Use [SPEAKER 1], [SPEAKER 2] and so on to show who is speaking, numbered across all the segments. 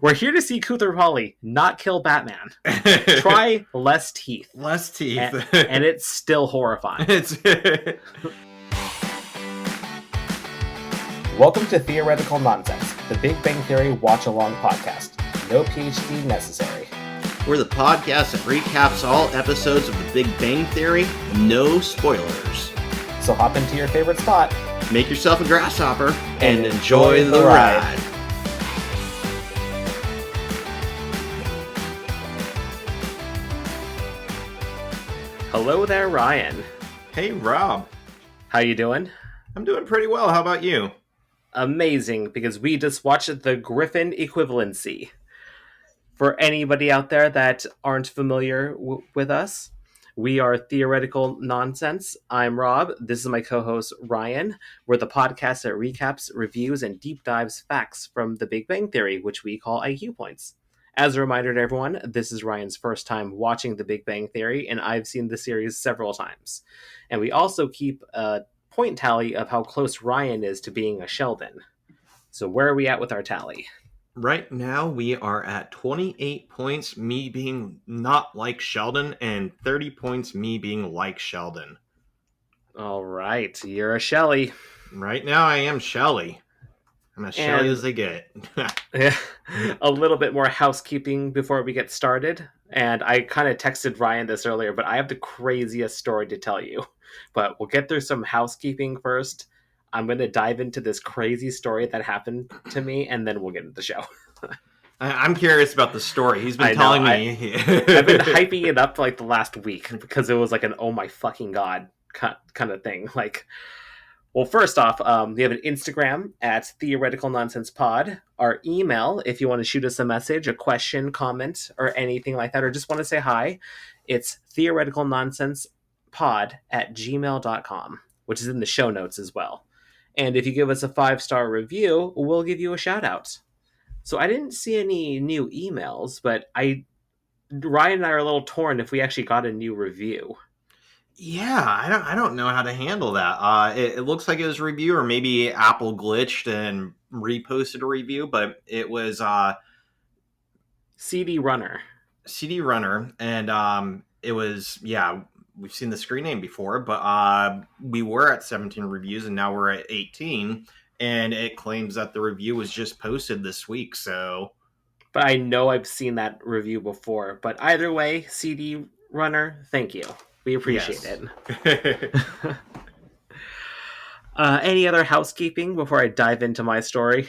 [SPEAKER 1] We're here to see Koothrappali not kill Batman. Try less teeth.
[SPEAKER 2] Less teeth.
[SPEAKER 1] And it's still horrifying. Welcome to Theoretical Nonsense, the Big Bang Theory watch-along podcast. No PhD necessary.
[SPEAKER 2] We're the podcast that recaps all episodes of the Big Bang Theory. No spoilers.
[SPEAKER 1] So hop into your favorite spot.
[SPEAKER 2] Make yourself a grasshopper and enjoy the ride.
[SPEAKER 1] Hello there, Ryan.
[SPEAKER 2] Hey, Rob.
[SPEAKER 1] How you doing?
[SPEAKER 2] I'm doing pretty well. How about you?
[SPEAKER 1] Amazing, because we just watched the Griffin Equivalency. For anybody out there that aren't familiar with us, we are Theoretical Nonsense. I'm Rob. This is my co-host, Ryan. We're the podcast that recaps, reviews, and deep dives facts from the Big Bang Theory, which we call IQ points. As a reminder to everyone, this is Ryan's first time watching the Big Bang Theory, and I've seen the series several times. And we also keep a point tally of how close Ryan is to being a Sheldon. So where are we at with our tally?
[SPEAKER 2] Right now, we are at 28 points, me being not like Sheldon, and 30 points, me being like Sheldon.
[SPEAKER 1] All right, you're a Shelley.
[SPEAKER 2] Right now, I am Shelley. I'm as Shelley as they get.
[SPEAKER 1] Yeah, a little bit more housekeeping before we get started. And I kind of texted Ryan this earlier, but I have the craziest story to tell you. But we'll get through some housekeeping first. I'm going to dive into this crazy story that happened to me, and then we'll get into the show.
[SPEAKER 2] I'm curious about the story. He's been telling me.
[SPEAKER 1] I've been hyping it up like the last week because it was like an oh my fucking god kind of thing. Like, well, first off, we have an Instagram at Theoretical Nonsense Pod. Our email, if you want to shoot us a message, a question, comment, or anything like that, or just want to say hi, it's theoreticalnonsensepod@gmail.com, which is in the show notes as well. And if you give us a 5-star review, we'll give you a shout out. So I didn't see any new emails, but Ryan and I are a little torn if we actually got a new review.
[SPEAKER 2] Yeah, I don't know how to handle that. It looks like it was a review, or maybe Apple glitched and reposted a review, but it was
[SPEAKER 1] CD Runner,
[SPEAKER 2] and it was, yeah, we've seen the screen name before, but we were at 17 reviews, and now we're at 18, and it claims that the review was just posted this week, so...
[SPEAKER 1] But I know I've seen that review before, but either way, CD Runner, thank you. We appreciate it. Any other housekeeping before I dive into my story?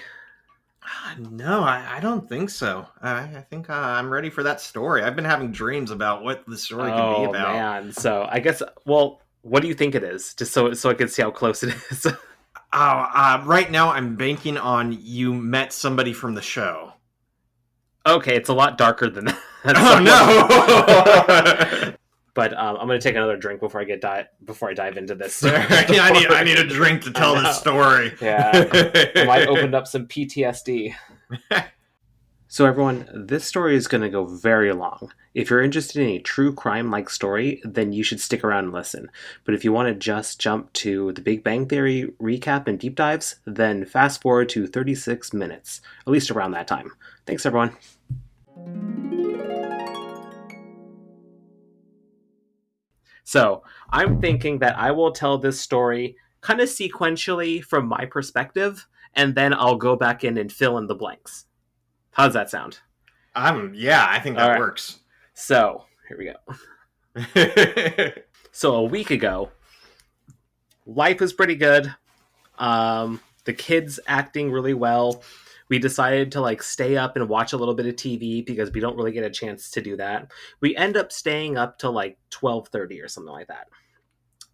[SPEAKER 2] No, I don't think so. I think I'm ready for that story. I've been having dreams about what the story could be about. Oh,
[SPEAKER 1] man. So I guess, well, what do you think it is? Just so I can see how close it is.
[SPEAKER 2] Right now I'm banking on you met somebody from the show.
[SPEAKER 1] Okay, it's a lot darker than that.
[SPEAKER 2] Oh, no!
[SPEAKER 1] But I'm going to take another drink before I dive into this.
[SPEAKER 2] I need a drink to tell this story.
[SPEAKER 1] Yeah, I might open up some PTSD. So everyone, this story is going to go very long. If you're interested in a true crime-like story, then you should stick around and listen. But if you want to just jump to the Big Bang Theory recap and deep dives, then fast forward to 36 minutes, at least around that time. Thanks, everyone. So I'm thinking that I will tell this story kind of sequentially from my perspective, and then I'll go back in and fill in the blanks. How does that sound?
[SPEAKER 2] Yeah, I think that works.
[SPEAKER 1] So here we go. So a week ago, life was pretty good. The kids acting really well. We decided to like stay up and watch a little bit of TV because we don't really get a chance to do that. We end up staying up till like 12:30 or something like that.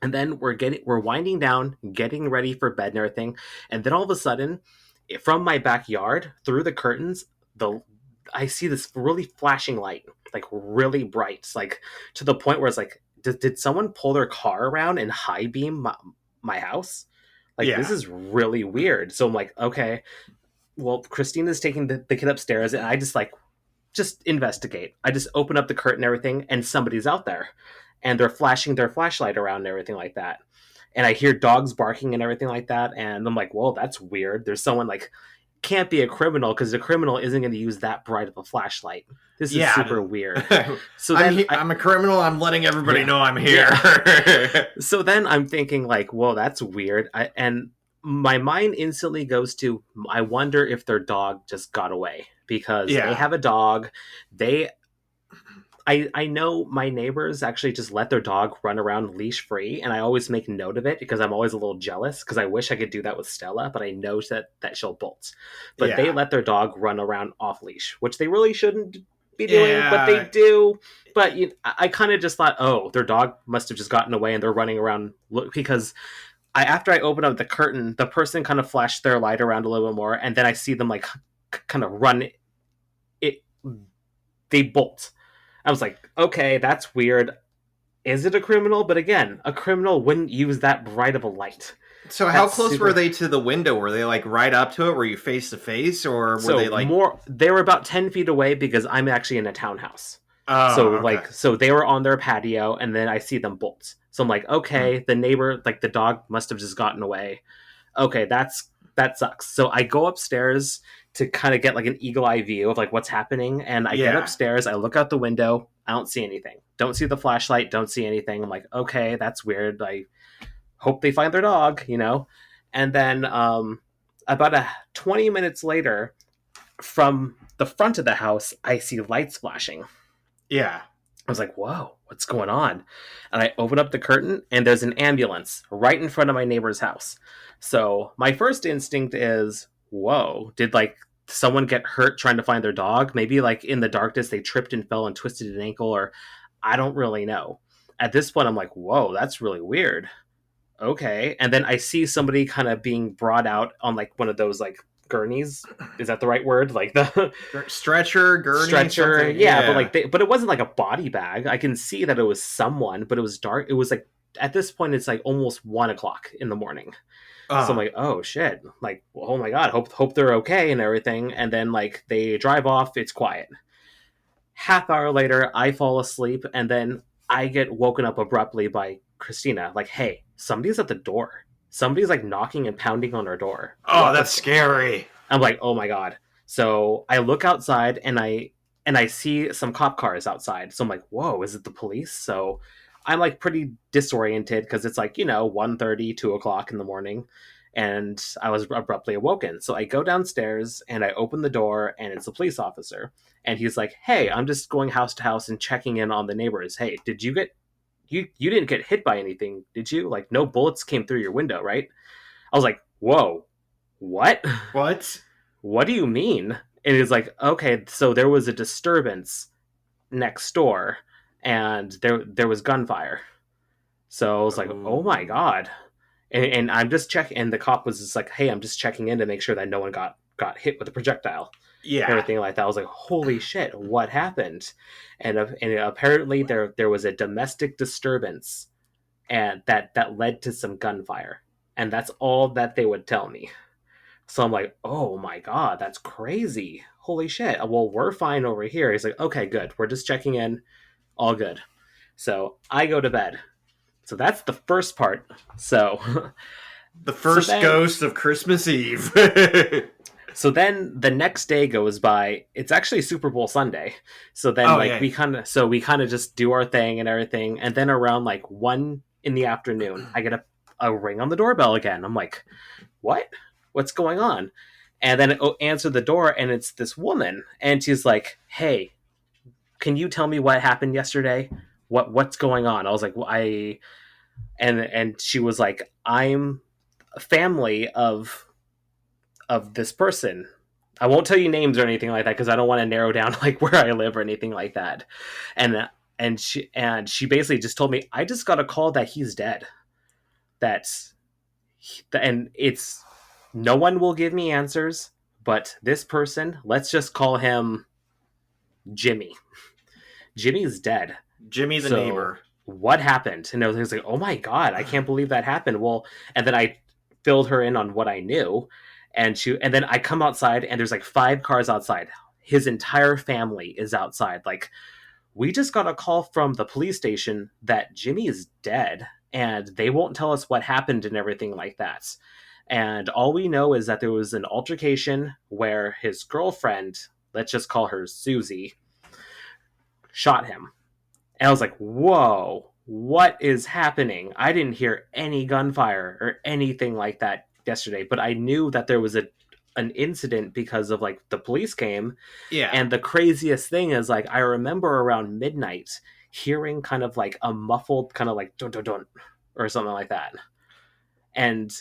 [SPEAKER 1] And then we're winding down, getting ready for bed and everything. And then all of a sudden, from my backyard, through the curtains, I see this really flashing light, like really bright, like to the point where it's like, did someone pull their car around and high beam my house? Like, yeah. This is really weird. So I'm like, okay. Well, Christina's taking the kid upstairs, and I just investigate. I just open up the curtain and everything, and somebody's out there. And they're flashing their flashlight around and everything like that. And I hear dogs barking and everything like that, and I'm like, whoa, that's weird. There's someone, like, can't be a criminal because the criminal isn't going to use that bright of a flashlight. This is super
[SPEAKER 2] Yeah.
[SPEAKER 1] weird. So then
[SPEAKER 2] I'm a criminal. I'm letting everybody
[SPEAKER 1] Yeah.
[SPEAKER 2] know I'm here.
[SPEAKER 1] so then I'm thinking like, well, that's weird. And my mind instantly goes to, I wonder if their dog just got away because they
[SPEAKER 2] Yeah.
[SPEAKER 1] have a dog. They, I know my neighbors actually just let their dog run around leash free, and I always make note of it because I'm always a little jealous because I wish I could do that with Stella, but I know that she'll bolt. But they
[SPEAKER 2] Yeah.
[SPEAKER 1] let their dog run around off leash, which they really shouldn't be doing, but they
[SPEAKER 2] Yeah.
[SPEAKER 1] do. But I kind of just thought, oh, their dog must have just gotten away and they're running around because after I opened up the curtain, the person kind of flashed their light around a little bit more, and then I see them like kind of run it. They bolt. I was like, okay, that's weird. Is it a criminal? But again, a criminal wouldn't use that bright of a light.
[SPEAKER 2] So how
[SPEAKER 1] That's
[SPEAKER 2] close
[SPEAKER 1] super-
[SPEAKER 2] were they to the window? Were they like right up to it? Were you face to face, or were
[SPEAKER 1] So
[SPEAKER 2] they like?
[SPEAKER 1] they were about 10 feet away because I'm actually in a townhouse.
[SPEAKER 2] Oh,
[SPEAKER 1] So
[SPEAKER 2] okay.
[SPEAKER 1] like, so they were on their patio, and then I see them bolt. So I'm like, okay, the neighbor, like the dog, must have just gotten away. Okay, that sucks. So I go upstairs to kind of get like an eagle eye view of like what's happening, and I get
[SPEAKER 2] Yeah.
[SPEAKER 1] upstairs. I look out the window. I don't see anything. Don't see the flashlight. Don't see anything. I'm like, okay, that's weird. I hope they find their dog, And then about 20 minutes later, from the front of the house, I see lights flashing.
[SPEAKER 2] Yeah.
[SPEAKER 1] I was like, whoa, what's going on? And I open up the curtain, and there's an ambulance right in front of my neighbor's house. So my first instinct is, whoa, did like someone get hurt trying to find their dog? Maybe like in the darkness they tripped and fell and twisted an ankle, or I don't really know. At this point, I'm like, whoa, that's really weird. Okay. And then I see somebody kind of being brought out on like one of those like gurneys. Is that the right word? Like the
[SPEAKER 2] Stretcher, gurney,
[SPEAKER 1] stretcher.
[SPEAKER 2] something?
[SPEAKER 1] Yeah, but like but it wasn't like a body bag. I can see that it was someone, but it was dark. It was like at this point it's like almost 1 o'clock in the morning. So I'm like, oh shit. Like, well, oh my god, hope they're okay and everything. And then like they drive off, it's quiet. Half hour later, I fall asleep, and then I get woken up abruptly by Christina. Like, hey, somebody's at the door. Somebody's like knocking and pounding on our door.
[SPEAKER 2] oh,
[SPEAKER 1] What
[SPEAKER 2] that's
[SPEAKER 1] the-
[SPEAKER 2] scary.
[SPEAKER 1] I'm like, oh my god. So I look outside, and I see some cop cars outside. So I'm like, whoa, is it the police? So I'm like pretty disoriented because it's like 1:30, 2 o'clock in the morning, and I was abruptly awoken. So I go downstairs and I open the door, and it's a police officer, and he's like, hey, I'm just going house to house and checking in on the neighbors. Hey, did you get you didn't get hit by anything, did you? Like, no bullets came through your window, right? I was like, whoa, what?
[SPEAKER 2] What?
[SPEAKER 1] What do you mean? And he's like, okay, so there was a disturbance next door, and there was gunfire. So I was like, oh my god. And I'm just checking, and the cop was just like, hey, I'm just checking in to make sure that no one got hit with a projectile.
[SPEAKER 2] Yeah.
[SPEAKER 1] Everything like that. I was like, holy shit, what happened? And apparently there was a domestic disturbance, and that led to some gunfire, and that's all that they would tell me. So I'm like, oh my god, that's crazy. Holy shit. Well, we're fine over here. He's like, okay, good. We're just checking in. All good. So I go to bed. So that's the first part. So
[SPEAKER 2] The first
[SPEAKER 1] then-
[SPEAKER 2] ghost of Christmas Eve.
[SPEAKER 1] so then the next day goes by. It's actually Super Bowl Sunday. So then
[SPEAKER 2] Oh,
[SPEAKER 1] like
[SPEAKER 2] yeah.
[SPEAKER 1] we kind of just do our thing and everything. And then around like 1 in the afternoon, I get a ring on the doorbell again. I'm like, what? What's going on? And then I answer the door, and it's this woman, and she's like, hey, can you tell me what happened yesterday? What's going on? I was like, well, and she was like, I'm a family of this person. I won't tell you names or anything like that because I don't want to narrow down like where I live or anything like that. And she basically just told me, I just got a call that he's dead. And it's, no one will give me answers, but this person, let's just call him Jimmy. Jimmy's dead.
[SPEAKER 2] Jimmy the
[SPEAKER 1] So-
[SPEAKER 2] neighbor.
[SPEAKER 1] What happened? And I was like, oh my god, I can't believe that happened. Well, and then I filled her in on what I knew, and then I come outside, and there's like 5 cars outside. His entire family is outside. Like, we just got a call from the police station that Jimmy is dead, and they won't tell us what happened and everything like that. And all we know is that there was an altercation where his girlfriend, let's just call her Susie, shot him. And I was like, whoa, what is happening? I didn't hear any gunfire or anything like that yesterday, but I knew that there was an incident because of like the police came.
[SPEAKER 2] Yeah.
[SPEAKER 1] And the craziest thing is like I remember around midnight hearing kind of like a muffled kind of like dun dun dun or something like that. And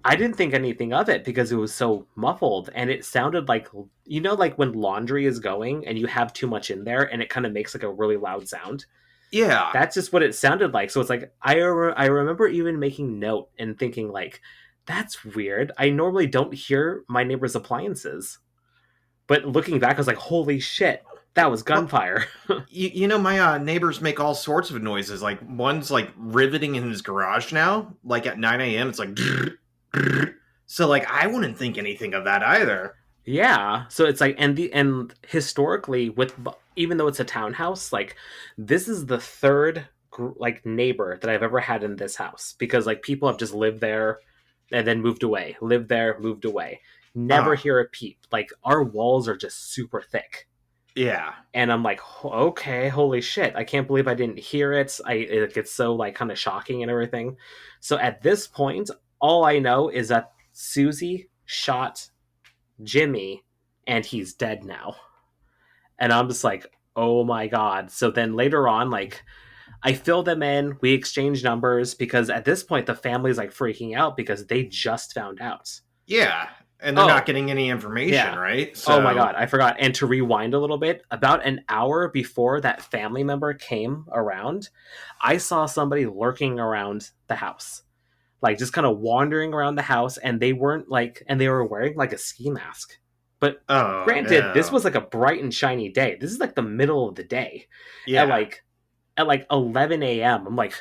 [SPEAKER 1] I didn't think anything of it because it was so muffled and it sounded like, you know, like when laundry is going and you have too much in there and it kind of makes like a really loud sound.
[SPEAKER 2] Yeah.
[SPEAKER 1] That's just what it sounded like. So it's like I remember even making note and thinking like, that's weird. I normally don't hear my neighbor's appliances, but looking back, I was like, holy shit, that was
[SPEAKER 2] Well,
[SPEAKER 1] gunfire.
[SPEAKER 2] my neighbors make all sorts of noises. Like one's like riveting in his garage now. Like at 9 a.m., it's like. So like I wouldn't think anything of that either.
[SPEAKER 1] Yeah. So it's like, and historically, with even though it's a townhouse, like this is the third like neighbor that I've ever had in this house because like people have just lived there and then moved away, lived there, moved away. Never
[SPEAKER 2] Uh,
[SPEAKER 1] hear a peep. Like our walls are just super thick.
[SPEAKER 2] yeah.
[SPEAKER 1] And I'm like, okay, holy shit! I can't believe I didn't hear it. It gets so like kind of shocking and everything. So at this point, all I know is that Susie shot Jimmy, and he's dead now. And I'm just like, oh my god. So then later on, like, I fill them in, we exchange numbers because at this point the family's like freaking out because they just found out.
[SPEAKER 2] Yeah. And they're not
[SPEAKER 1] Oh,
[SPEAKER 2] getting any information,
[SPEAKER 1] yeah.
[SPEAKER 2] right?
[SPEAKER 1] Oh my
[SPEAKER 2] So
[SPEAKER 1] god, I forgot. And to rewind a little bit, about an hour before that family member came around, I saw somebody lurking around the house. Like just kind of wandering around the house, and they weren't like, and they were wearing like a ski mask. But
[SPEAKER 2] oh
[SPEAKER 1] granted, this
[SPEAKER 2] no.
[SPEAKER 1] was like a bright and shiny day. This is like the middle of the day at
[SPEAKER 2] Yeah.
[SPEAKER 1] like 11 a.m. I'm like,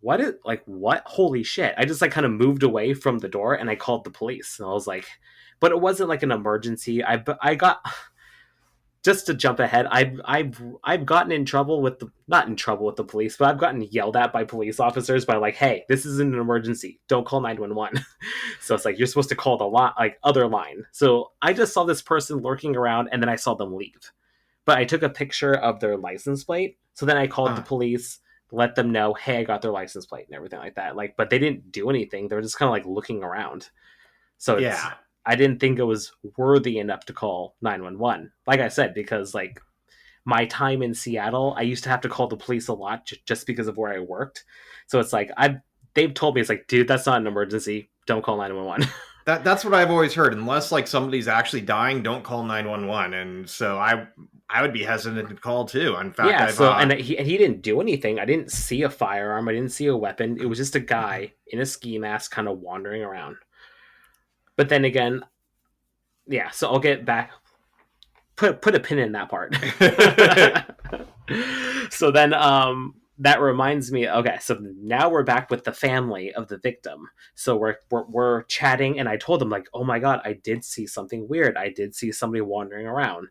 [SPEAKER 1] what is like what? Holy shit! I just like kind of moved away from the door and I called the police. And I was like, but it wasn't like an emergency. I got just to jump ahead, I've gotten in trouble with the not in trouble with the police, but I've gotten yelled at by police officers by like, hey, this isn't an emergency. Don't call 911. So it's like you're supposed to call the like other line. So I just saw this person lurking around and then I saw them leave. But I took a picture of their license plate. So then I called the
[SPEAKER 2] Uh,
[SPEAKER 1] police, let them know, hey, I got their license plate and everything like that. Like, but they didn't do anything. They were just kind of like looking around. So it's
[SPEAKER 2] yeah.
[SPEAKER 1] I didn't think it was worthy enough to call 911. Like I said, because like my time in Seattle, I used to have to call the police a lot just because of where I worked. So it's like they've told me it's like, dude, that's not an emergency. Don't call 911.
[SPEAKER 2] That's what I've always heard. Unless like somebody's actually dying, don't call 911. And so I would be hesitant to call too. In fact,
[SPEAKER 1] Yeah,
[SPEAKER 2] I've
[SPEAKER 1] so and he didn't do anything. I didn't see a firearm. I didn't see a weapon. It was just a guy in a ski mask kind of wandering around. But then again, yeah, so I'll get back put a pin in that part. So then that reminds me, okay, so now we're back with the family of the victim. So we're chatting and I told them like, "Oh my god, I did see something weird. I did see somebody wandering around."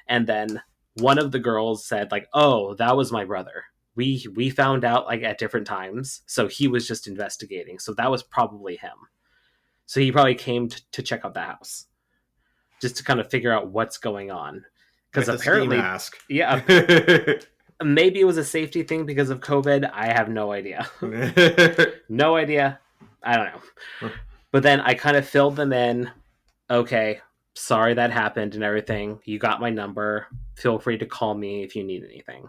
[SPEAKER 1] And then one of the girls said like, "Oh, that was my brother. We found out like at different times. So he was just investigating. So that was probably him. So he probably came to check out the house." Just to kind of figure out what's going on. Because
[SPEAKER 2] with the ski
[SPEAKER 1] apparently,
[SPEAKER 2] mask.
[SPEAKER 1] yeah, maybe it was a safety thing because of COVID. I have no idea. No idea. I don't know. But then I kind of filled them in. Okay, sorry that happened and everything. You got my number. Feel free to call me if you need anything.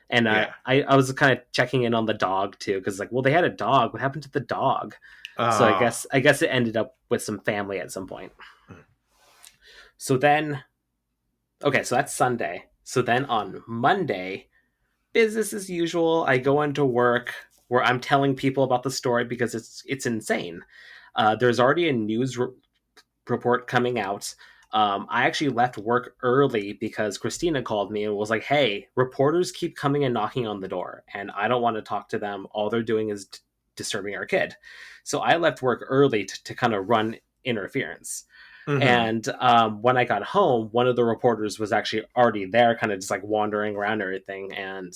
[SPEAKER 1] And
[SPEAKER 2] Yeah.
[SPEAKER 1] I was kind of checking in on the dog too, because like, well, they had a dog. What happened to the dog? So
[SPEAKER 2] Uh,
[SPEAKER 1] I guess it ended up with some family at some point. So then, okay, so that's Sunday. So then on Monday, business as usual. I go into work where I'm telling people about the story because it's insane. There's already a news report coming out. I actually left work early because Christina called me and was like, "Hey, reporters keep coming and knocking on the door, and I don't want to talk to them. All they're doing is disturbing our kid." So I left work early to kind of run interference.
[SPEAKER 2] mhm.
[SPEAKER 1] And when I got home, one of the reporters was actually already there, kind of just like wandering around and everything. And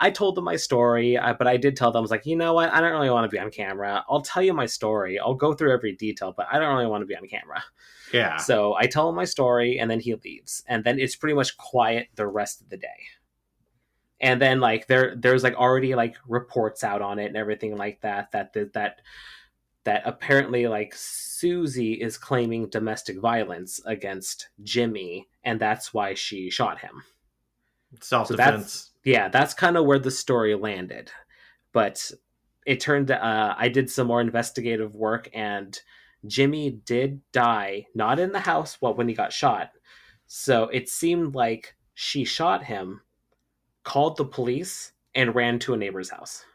[SPEAKER 1] I told them my story, but I did tell them, I was like, you know what? I don't really want to be on camera. I'll tell you my story. I'll go through every detail, but I don't really want to be on camera.
[SPEAKER 2] Yeah.
[SPEAKER 1] So I tell him my story, and then he leaves. And then it's pretty much quiet the rest of the day. And then like there's like already like reports out on it and everything like that apparently like Susie is claiming domestic violence against Jimmy, and that's why she shot him.
[SPEAKER 2] Self-defense.
[SPEAKER 1] That's kind of where the story landed. But it turned I did some more investigative work, and Jimmy did die not in the house when he got shot. So it seemed like she shot him, called the police, and ran to a neighbor's house.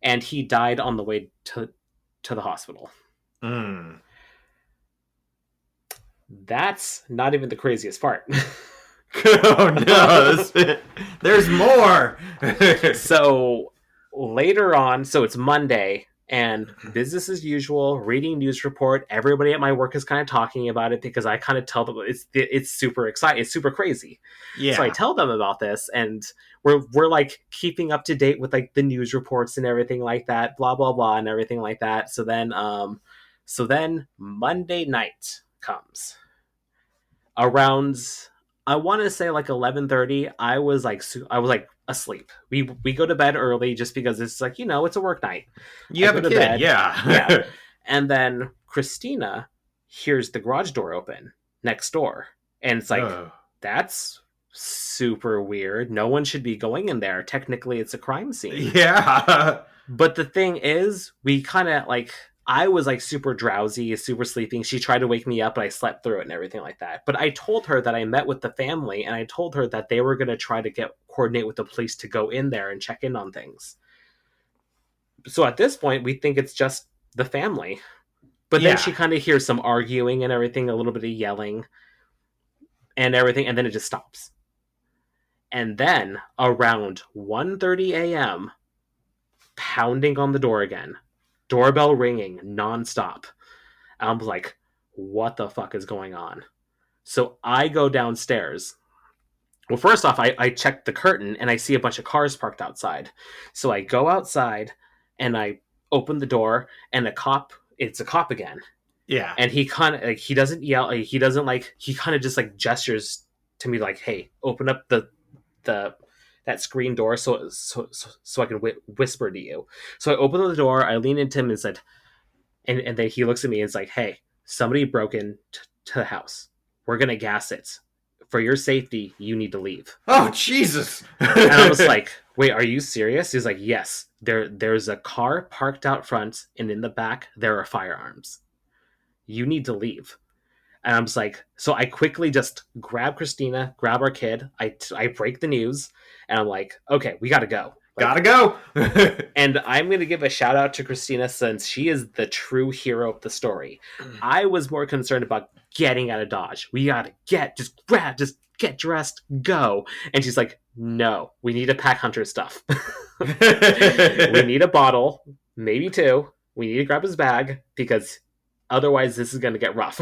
[SPEAKER 1] And he died on the way to the hospital. That's not even the craziest part.
[SPEAKER 2] Oh no, there's more.
[SPEAKER 1] So later on, so it's Monday, and business as usual, reading news report. Everybody at my work is kind of talking about it because I kind of tell them it's super exciting, it's super crazy.
[SPEAKER 2] Yeah.
[SPEAKER 1] So I tell them about this, and we're like keeping up to date with like the news reports and everything like that, blah blah blah, and everything like that. So then Monday night comes around, I want to say like 11:30. I was like asleep. We go to bed early just because it's like, it's a work night.
[SPEAKER 2] You have a kid,
[SPEAKER 1] bed.
[SPEAKER 2] yeah.
[SPEAKER 1] And then Christina hears the garage door open next door, and it's like, that's super weird. No one should be going in there. Technically, it's a crime scene.
[SPEAKER 2] Yeah.
[SPEAKER 1] But the thing is, we kind of like, I was like super drowsy, super sleeping. She tried to wake me up, but I slept through it and everything like that. But I told her that I met with the family, and I told her that they were going to try to coordinate with the police to go in there and check in on things. So at this point, we think it's just the family. But then she kind of hears some arguing and everything, a little bit of yelling and everything, and then it just stops. And then around 1:30 a.m., pounding on the door again. Doorbell ringing nonstop. I'm like, what the fuck is going on? So I go downstairs. Well, first off, I check the curtain and I see a bunch of cars parked outside. So I go outside and I open the door, and it's a cop again.
[SPEAKER 2] Yeah.
[SPEAKER 1] And he kind of like, he doesn't yell, he doesn't like, he kind of just like gestures to me like, hey, open up that screen door so I can whisper to you. So I open the door, I lean into him and said, and then he looks at me and is like, hey, somebody broke into the house. We're gonna gas it. For your safety, you need to leave.
[SPEAKER 2] Oh, Jesus.
[SPEAKER 1] And I was like, wait, are you serious? He's like, yes. There's a car parked out front, and in the back there are firearms. You need to leave. And I'm just like, so I quickly just grab Christina, grab our kid. I break the news, and I'm like, okay, we got to go.
[SPEAKER 2] Gotta go.
[SPEAKER 1] And I'm going to give a shout out to Christina, since she is the true hero of the story. I was more concerned about getting out of Dodge. We got to just get dressed, go. And she's like, no, we need to pack Hunter's stuff. We need a bottle, maybe two. We need to grab his bag, because otherwise this is going to get rough.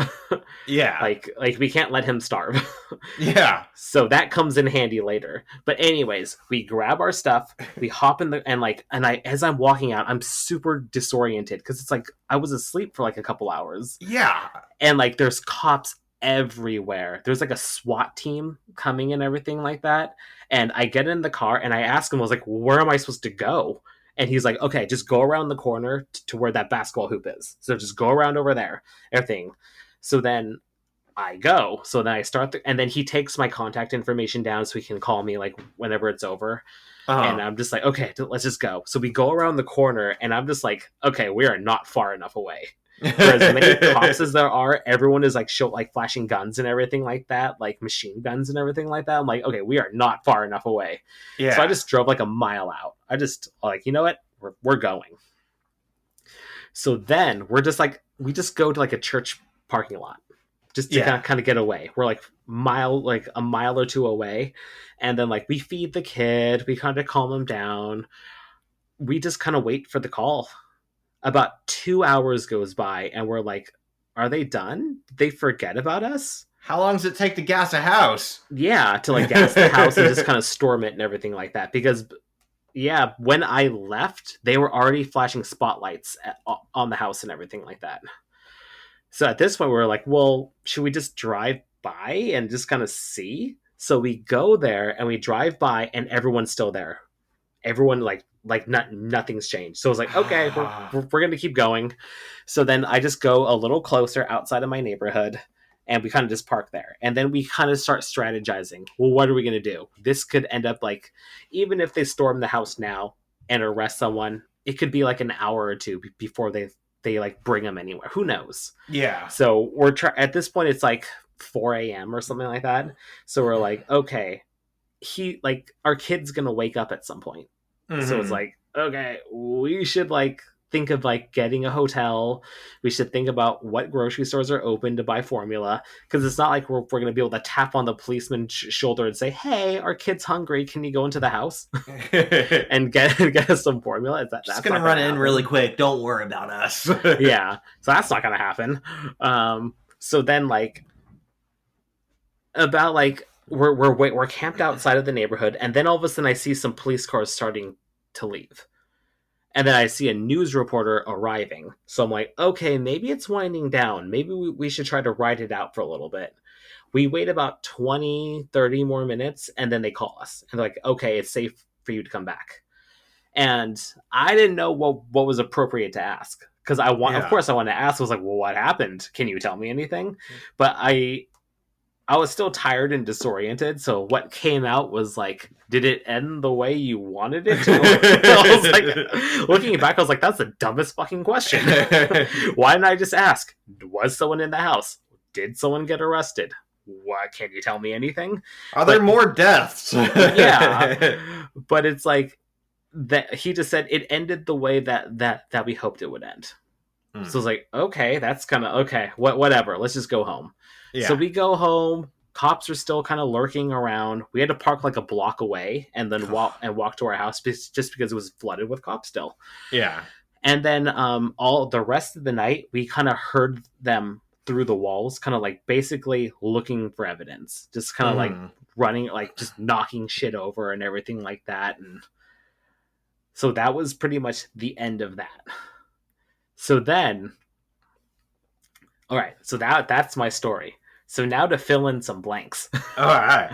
[SPEAKER 2] Yeah.
[SPEAKER 1] Like we can't let him starve.
[SPEAKER 2] Yeah.
[SPEAKER 1] So that comes in handy later. But anyways, we grab our stuff, we hop in as I'm walking out, I'm super disoriented, because it's like I was asleep for like a couple hours.
[SPEAKER 2] Yeah.
[SPEAKER 1] And like there's cops everywhere. There's like a SWAT team coming and everything like that. And I get in the car and I ask him, I was like, where am I supposed to go? And he's like, okay, just go around the corner to where that basketball hoop is. So just go around over there, everything. So then I go. So then I start, and then he takes my contact information down so he can call me like whenever it's over. And I'm just like, okay, let's just go. So we go around the corner, and I'm just like, okay, we are not far enough away. For as many cops as there are, everyone is like flashing guns and everything like that, like machine guns and everything like that. I'm like, okay, we are not far enough away.
[SPEAKER 2] Yeah.
[SPEAKER 1] So I just drove like a mile out. I just like, you know what? We're going. So then we just go to like a church parking lot just to kind of get away. We're like a mile or two away. And then like we feed the kid, we kind of calm him down. We just kind of wait for the call. About 2 hours goes by, and we're like, are they done? Did they forget about us?
[SPEAKER 2] How long does it take to gas a house?
[SPEAKER 1] Yeah, to like gas the house and just kind of storm it and everything like that. Because yeah, when I left, they were already flashing spotlights on the house and everything like that. So at this point, we were like, well, should we just drive by and just kind of see? So we go there and we drive by, and everyone's still there. Everyone nothing's changed. So I was like, okay, we're gonna keep going. So then I just go a little closer outside of my neighborhood, and we kind of just park there. And then we kind of start strategizing. Well, what are we gonna do? This could end up like, even if they storm the house now and arrest someone, it could be like an hour or two before they like bring them anywhere. Who knows?
[SPEAKER 2] Yeah.
[SPEAKER 1] So we're at this point, it's like 4 a.m. or something like that. So we're like, okay, our kid's gonna wake up at some point.
[SPEAKER 2] Mm-hmm.
[SPEAKER 1] So it's like, okay, we should like think of like getting a hotel. We should think about what grocery stores are open to buy formula, because it's not like we're going to be able to tap on the policeman's shoulder and say, hey, our kid's hungry, can you go into the house and get us some formula?
[SPEAKER 2] That's gonna run in really quick, don't worry about us.
[SPEAKER 1] Yeah, so that's not gonna happen. So then like about like we're camped outside of the neighborhood, and then all of a sudden I see some police cars starting to leave. And then I see a news reporter arriving. So I'm like, okay, maybe it's winding down. Maybe we should try to ride it out for a little bit. We wait about 20, 30 more minutes, and then they call us. And they're like, okay, it's safe for you to come back. And I didn't know what was appropriate to ask. Because of course I wanted to ask. I was like, well, what happened? Can you tell me anything? But I was still tired and disoriented, so what came out was like, did it end the way you wanted it to? I was like, looking back, I was like, that's the dumbest fucking question. Why didn't I just ask? Was someone in the house? Did someone get arrested? What? Can you tell me anything?
[SPEAKER 2] Are there more deaths?
[SPEAKER 1] Yeah, but it's like that. He just said it ended the way that we hoped it would end. So I was like, okay, that's kind of okay. Whatever. Let's just go home. Yeah. So we go home. Cops are still kind of lurking around. We had to park like a block away and then walk to our house just because it was flooded with cops still.
[SPEAKER 2] Yeah.
[SPEAKER 1] And then all the rest of the night, we kind of heard them through the walls, kind of like basically looking for evidence, just kind of like running, like just knocking shit over and everything like that. And so that was pretty much the end of that. So then, all right, so that's my story. So now to fill in some blanks.
[SPEAKER 2] All right.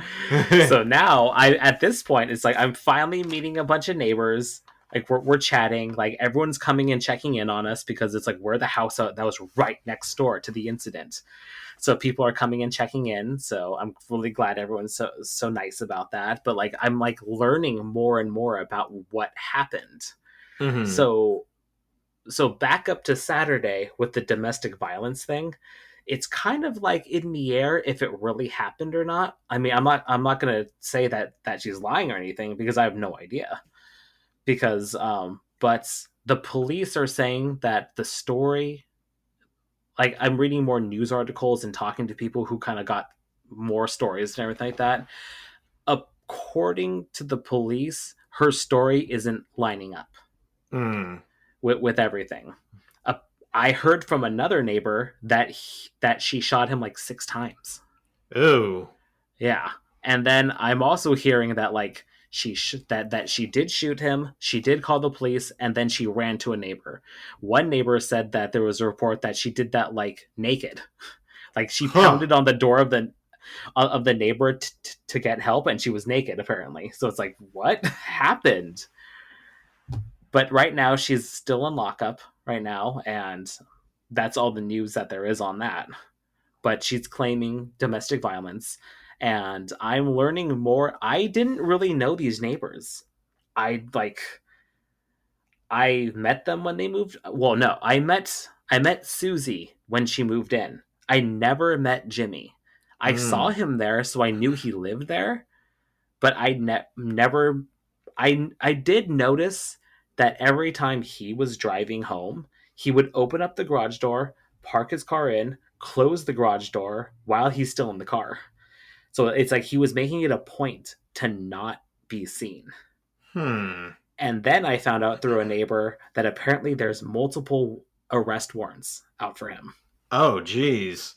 [SPEAKER 1] So now at this point, it's like I'm finally meeting a bunch of neighbors. Like we're chatting. Like everyone's coming and checking in on us because it's like we're the house that was right next door to the incident. So people are coming and checking in. So I'm really glad everyone's so nice about that. But like I'm like learning more and more about what happened. Mm-hmm. So back up to Saturday with the domestic violence thing. It's kind of like in the air if it really happened or not. I mean, I'm not going to say that she's lying or anything because I have no idea. Because, but the police are saying that the story, like I'm reading more news articles and talking to people who kind of got more stories and everything like that. According to the police, her story isn't lining up with everything. I heard from another neighbor that she shot him like 6 times.
[SPEAKER 2] Ooh.
[SPEAKER 1] Yeah. And then I'm also hearing that like that she did shoot him, she did call the police, and then she ran to a neighbor. One neighbor said that there was a report that she did that like naked. Like she pounded on the door of the neighbor to get help, and she was naked apparently. So it's like, what happened? But right now she's still in lockup right now, and that's all the news that there is on that. But she's claiming domestic violence, and I'm learning more. I didn't really know these neighbors. I met them when they moved. Well, no, I met Susie when she moved in. I never met Jimmy. I saw him there, so I knew he lived there, but I never. I did notice that every time he was driving home, he would open up the garage door, park his car in, close the garage door while he's still in the car. So it's like he was making it a point to not be seen. And then I found out through a neighbor that apparently there's multiple arrest warrants out for him.
[SPEAKER 2] Oh, geez.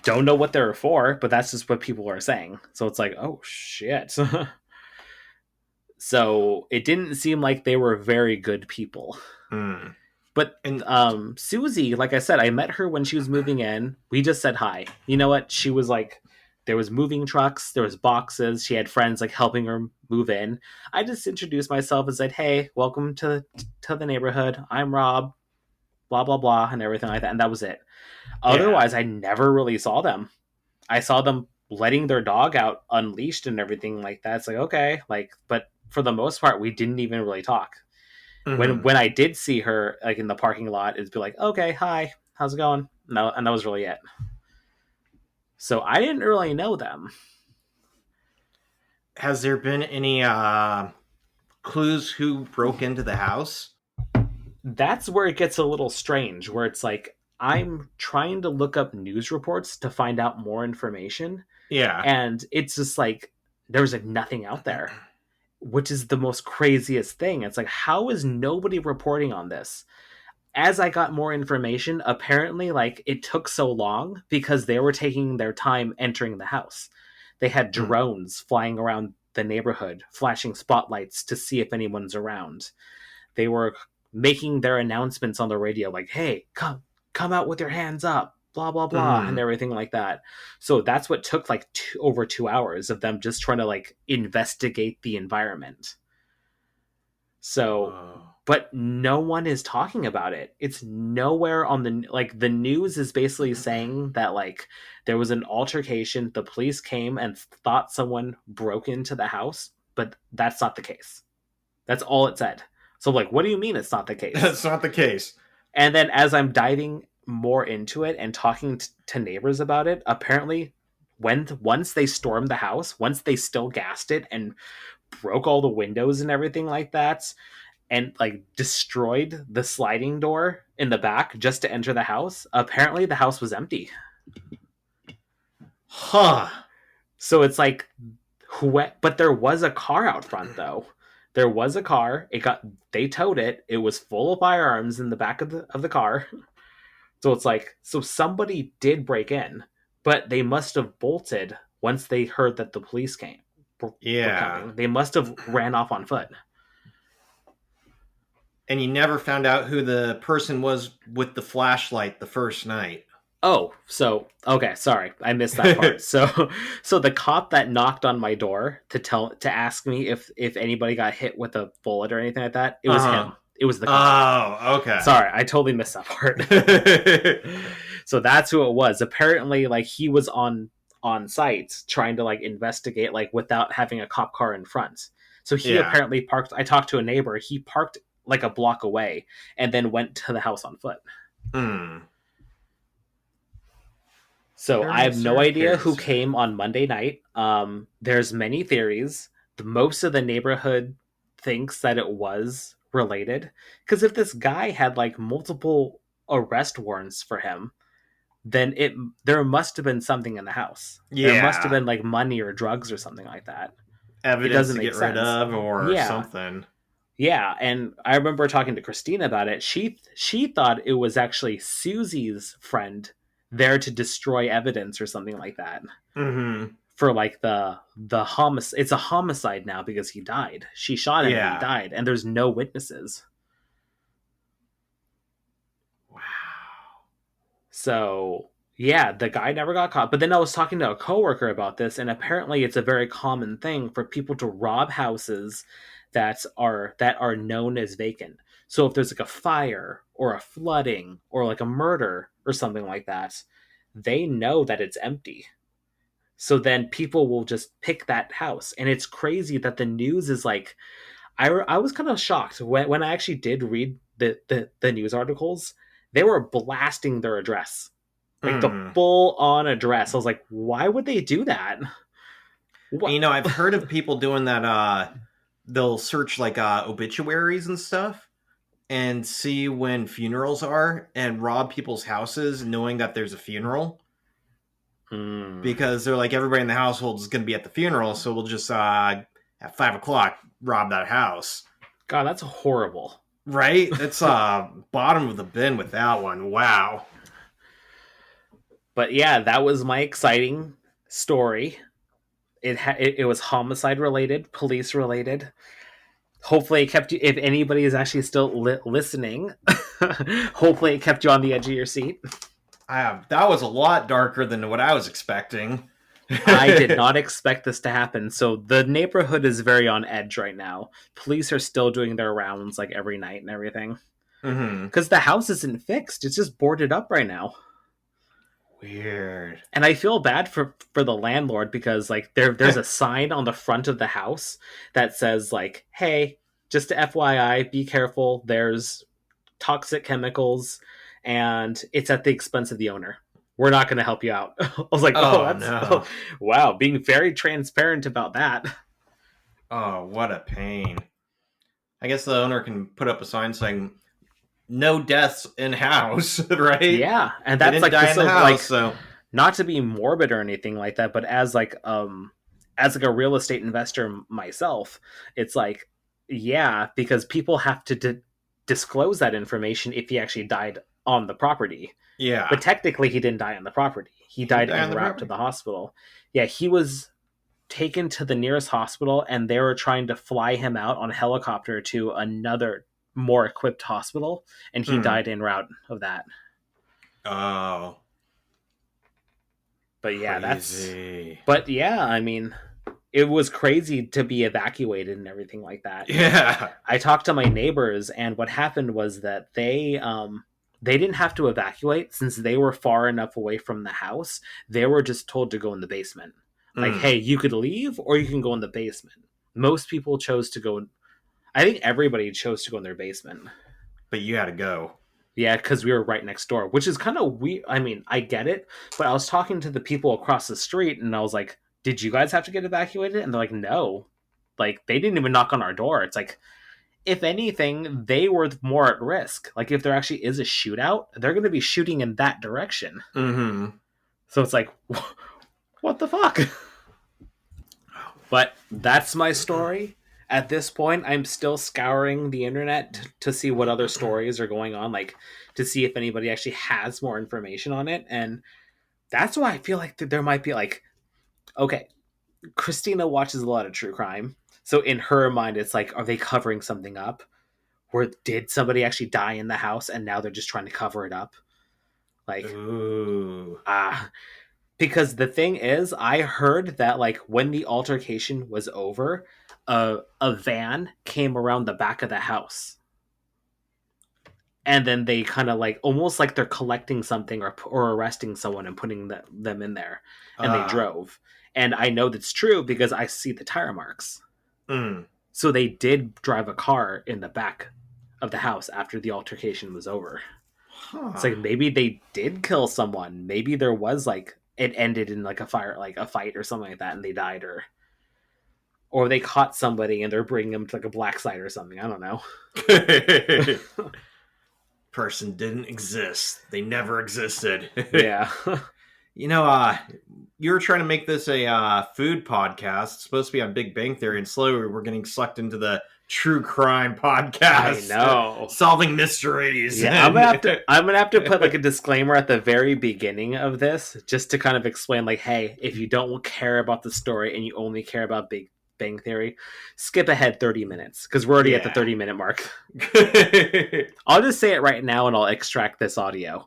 [SPEAKER 1] Don't know what they're for, but that's just what people are saying. So it's like, oh, shit. So it didn't seem like they were very good people.
[SPEAKER 2] Mm.
[SPEAKER 1] But
[SPEAKER 2] And
[SPEAKER 1] Susie, like I said, I met her when she was moving in. We just said hi. You know what? She was like, there was moving trucks, there was boxes. She had friends like helping her move in. I just introduced myself and said, "Hey, welcome to the neighborhood. I'm Rob." Blah blah blah, and everything like that. And that was it.
[SPEAKER 2] yeah,
[SPEAKER 1] Otherwise, I never really saw them. I saw them letting their dog out unleashed and everything like that. It's like okay, like, but for the most part, we didn't even really talk.
[SPEAKER 2] hmm
[SPEAKER 1] When I did see her like in the parking lot, it'd be like, okay, hi, how's it going? No, and that was really it. So I didn't really know them.
[SPEAKER 2] has there been any clues who broke into the house?
[SPEAKER 1] That's where it gets a little strange, where it's like I'm trying to look up news reports to find out more information,
[SPEAKER 2] Yeah.
[SPEAKER 1] and it's just like there's like nothing out there, which is the most craziest thing. It's like, how is nobody reporting on this? As I got more information, apparently, like, it took so long because they were taking their time entering the house. They had
[SPEAKER 2] Mm.
[SPEAKER 1] drones flying around the neighborhood, flashing spotlights to see if anyone's around. They were making their announcements on the radio, like, "Hey, come out with your hands up." Blah blah blah, and
[SPEAKER 2] Hmm.
[SPEAKER 1] everything like that. So that's what took like over 2 hours of them just trying to like investigate the environment. So,
[SPEAKER 2] Whoa.
[SPEAKER 1] but no one is talking about it. It's nowhere on the like the news is basically saying that like there was an altercation, the police came and thought someone broke into the house, but that's not the case. That's all it said. So like what do you mean it's not the case?
[SPEAKER 2] That's not the case.
[SPEAKER 1] And then as I'm diving more into it and talking to neighbors about it, apparently when once they stormed the house, once they still gassed it and broke all the windows and everything like that, and like destroyed the sliding door in the back just to enter the house. Apparently, the house was empty.
[SPEAKER 2] Huh.
[SPEAKER 1] So it's like, but there was a car out front though. There was a car. They towed it. It was full of firearms in the back of the car. So it's like, so somebody did break in, but they must have bolted once they heard that the police were
[SPEAKER 2] Yeah.
[SPEAKER 1] coming. They must have ran off on foot.
[SPEAKER 2] And you never found out who the person was with the flashlight the first night.
[SPEAKER 1] Oh, so okay, sorry, I missed that part. So the cop that knocked on my door to ask me if anybody got hit with a bullet or anything like that, it was
[SPEAKER 2] Uh-huh.
[SPEAKER 1] him. It was the cop.
[SPEAKER 2] Oh, okay.
[SPEAKER 1] Sorry, I totally missed that part. So that's who it was. Apparently, like he was on site trying to like investigate like without having a cop car in front. So he
[SPEAKER 2] Yeah.
[SPEAKER 1] apparently parked. I talked to a neighbor. He parked like a block away and then went to the house on foot.
[SPEAKER 2] Hmm.
[SPEAKER 1] So I
[SPEAKER 2] Very,
[SPEAKER 1] have no
[SPEAKER 2] very
[SPEAKER 1] idea who
[SPEAKER 2] curious.
[SPEAKER 1] came on Monday night. There's many theories. Most of the neighborhood thinks that it was related because if this guy had like multiple arrest warrants for him, then it there must have been something in the house. There must have
[SPEAKER 2] Yeah.
[SPEAKER 1] been like money or drugs or something like that. It
[SPEAKER 2] Evidence
[SPEAKER 1] doesn't
[SPEAKER 2] to
[SPEAKER 1] make
[SPEAKER 2] get rid
[SPEAKER 1] sense.
[SPEAKER 2] of or
[SPEAKER 1] Yeah,
[SPEAKER 2] something.
[SPEAKER 1] yeah, and I remember talking to Christina about it. She thought it was actually Susie's friend there to destroy evidence or something like that.
[SPEAKER 2] Mm-hmm.
[SPEAKER 1] For like the homicide, it's a homicide now because he died. She shot him and he
[SPEAKER 2] Yeah.
[SPEAKER 1] died, and there's no witnesses.
[SPEAKER 2] Wow.
[SPEAKER 1] So yeah, the guy never got caught. But then I was talking to a coworker about this, and apparently it's a very common thing for people to rob houses that are known as vacant. So if there's like a fire or a flooding or like a murder or something like that, they know that it's empty. So then people will just pick that house. And it's crazy that the news is like, I was kind of shocked when I actually did read the news articles. They were blasting their address, like the
[SPEAKER 2] Hmm.
[SPEAKER 1] full on address. I was like, why would they do that? What?
[SPEAKER 2] I've heard of people doing that. They'll search like obituaries and stuff and see when funerals are and rob people's houses knowing that there's a funeral
[SPEAKER 1] Hmm.
[SPEAKER 2] because they're like everybody in the household is going to be at the funeral, so we'll just at 5 o'clock rob that house.
[SPEAKER 1] God, that's horrible.
[SPEAKER 2] Right? It's bottom of the bin with that one. Wow.
[SPEAKER 1] But yeah, that was my exciting story. It was homicide related, police related. Hopefully it kept you, if anybody is actually still listening, hopefully it kept you on the edge of your seat.
[SPEAKER 2] That was a lot darker than what I was expecting.
[SPEAKER 1] I did not expect this to happen. So the neighborhood is very on edge right now. Police are still doing their rounds like every night and everything.
[SPEAKER 2] Mm-hmm.
[SPEAKER 1] Because the house isn't fixed. It's just boarded up right now.
[SPEAKER 2] Weird.
[SPEAKER 1] And I feel bad for the landlord because like there's a sign on the front of the house that says like, hey, just to FYI, be careful. There's toxic chemicals and it's at the expense of the owner. We're not going to help you out. I was like,
[SPEAKER 2] no.
[SPEAKER 1] Wow, being very transparent about that.
[SPEAKER 2] Oh, what a pain. I guess the owner can put up a sign saying no deaths in house, right?
[SPEAKER 1] Yeah, and
[SPEAKER 2] They
[SPEAKER 1] that's
[SPEAKER 2] didn't
[SPEAKER 1] like
[SPEAKER 2] die in the house,
[SPEAKER 1] like
[SPEAKER 2] so
[SPEAKER 1] not to be morbid or anything like that, but as like a real estate investor myself, it's like yeah, because people have to disclose that information if he actually died on the property.
[SPEAKER 2] yeah.
[SPEAKER 1] But technically, he didn't die on the property. He died en route to the hospital. Yeah, he was taken to the nearest hospital, and they were trying to fly him out on a helicopter to another more equipped hospital, and he died en route of that.
[SPEAKER 2] Oh.
[SPEAKER 1] But yeah,
[SPEAKER 2] crazy.
[SPEAKER 1] But yeah, I mean, it was crazy to be evacuated and everything like that.
[SPEAKER 2] Yeah.
[SPEAKER 1] I talked to my neighbors, and what happened was that they didn't have to evacuate since they were far enough away from the house. They were just told to go in the basement. Like, hey, you could leave or you can go in the basement. Most people chose to go. I think everybody chose to go in their basement.
[SPEAKER 2] But you had to go.
[SPEAKER 1] Yeah, because we were right next door, which is kind of weird. I mean, I get it, but I was talking to the people across the street, and I was like, "Did you guys have to get evacuated?" And they're like, "No." Like, they didn't even knock on our door. It's like, if anything, they were more at risk. Like, if there actually is a shootout, they're going to be shooting in that direction.
[SPEAKER 2] Mm-hmm.
[SPEAKER 1] So it's like, what the fuck? But that's my story. At this point, I'm still scouring the internet to see what other stories are going on, like to see if anybody actually has more information on it. And that's why I feel like there might be like, okay, Christina watches a lot of true crime. So in her mind, it's like, are they covering something up? Or did somebody actually die in the house and now they're just trying to cover it up? Like, because the thing is, I heard that like when the altercation was over, a van came around the back of the house, and then they kind of like almost like they're collecting something or arresting someone and putting them in there, and they drove. And I know that's true because I see the tire marks. So they did drive a car in the back of the house after the altercation was over. It's like maybe they did kill someone. Maybe there was like it ended in like a fire, like a fight or something like that, and they died, or they caught somebody and they're bringing them to like a black site or something. I don't know.
[SPEAKER 2] Person didn't exist. They never existed.
[SPEAKER 1] Yeah.
[SPEAKER 2] You know, you were trying to make this a food podcast. It's supposed to be on Big Bang Theory, and slowly we're getting sucked into the true crime podcast.
[SPEAKER 1] I know.
[SPEAKER 2] Solving mysteries.
[SPEAKER 1] Yeah, I'm gonna have to put like a disclaimer at the very beginning of this, just to kind of explain, like, hey, if you don't care about the story and you only care about Big Bang Theory, skip ahead 30 minutes because we're already at the 30-minute mark. I'll just say it right now and I'll extract this audio.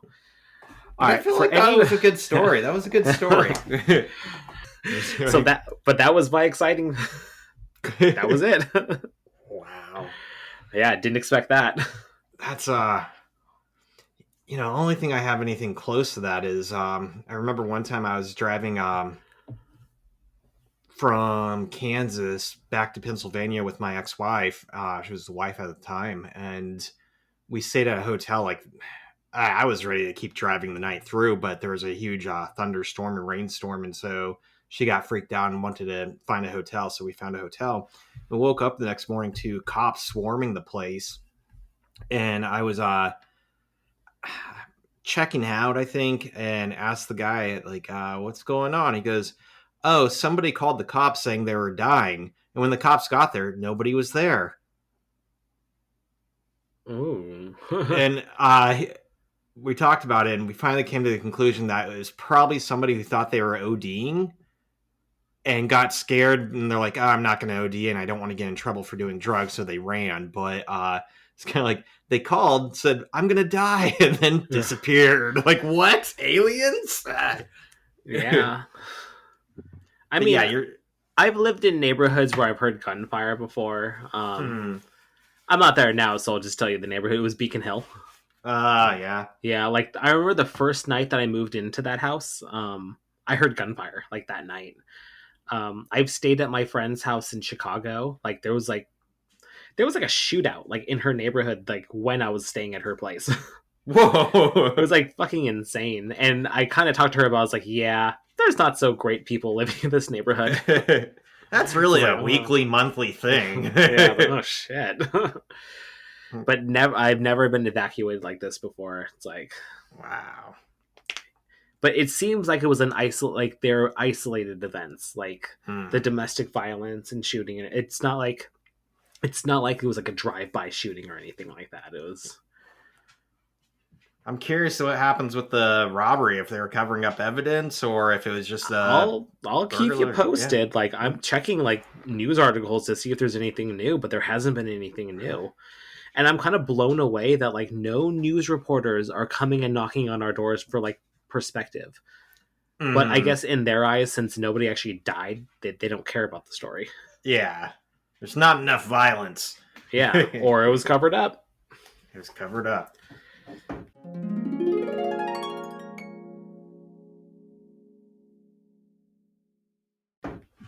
[SPEAKER 2] I feel like that was a good story. That was a good story.
[SPEAKER 1] So that was my exciting. That was it.
[SPEAKER 2] Wow.
[SPEAKER 1] Yeah, I didn't expect that.
[SPEAKER 2] That's the only thing I have anything close to that is I remember one time I was driving from Kansas back to Pennsylvania with my ex-wife. She was the wife at the time, and we stayed at a hotel. Like I was ready to keep driving the night through, but there was a huge thunderstorm and rainstorm, and so she got freaked out and wanted to find a hotel. So we found a hotel. We woke up the next morning to cops swarming the place, and I was checking out, I think, and asked the guy like, "What's going on?" He goes, "Oh, somebody called the cops saying they were dying, and when the cops got there, nobody was there."
[SPEAKER 1] Ooh.
[SPEAKER 2] And we talked about it, and we finally came to the conclusion that it was probably somebody who thought they were ODing and got scared, and they're like, oh, I'm not going to OD, and I don't want to get in trouble for doing drugs, so they ran. But it's kind of like they called, said, I'm going to die, and then disappeared. Like, what? Aliens?
[SPEAKER 1] Yeah. I
[SPEAKER 2] But
[SPEAKER 1] mean,
[SPEAKER 2] yeah,
[SPEAKER 1] I've lived in neighborhoods where I've heard gunfire before. I'm not there now, so I'll just tell you the neighborhood. It was Beacon Hill.
[SPEAKER 2] Yeah.
[SPEAKER 1] Yeah, like I remember the first night that I moved into that house, I heard gunfire like that night. I've stayed at my friend's house in Chicago. Like there was like a shootout like in her neighborhood like when I was staying at her place.
[SPEAKER 2] Whoa.
[SPEAKER 1] It was like fucking insane. And I kind of talked to her about I was like, yeah, there's not so great people living in this neighborhood.
[SPEAKER 2] That's really
[SPEAKER 1] Like,
[SPEAKER 2] a weekly, monthly thing.
[SPEAKER 1] Yeah, but oh shit. But I've never been evacuated like this before. It's like
[SPEAKER 2] Wow.
[SPEAKER 1] but it seems like it was like they're isolated events, like the domestic violence and shooting. It's not like it was like a drive-by shooting or anything like that. It was.
[SPEAKER 2] I'm curious what happens with the robbery, if they were covering up evidence or if it was just
[SPEAKER 1] I'll keep you
[SPEAKER 2] burglar.
[SPEAKER 1] posted. Like I'm checking like news articles to see if there's anything new, but there hasn't been anything new. And I'm kind of blown away that like no news reporters are coming and knocking on our doors for like perspective. But I guess in their eyes, since nobody actually died, they don't care about the story.
[SPEAKER 2] Yeah. There's not enough violence.
[SPEAKER 1] Yeah, or it was covered up.
[SPEAKER 2] It was covered up.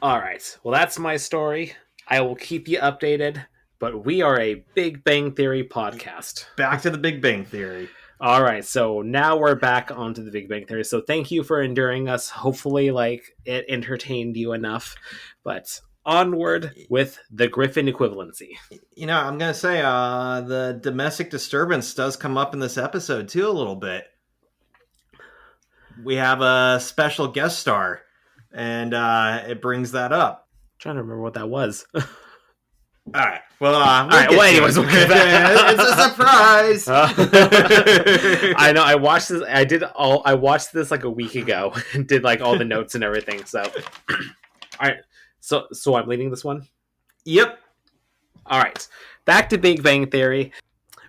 [SPEAKER 1] All right. Well, that's my story. I will keep you updated, but we are a Big Bang Theory podcast.
[SPEAKER 2] Back to the Big Bang Theory.
[SPEAKER 1] All right. So now we're back onto the Big Bang Theory. So thank you for enduring us. Hopefully, like, it entertained you enough. But onward with the Griffin equivalency.
[SPEAKER 2] You know, I'm going to say the domestic disturbance does come up in this episode, too, a little bit. We have a special guest star, and it brings that up.
[SPEAKER 1] I'm trying to remember what that was.
[SPEAKER 2] All right. Well,
[SPEAKER 1] anyways, we'll get back.
[SPEAKER 2] It's a surprise.
[SPEAKER 1] I know. I watched this. I watched this like a week ago and did like all the notes and everything. So, all right. So I'm leading this one.
[SPEAKER 2] Yep.
[SPEAKER 1] All right. Back to Big Bang Theory.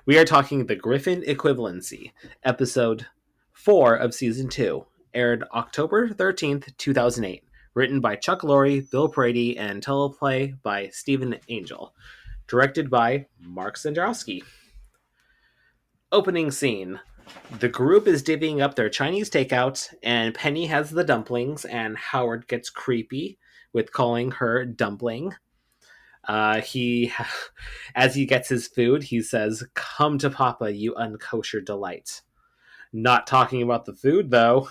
[SPEAKER 1] We are talking the Griffin equivalency, episode 4 of season 2, aired October 13th, 2008. Written by Chuck Lorre, Bill Prady, and teleplay by Stephen Angel. Directed by Mark Zandrowski. Opening scene. The group is divvying up their Chinese takeout, and Penny has the dumplings, and Howard gets creepy with calling her dumpling. As he gets his food, he says, "Come to Papa, you unkosher delight." Not talking about the food, though.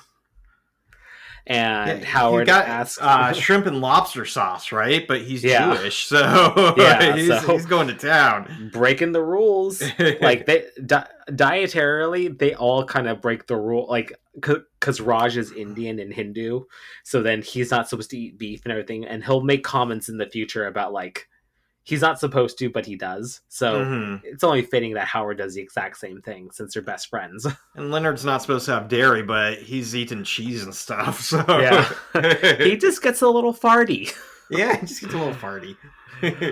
[SPEAKER 1] And Howard asks...
[SPEAKER 2] shrimp and lobster sauce, right? But he's Jewish, so, he's going to town.
[SPEAKER 1] Breaking the rules. Like, dietarily, they all kind of break the rule. Like, because Raj is Indian and Hindu, so then he's not supposed to eat beef and everything. And he'll make comments in the future about, like, he's not supposed to, but he does. So it's only fitting that Howard does the exact same thing since they're best friends.
[SPEAKER 2] And Leonard's not supposed to have dairy, but he's eating cheese and stuff. So
[SPEAKER 1] yeah, he just gets a little farty.
[SPEAKER 2] Yeah, he just gets a little farty.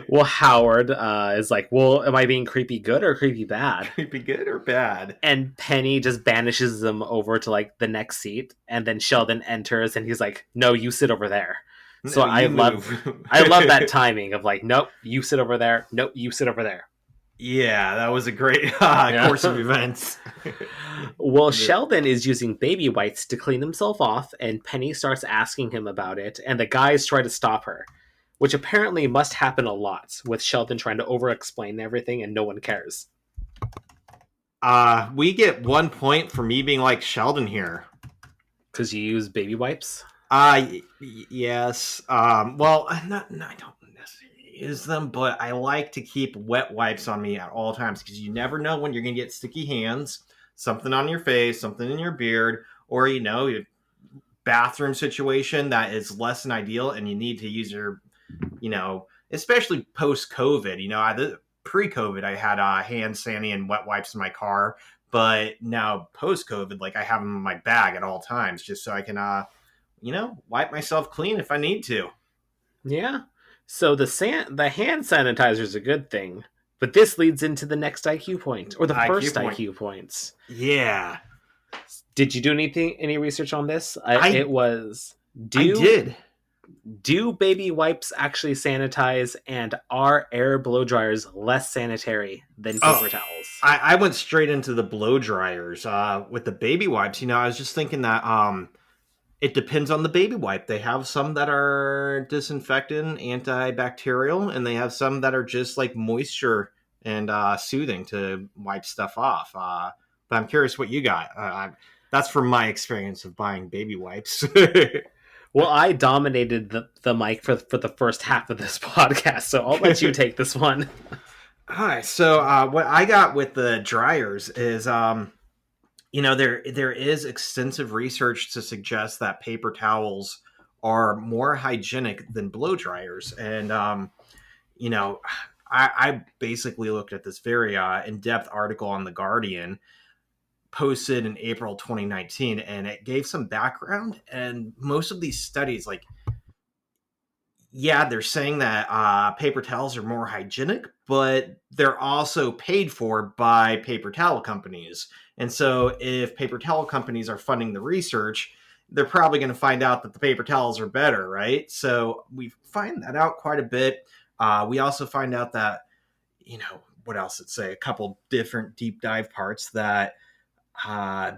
[SPEAKER 1] Well, Howard is like, well, am I being creepy good or creepy bad?
[SPEAKER 2] Creepy good or bad?
[SPEAKER 1] And Penny just banishes them over to like the next seat. And then Sheldon enters and he's like, no, you sit over there. So I love that timing of like, nope, you sit over there. Nope, you sit over there.
[SPEAKER 2] Yeah, that was a great course of events.
[SPEAKER 1] Well, Sheldon is using baby wipes to clean himself off, and Penny starts asking him about it, and the guys try to stop her, which apparently must happen a lot, with Sheldon trying to over-explain everything and no one cares.
[SPEAKER 2] We get 1 point for me being like Sheldon here.
[SPEAKER 1] Because you use baby wipes?
[SPEAKER 2] Yes. Well, I don't necessarily use them, but I like to keep wet wipes on me at all times because you never know when you're going to get sticky hands, something on your face, something in your beard, or, a bathroom situation that is less than ideal and you need to use your, especially post-COVID. Pre-COVID, I had hand sanitizer and wet wipes in my car, but now post-COVID, like I have them in my bag at all times just so I can, wipe myself clean if I need to.
[SPEAKER 1] Yeah. So the hand sanitizer is a good thing, but this leads into the next IQ point, or the
[SPEAKER 2] IQ
[SPEAKER 1] first
[SPEAKER 2] point.
[SPEAKER 1] IQ points.
[SPEAKER 2] Yeah,
[SPEAKER 1] Did you do any research on this?
[SPEAKER 2] I
[SPEAKER 1] It was
[SPEAKER 2] I
[SPEAKER 1] do
[SPEAKER 2] did.
[SPEAKER 1] do baby wipes actually sanitize, and are air blow dryers less sanitary than
[SPEAKER 2] Oh,
[SPEAKER 1] paper towels?
[SPEAKER 2] I went straight into the blow dryers with the baby wipes. I was just thinking that it depends on the baby wipe. They have some that are disinfectant, antibacterial, and they have some that are just like moisture and soothing to wipe stuff off. But I'm curious what you got. That's from my experience of buying baby wipes.
[SPEAKER 1] Well, I dominated the mic for the first half of this podcast, so I'll let you take this one.
[SPEAKER 2] All right, so what I got with the dryers is there is extensive research to suggest that paper towels are more hygienic than blow dryers, and you know I basically looked at this very in-depth article on the Guardian posted in April 2019, and it gave some background. And most of these studies, like, yeah, they're saying that paper towels are more hygienic, but they're also paid for by paper towel companies. And so, if paper towel companies are funding the research, they're probably going to find out that the paper towels are better, right? So, we find that out quite a bit. We also find out that, what else? Let's say a couple different deep dive parts that uh,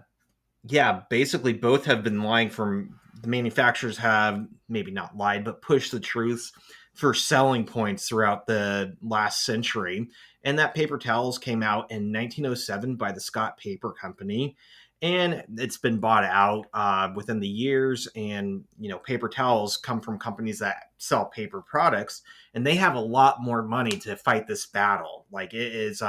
[SPEAKER 2] yeah, basically both have been lying from the manufacturers have maybe not lied, but pushed the truths for selling points throughout the last century. And that paper towels came out in 1907 by the Scott Paper Company. And it's been bought out within the years. And, paper towels come from companies that sell paper products, and they have a lot more money to fight this battle. Like, it is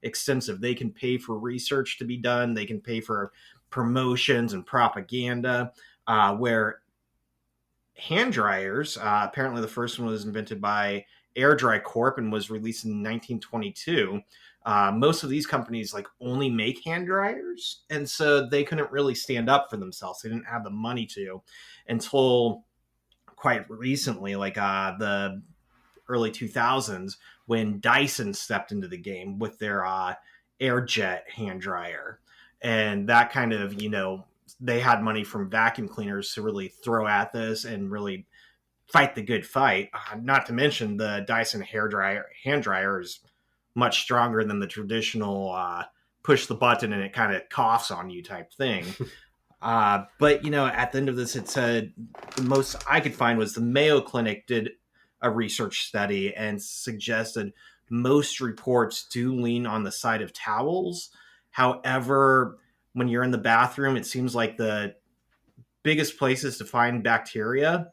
[SPEAKER 2] extensive. They can pay for research to be done, they can pay for promotions and propaganda, where hand dryers, apparently the first one was invented by Air Dry Corp and was released in 1922. Most of these companies like only make hand dryers, and so they couldn't really stand up for themselves. They didn't have the money to until quite recently, like the early 2000s, when Dyson stepped into the game with their AirJet hand dryer. And that kind of, they had money from vacuum cleaners to really throw at this and really fight the good fight. Not to mention the Dyson hand dryer is much stronger than the traditional push the button and it kind of coughs on you type thing. But at the end of this, it said the most I could find was the Mayo Clinic did a research study and suggested most reports do lean on the side of towels. However, when you're in the bathroom, it seems like the biggest places to find bacteria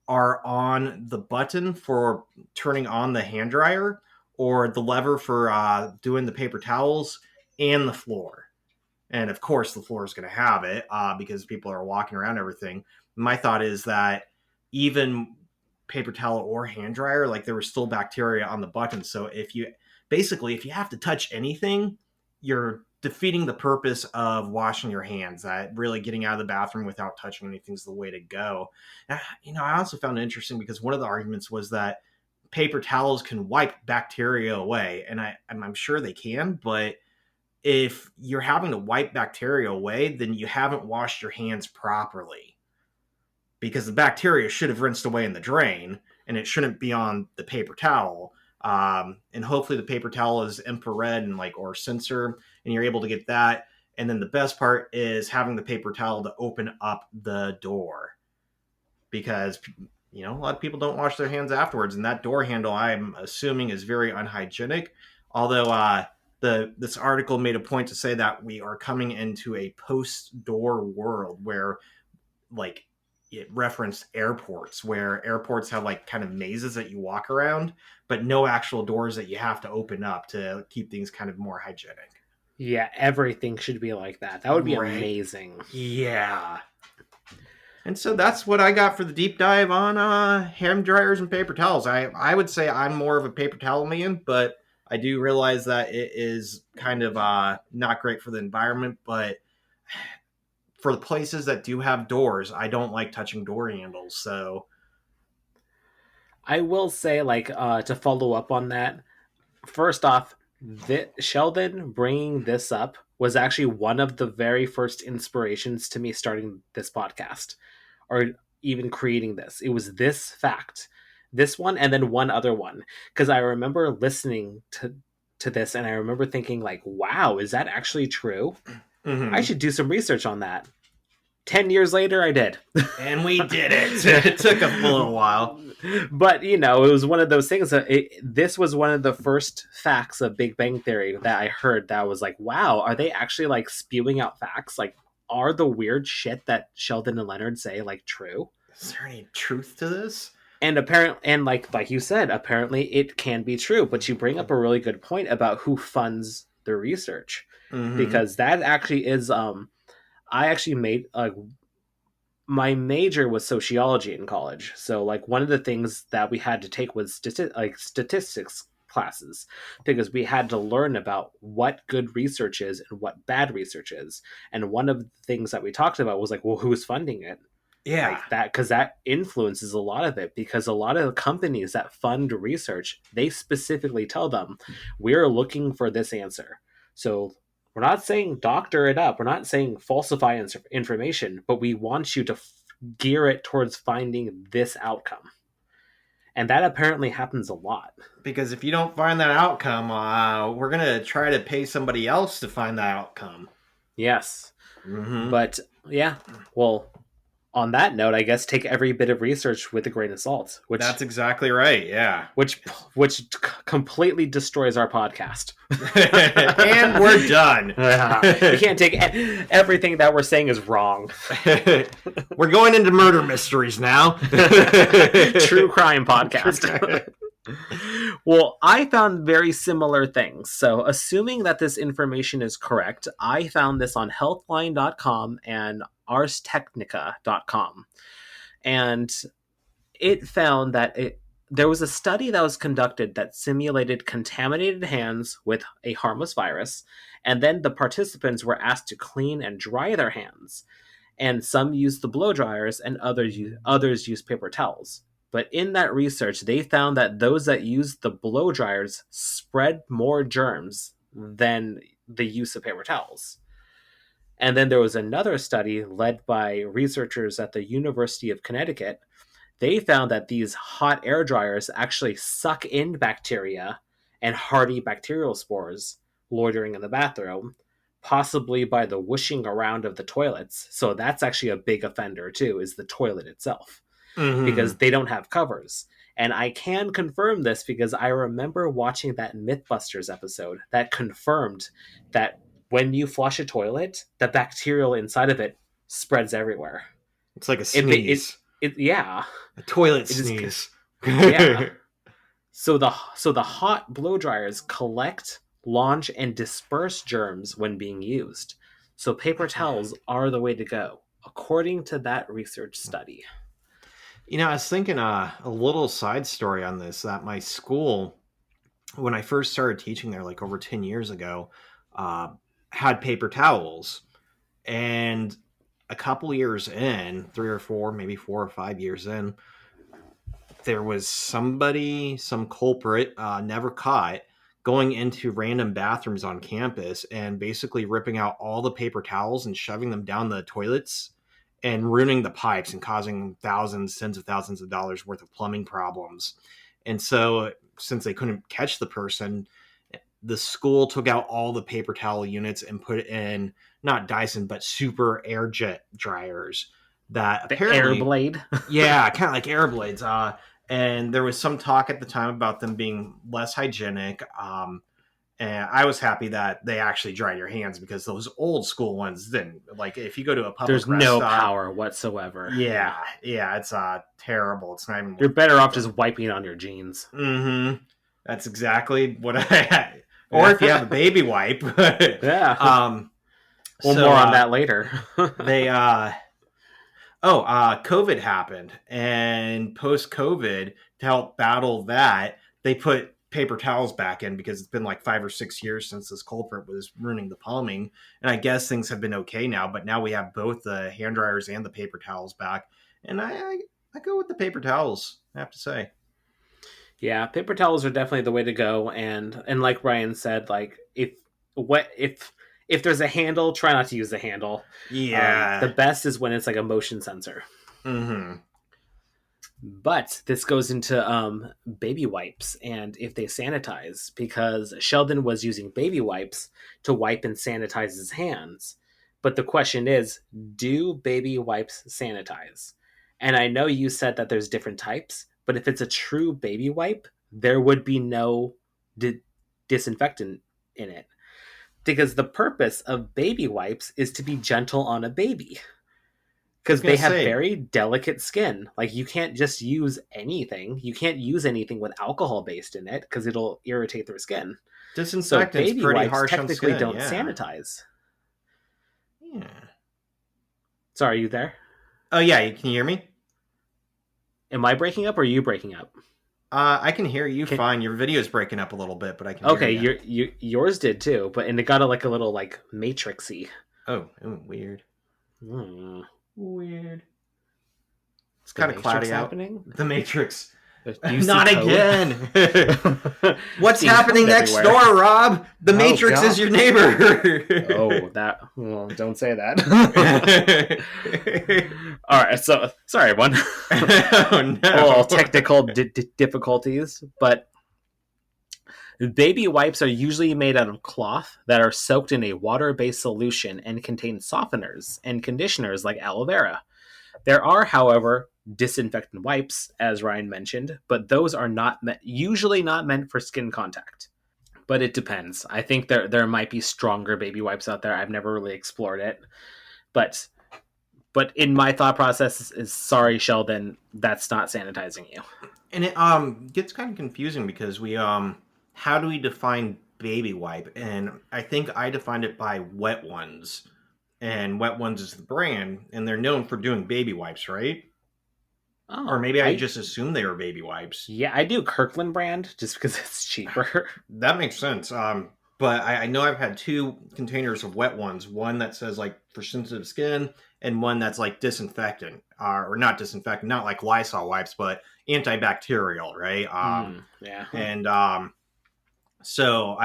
[SPEAKER 2] are on the button for turning on the hand dryer, or the lever for doing the paper towels, and the floor. And of course, the floor is going to have it because people are walking around everything. My thought is that even paper towel or hand dryer, like, there was still bacteria on the button. So if you have to touch anything, you're defeating the purpose of washing your hands. That really getting out of the bathroom without touching anything is the way to go. I also found it interesting because one of the arguments was that paper towels can wipe bacteria away, and I'm sure they can, but if you're having to wipe bacteria away, then you haven't washed your hands properly, because the bacteria should have rinsed away in the drain and it shouldn't be on the paper towel. And hopefully the paper towel is infrared and or sensor, and you're able to get that. And then the best part is having the paper towel to open up the door, because a lot of people don't wash their hands afterwards, and that door handle, I'm assuming, is very unhygienic. Although this article made a point to say that we are coming into a post door world where, like, it referenced airports, where airports have kind of mazes that you walk around, but no actual doors that you have to open up to keep things kind of more hygienic.
[SPEAKER 1] Yeah, everything should be like that. That would be
[SPEAKER 2] Right.
[SPEAKER 1] amazing.
[SPEAKER 2] Yeah. And so that's what I got for the deep dive on hand dryers and paper towels. I would say I'm more of a paper towel man, but I do realize that it is kind of not great for the environment. But for the places that do have doors, I don't like touching door handles. So
[SPEAKER 1] I will say, like, to follow up on that, first off, Sheldon bringing this up was actually one of the very first inspirations to me starting this podcast or even creating this. It was this fact, this one, and then one other one. Because I remember listening to this and I remember thinking, like, wow, is that actually true? I should do some research on that. 10 years later, I did.
[SPEAKER 2] And we did it. It took a little while.
[SPEAKER 1] But, it was one of those things that this was one of the first facts of Big Bang Theory that I heard that was like, wow, are they actually like spewing out facts? Like, are the weird shit that Sheldon and Leonard say like true?
[SPEAKER 2] Is there any truth to this?
[SPEAKER 1] And apparently, and like you said, apparently it can be true. But you bring up a really good point about who funds the research, because that actually is I actually made my major was sociology in college. So like one of the things that we had to take was statistics classes, because we had to learn about what good research is and what bad research is. And one of the things that we talked about was like, well, who's funding it?
[SPEAKER 2] Yeah.
[SPEAKER 1] Like that, because that influences a lot of it, because a lot of the companies that fund research, they specifically tell them, we're looking for this answer. So we're not saying doctor it up. We're not saying falsify information, but we want you to gear it towards finding this outcome. And that apparently happens a lot.
[SPEAKER 2] Because if you don't find that outcome, we're going to try to pay somebody else to find that outcome.
[SPEAKER 1] Yes. But yeah, well, on that note, I guess take every bit of research with a grain of salt. Which
[SPEAKER 2] that's exactly right. Yeah.
[SPEAKER 1] Which completely destroys our podcast.
[SPEAKER 2] And we're done.
[SPEAKER 1] You can't take everything that we're saying is wrong.
[SPEAKER 2] We're going into murder mysteries now.
[SPEAKER 1] True crime podcast. Well, I found very similar things. So, assuming that this information is correct, I found this on healthline.com and arstechnica.com. And it found that there was a study that was conducted that simulated contaminated hands with a harmless virus, and then the participants were asked to clean and dry their hands. And some used the blow dryers and others used paper towels. But in that research, they found that those that used the blow dryers spread more germs than the use of paper towels. And then there was another study led by researchers at the University of Connecticut. They found that these hot air dryers actually suck in bacteria and hardy bacterial spores loitering in the bathroom, possibly by the whooshing around of the toilets. So that's actually a big offender too, is the toilet itself. Because they don't have covers. And I can confirm this because I remember watching that Mythbusters episode that confirmed that when you flush a toilet, the bacterial inside of it spreads everywhere.
[SPEAKER 2] It's like a sneeze.
[SPEAKER 1] Yeah.
[SPEAKER 2] A toilet sneeze.
[SPEAKER 1] Yeah. So the hot blow dryers collect, launch, and disperse germs when being used. So paper towels are the way to go, according to that research study.
[SPEAKER 2] I was thinking a little side story on this, that my school, when I first started teaching there, like over 10 years ago, had paper towels. And a couple years in, 3 or 4, maybe 4 or 5 years in, there was some culprit, never caught, going into random bathrooms on campus and basically ripping out all the paper towels and shoving them down the toilets and ruining the pipes and causing tens of thousands of dollars worth of plumbing problems. And so since they couldn't catch the person, the school took out all the paper towel units and put in not Dyson, but super air jet dryers that apparently
[SPEAKER 1] Airblade.
[SPEAKER 2] Yeah, kind of like air blades. And there was some talk at the time about them being less hygienic. And I was happy that they actually dried your hands, because those old school ones didn't. Like if you go to a public
[SPEAKER 1] there's no power whatsoever.
[SPEAKER 2] Yeah, it's terrible. It's not even.
[SPEAKER 1] You're better off just wiping it on your jeans.
[SPEAKER 2] That's exactly what I had. Or if you have a baby wipe.
[SPEAKER 1] Yeah. More on that later.
[SPEAKER 2] COVID happened, and post-COVID, to help battle that, they put paper towels back in, because it's been like 5 or 6 years since this culprit was ruining the plumbing. And I guess things have been okay now, but now we have both the hand dryers and the paper towels back. And I go with the paper towels, I have to say.
[SPEAKER 1] Yeah, paper towels are definitely the way to go. And like Ryan said, like if there's a handle, try not to use the handle. The
[SPEAKER 2] Yeah.
[SPEAKER 1] best is when it's like a motion sensor.
[SPEAKER 2] Mm-hmm.
[SPEAKER 1] But this goes into baby wipes and if they sanitize, because Sheldon was using baby wipes to wipe and sanitize his hands. But the question is, do baby wipes sanitize? And I know you said that there's different types, but if it's a true baby wipe, there would be no di- disinfectant in it. Because the purpose of baby wipes is to be gentle on a baby
[SPEAKER 2] I was
[SPEAKER 1] because
[SPEAKER 2] gonna
[SPEAKER 1] they have
[SPEAKER 2] say
[SPEAKER 1] very delicate skin. Like you can't just use anything. You can't use anything with alcohol based in it because it'll irritate their skin. So
[SPEAKER 2] disinfectant's
[SPEAKER 1] baby
[SPEAKER 2] pretty
[SPEAKER 1] wipes
[SPEAKER 2] harsh on
[SPEAKER 1] technically
[SPEAKER 2] skin.
[SPEAKER 1] don't
[SPEAKER 2] Yeah.
[SPEAKER 1] sanitize.
[SPEAKER 2] Yeah.
[SPEAKER 1] Sorry, are you there?
[SPEAKER 2] Oh yeah. Can you hear me?
[SPEAKER 1] Am I breaking up or are you breaking up?
[SPEAKER 2] I can hear you
[SPEAKER 1] Can...
[SPEAKER 2] fine. Your video's breaking up a little bit, but I can hear
[SPEAKER 1] Okay,
[SPEAKER 2] you.
[SPEAKER 1] yours did too, but and it got a little like matrixy.
[SPEAKER 2] Oh, weird.
[SPEAKER 1] Hmm.
[SPEAKER 2] Weird. It's
[SPEAKER 1] The
[SPEAKER 2] kind of
[SPEAKER 1] Matrix
[SPEAKER 2] cloudy out.
[SPEAKER 1] happening?
[SPEAKER 2] The Matrix.
[SPEAKER 1] Do you see
[SPEAKER 2] Not
[SPEAKER 1] code?
[SPEAKER 2] again. What's
[SPEAKER 1] Seeing
[SPEAKER 2] happening
[SPEAKER 1] code
[SPEAKER 2] next
[SPEAKER 1] everywhere.
[SPEAKER 2] door, Rob? The
[SPEAKER 1] Oh,
[SPEAKER 2] Matrix
[SPEAKER 1] God.
[SPEAKER 2] is your neighbor.
[SPEAKER 1] Oh, that. Well, don't say that. All right, so sorry, everyone.
[SPEAKER 2] Oh
[SPEAKER 1] A little
[SPEAKER 2] no.
[SPEAKER 1] technical difficulties, but baby wipes are usually made out of cloth that are soaked in a water-based solution and contain softeners and conditioners like aloe vera. There are, however, disinfectant wipes, as Ryan mentioned, but those are usually not meant for skin contact. But it depends. I think there might be stronger baby wipes out there. I've never really explored it, but in my thought process is sorry, Sheldon, that's not sanitizing you.
[SPEAKER 2] And it gets kind of confusing because we how do we define baby wipe? And I think I defined it by Wet Ones. And Wet Ones is the brand, and they're known for doing baby wipes, right?
[SPEAKER 1] Oh,
[SPEAKER 2] Or maybe I just assumed they were baby wipes.
[SPEAKER 1] yeah, I do Kirkland brand just because it's cheaper.
[SPEAKER 2] That makes sense. But I know I've had two containers of Wet Ones. One that says like for sensitive skin, and one that's like disinfectant, or not disinfectant, not like Lysol wipes, but antibacterial, right?
[SPEAKER 1] Yeah.
[SPEAKER 2] And so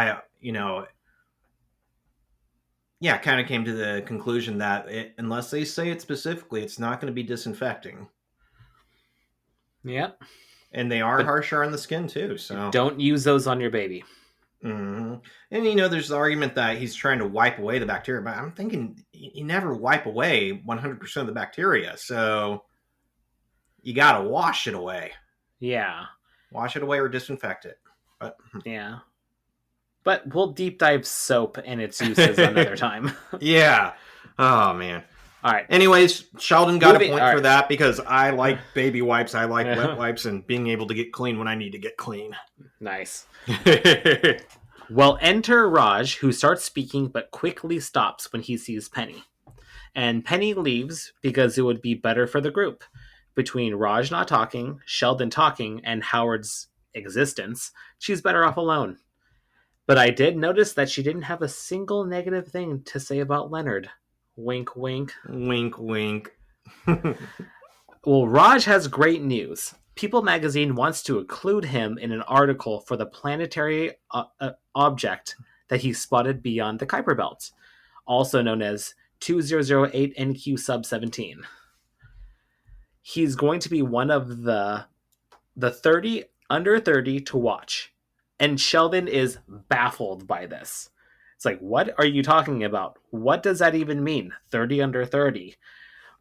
[SPEAKER 2] yeah, kind of came to the conclusion that unless they say it specifically, it's not going to be disinfecting.
[SPEAKER 1] Yep.
[SPEAKER 2] And they are
[SPEAKER 1] But
[SPEAKER 2] harsher on the skin too. So
[SPEAKER 1] don't use those on your baby.
[SPEAKER 2] Mm-hmm. And there's the argument that he's trying to wipe away the bacteria, but I'm thinking you never wipe away 100% of the bacteria, so you gotta wash it away.
[SPEAKER 1] Yeah.
[SPEAKER 2] Wash it away or disinfect it. But
[SPEAKER 1] Yeah. But we'll deep dive soap and its uses another time.
[SPEAKER 2] yeah. Oh man.
[SPEAKER 1] All right.
[SPEAKER 2] Anyways, Sheldon got a point
[SPEAKER 1] All
[SPEAKER 2] for
[SPEAKER 1] right.
[SPEAKER 2] that because I like baby wipes. I like wet wipes and being able to get clean when I need to get clean.
[SPEAKER 1] Nice. Well, enter Raj, who starts speaking but quickly stops when he sees Penny. And Penny leaves because it would be better for the group. Between Raj not talking, Sheldon talking, and Howard's existence, she's better off alone. But I did notice that she didn't have a single negative thing to say about Leonard. Wink, wink.
[SPEAKER 2] Wink, wink.
[SPEAKER 1] Well, Raj has great news. People magazine wants to include him in an article for the planetary object that he spotted beyond the Kuiper Belt, also known as 2008 NQ sub 17. He's going to be one of the 30 under 30 to watch. And Sheldon is baffled by this. It's like, what are you talking about? What does that even mean? 30 under 30.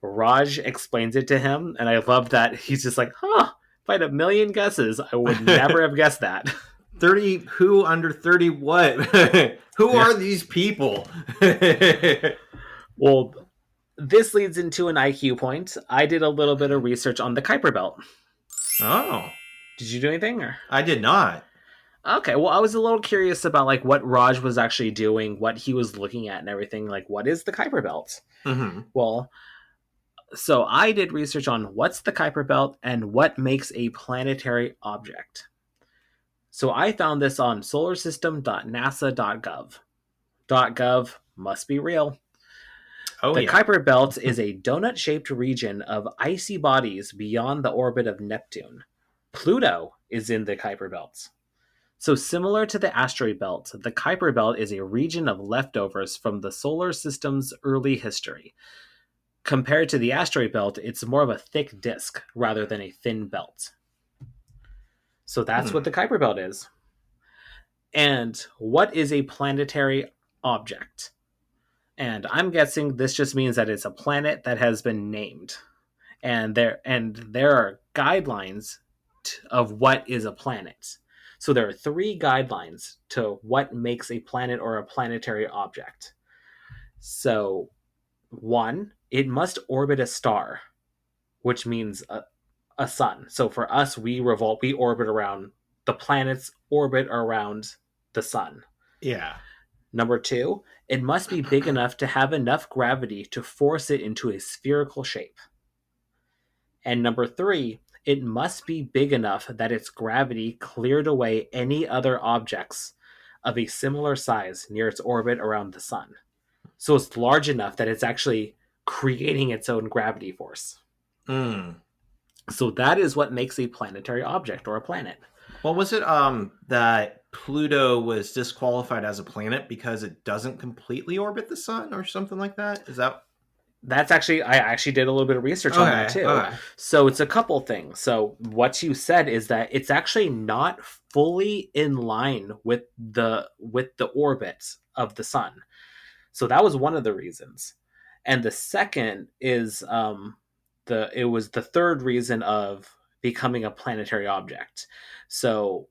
[SPEAKER 1] Raj explains it to him, and I love that he's just like, huh, if I had a million guesses, I would never have guessed that.
[SPEAKER 2] 30 who under 30 what? Who are these people?
[SPEAKER 1] Well, this leads into an IQ point. I did a little bit of research on the Kuiper Belt.
[SPEAKER 2] Oh.
[SPEAKER 1] Did you do anything? Or?
[SPEAKER 2] I did not.
[SPEAKER 1] Okay, well, I was a little curious about like what Raj was actually doing, what he was looking at and everything. Like, what is the Kuiper Belt?
[SPEAKER 2] Mm-hmm.
[SPEAKER 1] Well, so I did research on what's the Kuiper Belt and what makes a planetary object. So I found this on solarsystem.nasa.gov. .gov must be real.
[SPEAKER 2] Oh,
[SPEAKER 1] The
[SPEAKER 2] yeah.
[SPEAKER 1] Kuiper Belt is a donut-shaped region of icy bodies beyond the orbit of Neptune. Pluto is in the Kuiper Belt. So similar to the asteroid belt, the Kuiper Belt is a region of leftovers from the solar system's early history. Compared to the asteroid belt, it's more of a thick disk rather than a thin belt. So that's what the Kuiper Belt is. And what is a planetary object? And I'm guessing this just means that it's a planet that has been named. And there are guidelines of what is a planet. So there are 3 guidelines to what makes a planet or a planetary object. So 1, it must orbit a star, which means a sun. So for us, we orbit around the planets, orbit around the sun.
[SPEAKER 2] Yeah.
[SPEAKER 1] Number 2, it must be big enough to have enough gravity to force it into a spherical shape. And number 3, it must be big enough that its gravity cleared away any other objects of a similar size near its orbit around the sun. So it's large enough that it's actually creating its own gravity force. So that is what makes a planetary object or a planet.
[SPEAKER 2] What was it that Pluto was disqualified as a planet because it doesn't completely orbit the sun or something like that? Is that...
[SPEAKER 1] That's actually, I actually did a little bit of research on that too. Okay. So it's a couple things. So what you said is that it's actually not fully in line with the orbit of the sun. So that was one of the reasons. And the second is it was the third reason of becoming a planetary object. So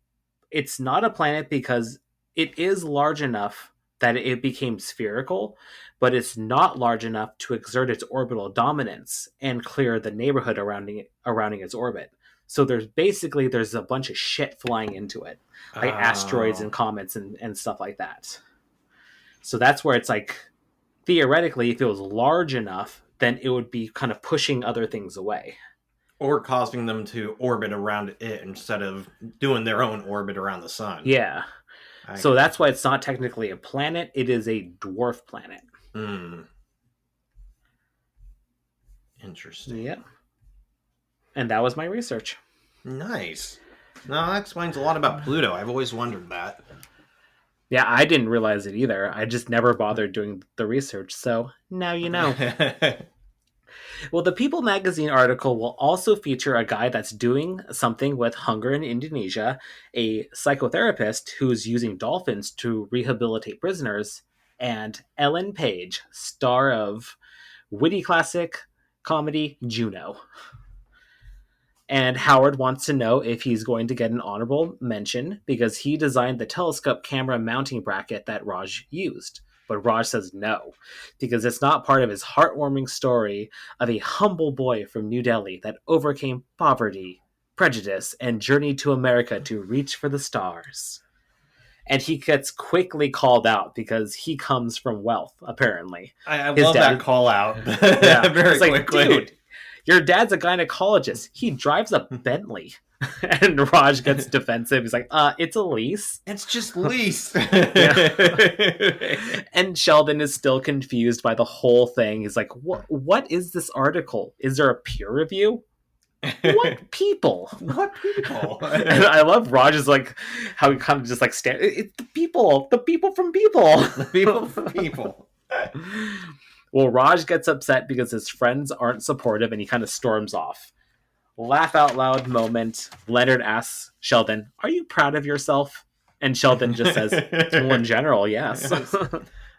[SPEAKER 1] it's not a planet because it is large enough that it became spherical, but it's not large enough to exert its orbital dominance and clear the neighborhood surrounding its orbit. So there's a bunch of shit flying into it, like asteroids and comets and stuff like that. So that's where it's like, theoretically, if it was large enough, then it would be kind of pushing other things away.
[SPEAKER 2] Or causing them to orbit around it instead of doing their own orbit around the sun.
[SPEAKER 1] Yeah. So that's why it's not technically a planet. It is a dwarf planet.
[SPEAKER 2] Interesting.
[SPEAKER 1] Yeah. And that was my research.
[SPEAKER 2] Nice. No, that explains a lot about Pluto. I've always wondered that.
[SPEAKER 1] Yeah, I didn't realize it either. I just never bothered doing the research. So now you know. Well, the People magazine article will also feature a guy that's doing something with hunger in Indonesia, a psychotherapist who's using dolphins to rehabilitate prisoners, and Ellen Page, star of witty classic comedy Juno. And Howard wants to know if he's going to get an honorable mention because he designed the telescope camera mounting bracket that Raj used. But Raj says no, because it's not part of his heartwarming story of a humble boy from New Delhi that overcame poverty, prejudice, and journeyed to America to reach for the stars. And he gets quickly called out because he comes from wealth, apparently.
[SPEAKER 2] I love that call out. Very quickly.
[SPEAKER 1] Dude, your dad's a gynecologist. He drives a Bentley. And Raj gets defensive. He's like, it's a lease.
[SPEAKER 2] It's just lease.
[SPEAKER 1] And Sheldon is still confused by the whole thing. He's like, what is this article? Is there a peer review? What people?
[SPEAKER 2] What people?
[SPEAKER 1] And I love Raj's like how he kind of just like it's the people from people.
[SPEAKER 2] The people from people.
[SPEAKER 1] Well, Raj gets upset because his friends aren't supportive and he kind of storms off. Laugh out loud moment. Leonard asks Sheldon, "Are you proud of yourself?" And Sheldon just says, "Well, in general, yes."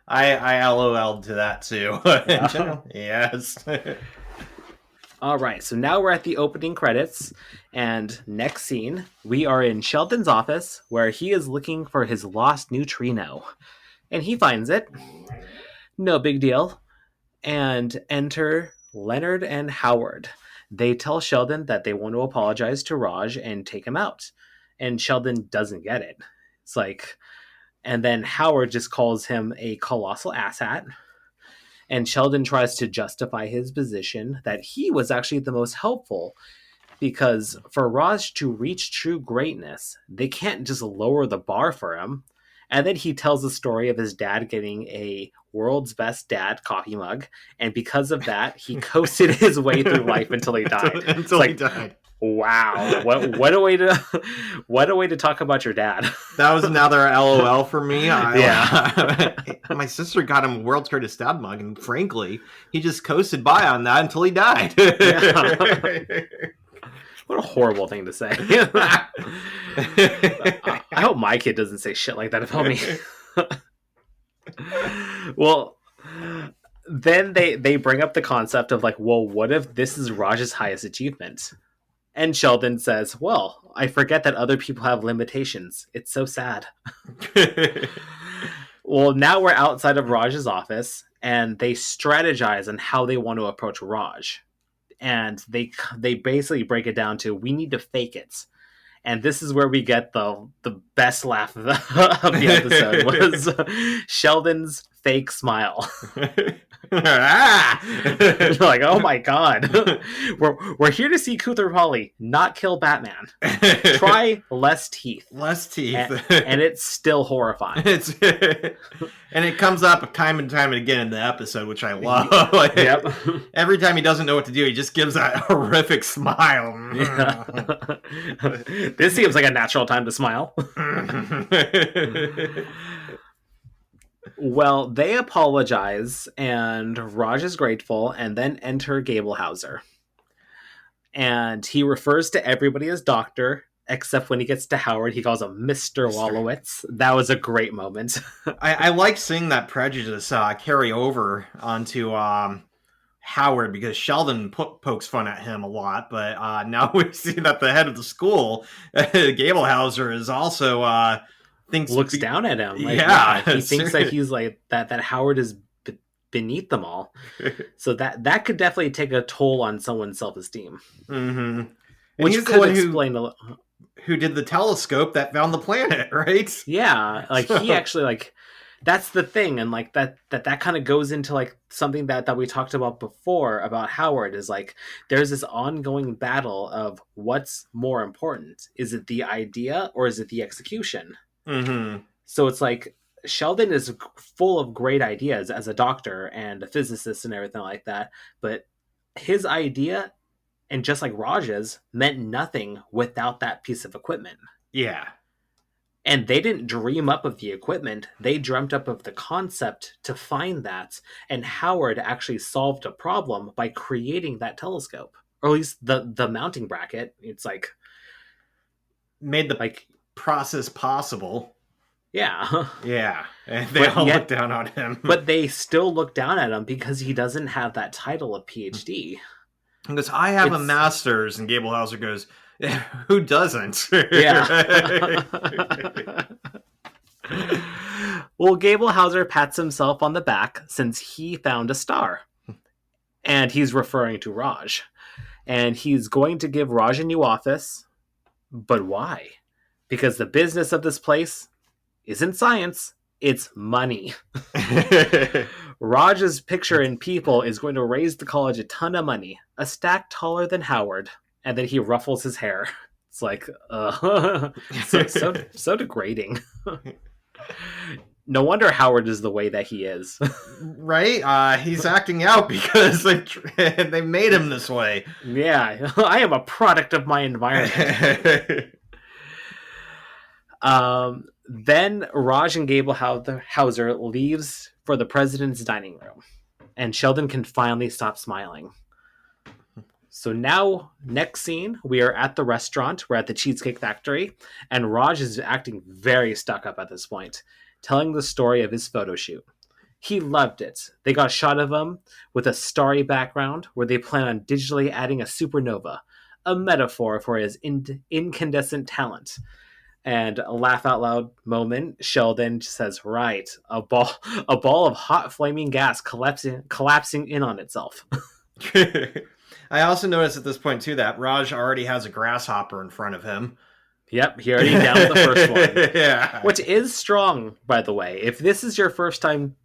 [SPEAKER 2] I LOL'd to that too. In general, yes.
[SPEAKER 1] All right, so now we're at the opening credits, and next scene, we are in Sheldon's office where he is looking for his lost neutrino, and he finds it. No big deal. And enter Leonard and Howard. They tell Sheldon that they want to apologize to Raj and take him out. And Sheldon doesn't get it. It's like, and then Howard just calls him a colossal asshat. And Sheldon tries to justify his position that he was actually the most helpful because for Raj to reach true greatness, they can't just lower the bar for him. And then he tells the story of his dad getting a world's best dad coffee mug. And because of that, he coasted his way through life until he died.
[SPEAKER 2] He died.
[SPEAKER 1] Wow, what a way to what a way to talk about your dad.
[SPEAKER 2] That was another LOL for me.
[SPEAKER 1] Yeah.
[SPEAKER 2] My sister got him a World's Greatest Dad mug, and frankly, he just coasted by on that until he died.
[SPEAKER 1] Yeah. What a horrible thing to say. I hope my kid doesn't say shit like that about me. Well, then they bring up the concept of like, well, what if this is Raj's highest achievement? And Sheldon says, well, I forget that other people have limitations. It's so sad. Well, now we're outside of Raj's office, and they strategize on how they want to approach Raj. And they basically break it down to, we need to fake it. And this is where we get the best laugh of the episode was Sheldon's fake smile. Like, oh my god, we're here to see Koothrappali, not kill Batman. Try less teeth, and it's still horrifying.
[SPEAKER 2] And it comes up time and time again in the episode, which I love.
[SPEAKER 1] Yep.
[SPEAKER 2] Every time he doesn't know what to do, he just gives that horrific smile.
[SPEAKER 1] Yeah. This seems like a natural time to smile. Well, they apologize, and Raj is grateful, and then enter Gablehauser. And he refers to everybody as Doctor, except when he gets to Howard, he calls him Mr. Wolowitz. That was a great moment.
[SPEAKER 2] I like seeing that prejudice carry over onto Howard, because Sheldon pokes fun at him a lot, but now we see that the head of the school, Gablehauser, is also...
[SPEAKER 1] looks down at him. Like,
[SPEAKER 2] yeah,
[SPEAKER 1] he thinks that he's like that Howard is beneath them all. So that could definitely take a toll on someone's self-esteem.
[SPEAKER 2] Mm-hmm.
[SPEAKER 1] Which
[SPEAKER 2] he's
[SPEAKER 1] could
[SPEAKER 2] the one
[SPEAKER 1] explain
[SPEAKER 2] who did the telescope that found the planet, right?
[SPEAKER 1] Yeah, like he actually like that's the thing, and like that kind of goes into like something that we talked about before about Howard, is like there's this ongoing battle of what's more important. Is it the idea or is it the execution?
[SPEAKER 2] Mm-hmm.
[SPEAKER 1] So it's like Sheldon is full of great ideas as a doctor and a physicist and everything like that, but his idea, and just like Raj's, meant nothing without that piece of equipment.
[SPEAKER 2] Yeah.
[SPEAKER 1] And they didn't dream up of the equipment, they dreamt up of the concept to find that, and Howard actually solved a problem by creating that telescope, or at least the mounting bracket. It's like
[SPEAKER 2] made the like process possible.
[SPEAKER 1] Yeah.
[SPEAKER 2] Yeah. And they all look down on him.
[SPEAKER 1] But they still look down at him because he doesn't have that title of PhD.
[SPEAKER 2] He goes, I have a master's, and Gablehauser goes, who doesn't?
[SPEAKER 1] Yeah. Well, Gablehauser pats himself on the back since he found a star. And he's referring to Raj. And he's going to give Raj a new office. But why? Because the business of this place isn't science, it's money. Raj's picture in People is going to raise the college a ton of money, a stack taller than Howard, and then he ruffles his hair. It's like, so degrading. No wonder Howard is the way that he is.
[SPEAKER 2] Right? He's acting out because they made him this way.
[SPEAKER 1] Yeah, I am a product of my environment. Then Raj and Gablehauser leaves for the president's dining room, and Sheldon can finally stop smiling. So now, next scene, we are at the restaurant. We're at the Cheesecake Factory, and Raj is acting very stuck up at this point, telling the story of his photo shoot. He loved it. They got a shot of him with a starry background where they plan on digitally adding a supernova, a metaphor for his incandescent talent. And a laugh out loud moment, Sheldon says, right, a ball of hot flaming gas collapsing in on itself.
[SPEAKER 2] I also noticed at this point too that Raj already has a grasshopper in front of him.
[SPEAKER 1] Yep, he already downed the first one.
[SPEAKER 2] Yeah.
[SPEAKER 1] Which is strong, by the way. If this is your first time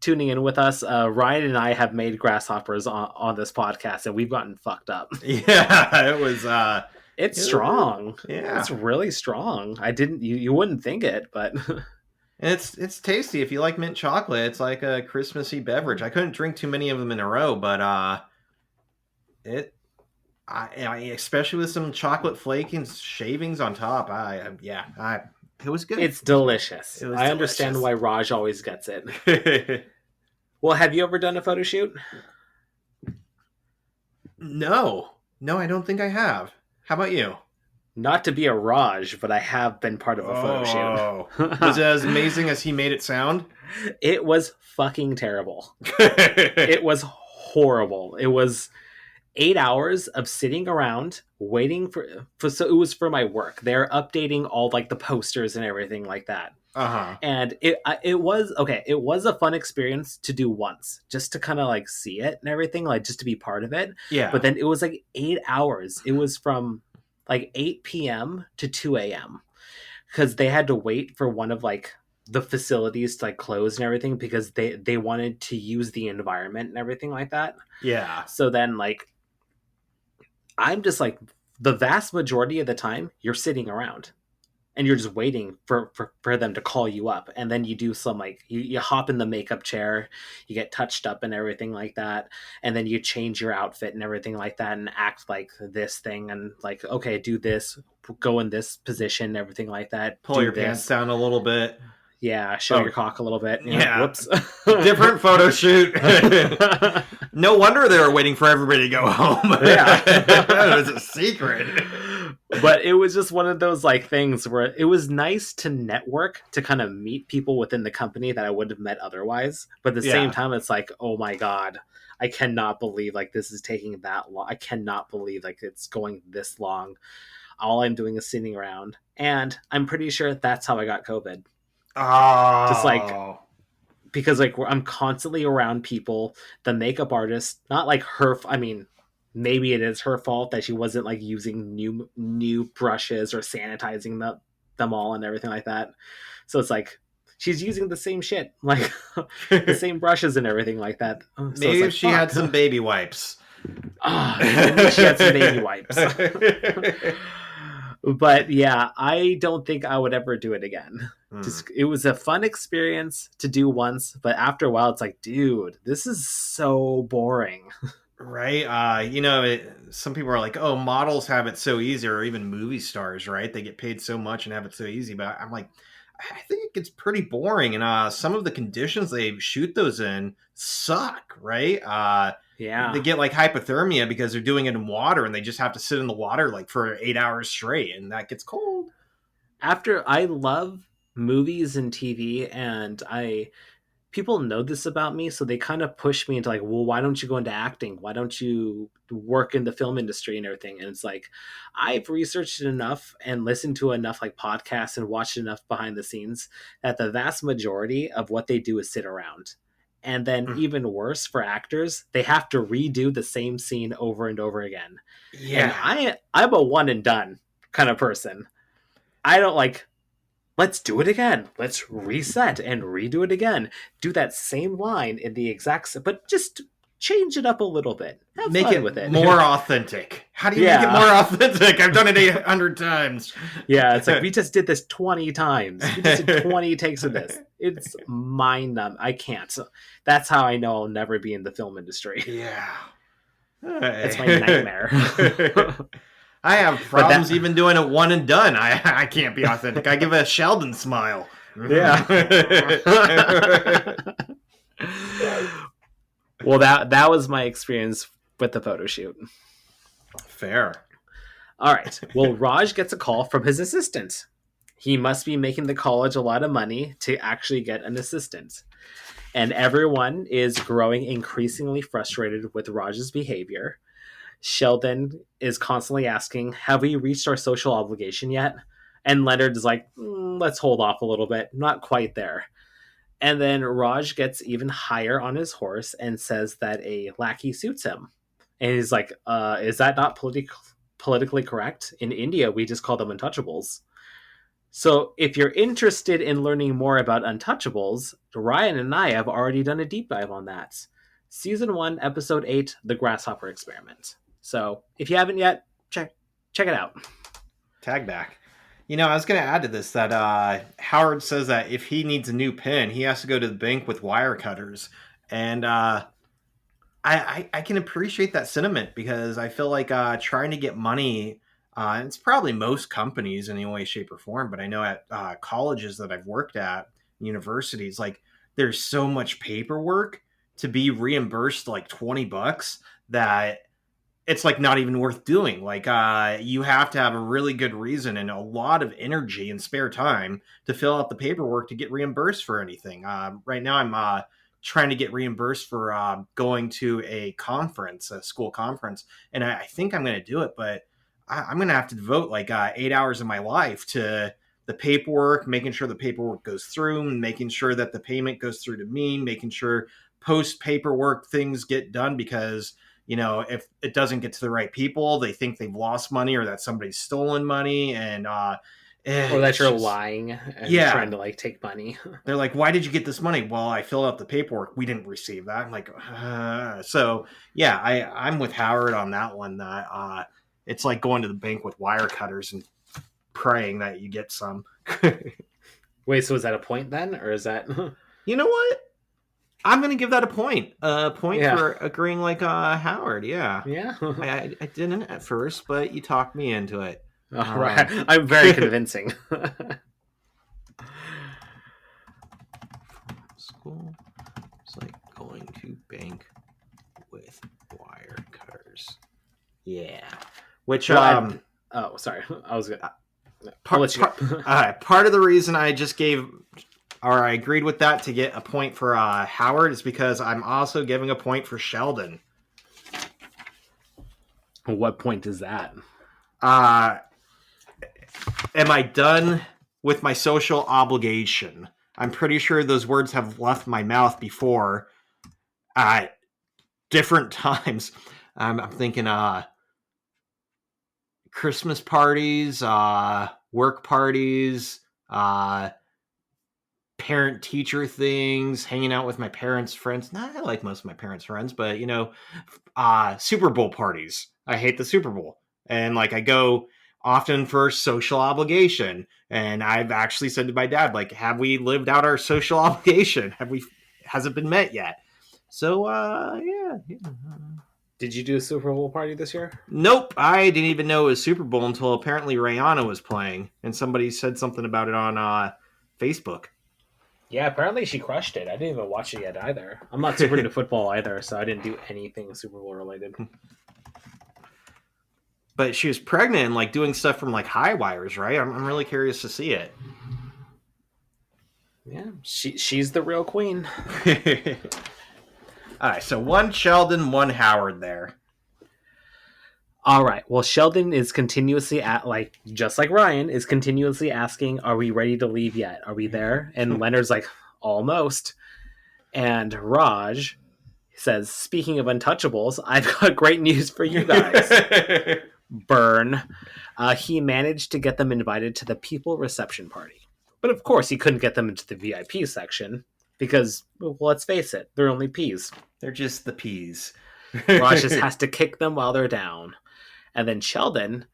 [SPEAKER 1] tuning in with us, Ryan and I have made grasshoppers on this podcast, and we've gotten fucked up.
[SPEAKER 2] Yeah, it was...
[SPEAKER 1] It's strong.
[SPEAKER 2] Yeah.
[SPEAKER 1] It's really strong. You wouldn't think it, but...
[SPEAKER 2] And it's tasty. If you like mint chocolate, it's like a Christmassy beverage. I couldn't drink too many of them in a row, but especially with some chocolate flake and shavings on top. It was good.
[SPEAKER 1] It's delicious.
[SPEAKER 2] It was
[SPEAKER 1] I understand why Raj always gets it.
[SPEAKER 2] delicious.
[SPEAKER 1] Well, have you ever done a photo shoot?
[SPEAKER 2] No, I don't think I have. How about you?
[SPEAKER 1] Not to be a Raj, but I have been part of a photo shoot.
[SPEAKER 2] Was it as amazing as he made it sound?
[SPEAKER 1] It was fucking terrible. It was horrible. It was 8 hours of sitting around waiting for so it was for my work. They're updating all like the posters and everything like that.
[SPEAKER 2] Uh-huh.
[SPEAKER 1] And it was okay. It was a fun experience to do once, just to kind of like see it and everything, like just to be part of it.
[SPEAKER 2] Yeah.
[SPEAKER 1] But then it was like 8 hours. It was from like 8 p.m. to 2 a.m. because they had to wait for one of like the facilities to like close and everything because they wanted to use the environment and everything like that.
[SPEAKER 2] Yeah.
[SPEAKER 1] So then like I'm just like the vast majority of the time you're sitting around and you're just waiting for them to call you up, and then you do some like you hop in the makeup chair, you get touched up and everything like that, and then you change your outfit and everything like that and act like this thing and like, okay, do this, go in this position, everything like that,
[SPEAKER 2] Pull
[SPEAKER 1] do
[SPEAKER 2] your pants down a little bit.
[SPEAKER 1] Yeah, show your cock a little bit.
[SPEAKER 2] Yeah.
[SPEAKER 1] Whoops.
[SPEAKER 2] Different photo shoot. No wonder they were waiting for everybody to go home.
[SPEAKER 1] Yeah.
[SPEAKER 2] It was a secret.
[SPEAKER 1] But it was just one of those like things where it was nice to network, to kind of meet people within the company that I wouldn't have met otherwise. But at the same time, it's like, oh my God, I cannot believe like this is taking that long. I cannot believe like it's going this long. All I'm doing is sitting around. And I'm pretty sure that's how I got COVID.
[SPEAKER 2] Oh.
[SPEAKER 1] Just like, because like I'm constantly around people, the makeup artist, not like her, I mean, maybe it is her fault that she wasn't like using new brushes or sanitizing them all and everything like that. So it's like she's using the same shit, like the same brushes and everything like that. So
[SPEAKER 2] maybe
[SPEAKER 1] like,
[SPEAKER 2] she had some baby wipes.
[SPEAKER 1] Maybe she had some baby wipes. But yeah, I don't think I would ever do it again. Just, it was a fun experience to do once, but after a while it's like, dude, this is so boring.
[SPEAKER 2] Right. Some people are like, oh, models have it so easy, or even movie stars, right? They get paid so much and have it so easy. But I'm like, I think it gets pretty boring. And some of the conditions they shoot those in suck, right?
[SPEAKER 1] Yeah.
[SPEAKER 2] They get like hypothermia because they're doing it in water and they just have to sit in the water like for 8 hours straight, and that gets cold.
[SPEAKER 1] I love movies and TV, and people know this about me, so they kind of push me into like, well, why don't you go into acting? Why don't you work in the film industry and everything? And it's like, I've researched enough and listened to enough like podcasts and watched enough behind the scenes that the vast majority of what they do is sit around. And then even worse for actors, they have to redo the same scene over and over again.
[SPEAKER 2] Yeah.
[SPEAKER 1] And I'm a one and done kind of person. I don't like, let's do it again. Let's reset and redo it again. Do that same line in the exact, but just change it up a little bit. Have
[SPEAKER 2] make
[SPEAKER 1] fun
[SPEAKER 2] it
[SPEAKER 1] with it.
[SPEAKER 2] more authentic. How do you make it more authentic? I've done it 800 times.
[SPEAKER 1] Yeah, it's like we just did this 20 times. We just did 20 takes of this. It's mind numb. I can't. So that's how I know I'll never be in the film industry.
[SPEAKER 2] Yeah.
[SPEAKER 1] It's my nightmare.
[SPEAKER 2] I have problems even doing it one and done. I can't be authentic. I give a Sheldon smile.
[SPEAKER 1] Yeah. Well, that was my experience with the photo shoot.
[SPEAKER 2] Fair.
[SPEAKER 1] All right. Well, Raj gets a call from his assistant. He must be making the college a lot of money to actually get an assistant. And everyone is growing increasingly frustrated with Raj's behavior. Sheldon is constantly asking, have we reached our social obligation yet? And Leonard is like, let's hold off a little bit. Not quite there. And then Raj gets even higher on his horse and says that a lackey suits him. And he's like, is that not politically correct? In India, we just call them untouchables. So if you're interested in learning more about untouchables, Ryan and I have already done a deep dive on that. Season 1, Episode 8, The Grasshopper Experiment. So if you haven't yet, check it out.
[SPEAKER 2] Tag back. I was going to add to this that Howard says that if he needs a new pen, he has to go to the bank with wire cutters. And I can appreciate that sentiment because I feel like trying to get money, it's probably most companies in any way, shape, or form. But I know at colleges that I've worked at, universities, like there's so much paperwork to be reimbursed like $20 that it's like not even worth doing. Like you have to have a really good reason and a lot of energy and spare time to fill out the paperwork to get reimbursed for anything. Right now I'm trying to get reimbursed for going to a conference, a school conference, and I think I'm going to do it, but I'm going to have to devote like 8 hours of my life to the paperwork, making sure the paperwork goes through, making sure that the payment goes through to me, making sure post paperwork things get done because if it doesn't get to the right people, they think they've lost money or that somebody's stolen money, and
[SPEAKER 1] Or that
[SPEAKER 2] it's
[SPEAKER 1] you're
[SPEAKER 2] just
[SPEAKER 1] lying and
[SPEAKER 2] yeah.
[SPEAKER 1] trying to like take money.
[SPEAKER 2] They're like, "Why did you get this money?" Well, I filled out the paperwork. We didn't receive that. I'm like, so yeah, I'm with Howard on that one. That it's like going to the bank with wire cutters and praying that you get some.
[SPEAKER 1] Wait, so is that a point then, or is that?
[SPEAKER 2] You know what? I'm gonna give that a point. A point
[SPEAKER 1] Yeah,
[SPEAKER 2] for agreeing like Howard. Yeah,
[SPEAKER 1] yeah.
[SPEAKER 2] I didn't at first, but you talked me into it.
[SPEAKER 1] All right,
[SPEAKER 2] Um,
[SPEAKER 1] I'm very convincing.
[SPEAKER 2] school it's like going to bank with wire cutters. Yeah. Which
[SPEAKER 1] Well, oh, sorry, I was good. I'll
[SPEAKER 2] part
[SPEAKER 1] let you
[SPEAKER 2] part,
[SPEAKER 1] go.
[SPEAKER 2] part of the reason I just gave or I agreed with that to get a point for Howard is because I'm also giving a point for Sheldon.
[SPEAKER 1] What point is that?
[SPEAKER 2] Uh am I done with my social obligation? I'm pretty sure those words have left my mouth before at different times. I'm thinking Christmas parties, work parties, parent teacher things, hanging out with my parents' friends. Nah, I like most of my parents' friends, but Super Bowl parties. I hate the Super Bowl. And like I go often for social obligation. And I've actually said to my dad, like, have we lived out our social obligation? Has it been met yet? So yeah.
[SPEAKER 1] Did you do a Super Bowl party this year?
[SPEAKER 2] Nope, I didn't even know it was Super Bowl until apparently Rihanna was playing, and somebody said something about it on Facebook.
[SPEAKER 1] Yeah, apparently she crushed it. I didn't even watch it yet either. I'm not super into football either, so I didn't do anything Super Bowl related.
[SPEAKER 2] But she was pregnant and like doing stuff from like high wires, right? I'm really curious to see it.
[SPEAKER 1] Yeah, she's the real queen.
[SPEAKER 2] All right, so one Sheldon, one Howard there.
[SPEAKER 1] All right. Well, Sheldon is continuously at like just like Ryan is continuously asking, "Are we ready to leave yet? Are we there?" And Leonard's like, "Almost." And Raj says, "Speaking of untouchables, I've got great news for you guys." Burn. He managed to get them invited to the people reception party, but of course he couldn't get them into the VIP section because, well, let's face it, they're only peas.
[SPEAKER 2] They're just the peas.
[SPEAKER 1] Raj just has to kick them while they're down. And then Sheldon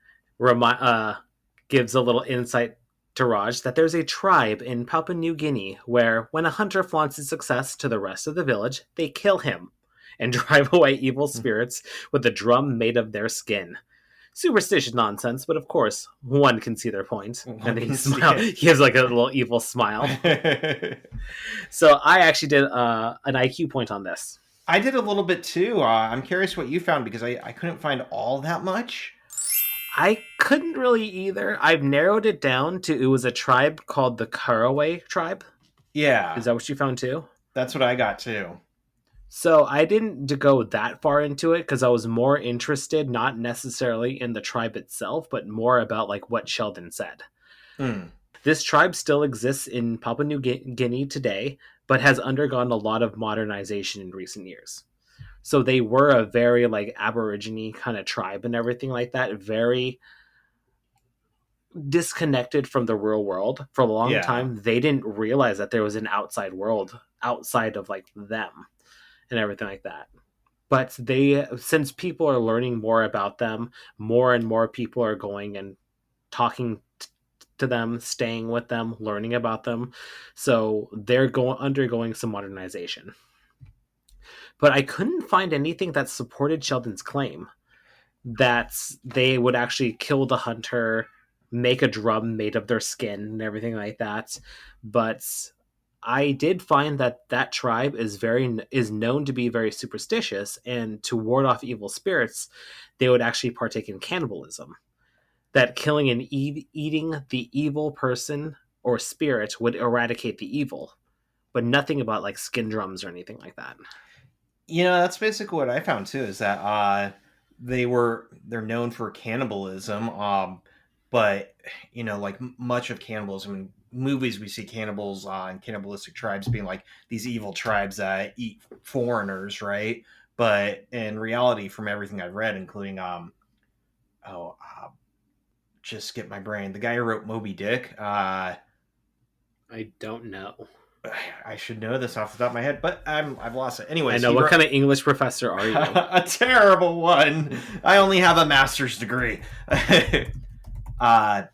[SPEAKER 1] gives a little insight to Raj that there's a tribe in Papua New Guinea where, when a hunter flaunts his success to the rest of the village, they kill him and drive away evil spirits with a drum made of their skin. Superstitious nonsense, but of course, one can see their point. And then he has like a little evil smile. So I actually did an IQ point on this.
[SPEAKER 2] I did a little bit too. I'm curious what you found because I couldn't find all that much.
[SPEAKER 1] I couldn't really either. I've narrowed it down to it was a tribe called the Karaway tribe.
[SPEAKER 2] Yeah,
[SPEAKER 1] Is that what you found too?
[SPEAKER 2] that's what I got too.
[SPEAKER 1] So I didn't go that far into it because I was more interested, not necessarily in the tribe itself, but more about like what Sheldon said.
[SPEAKER 2] Hmm.
[SPEAKER 1] This tribe still exists in Papua New Guinea today, but has undergone a lot of modernization in recent years. So they were a very like Aborigine kind of tribe and everything like that, very disconnected from the real world. For a long
[SPEAKER 2] Yeah.
[SPEAKER 1] time they didn't realize that there was an outside world outside of like them and everything like that. But they, since people are learning more about them, more and more people are going and talking to them, staying with them, learning about them. So they're undergoing some modernization. but I couldn't find anything that supported Sheldon's claim that they would actually kill the hunter, make a drum made of their skin and everything like that. But I did find that that tribe is known to be very superstitious, and to ward off evil spirits, they would actually partake in cannibalism. That killing and eating the evil person or spirit would eradicate the evil, but nothing about like skin drums or anything like that.
[SPEAKER 2] That's basically what I found too. Is that they're known for cannibalism, but like much of cannibalism in movies, we see cannibals and cannibalistic tribes being like these evil tribes that eat foreigners, right? But in reality, from everything I've read, including just skip my brain, the guy who wrote Moby Dick.
[SPEAKER 1] I don't know.
[SPEAKER 2] I should know this off the top of my head, but I've lost it. Anyways,
[SPEAKER 1] I know. What kind of English professor are you?
[SPEAKER 2] A terrible one. I only have a master's degree. I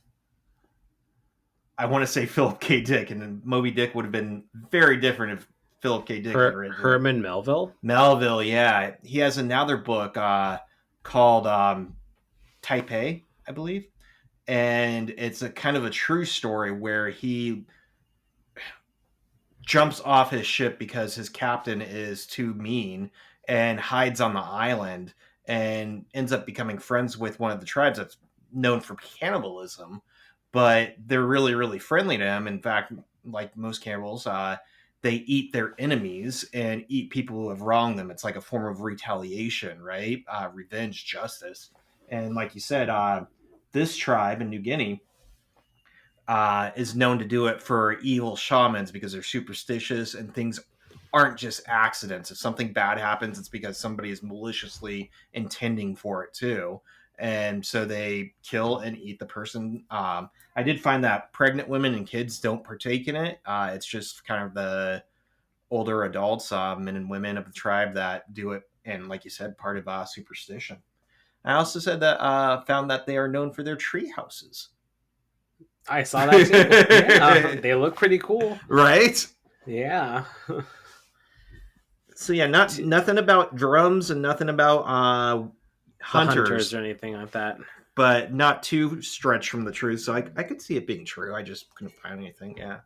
[SPEAKER 2] want to say Philip K. Dick, and then Moby Dick would have been very different if Philip K. Dick had written
[SPEAKER 1] Herman Melville.
[SPEAKER 2] Melville, yeah. He has another book called Taipei, I believe, and it's a kind of a true story where he jumps off his ship because his captain is too mean and hides on the island and ends up becoming friends with one of the tribes that's known for cannibalism, but they're really, really friendly to him. In fact, like most cannibals, they eat their enemies and eat people who have wronged them. It's like a form of retaliation, right? Revenge, justice. And like you said, this tribe in New Guinea is known to do it for evil shamans because they're superstitious and things aren't just accidents. If something bad happens, it's because somebody is maliciously intending for it too. And so they kill and eat the person. I did find that pregnant women and kids don't partake in it. It's just kind of the older adults, men and women of the tribe that do it. And like you said, part of superstition. I also said that found that they are known for their tree houses.
[SPEAKER 1] I saw that too. Yeah, they look pretty cool,
[SPEAKER 2] right?
[SPEAKER 1] Yeah.
[SPEAKER 2] So yeah, nothing about drums and nothing about hunters
[SPEAKER 1] or anything like that,
[SPEAKER 2] but not too stretched from the truth. So I could see it being true. I just couldn't find anything. Yeah.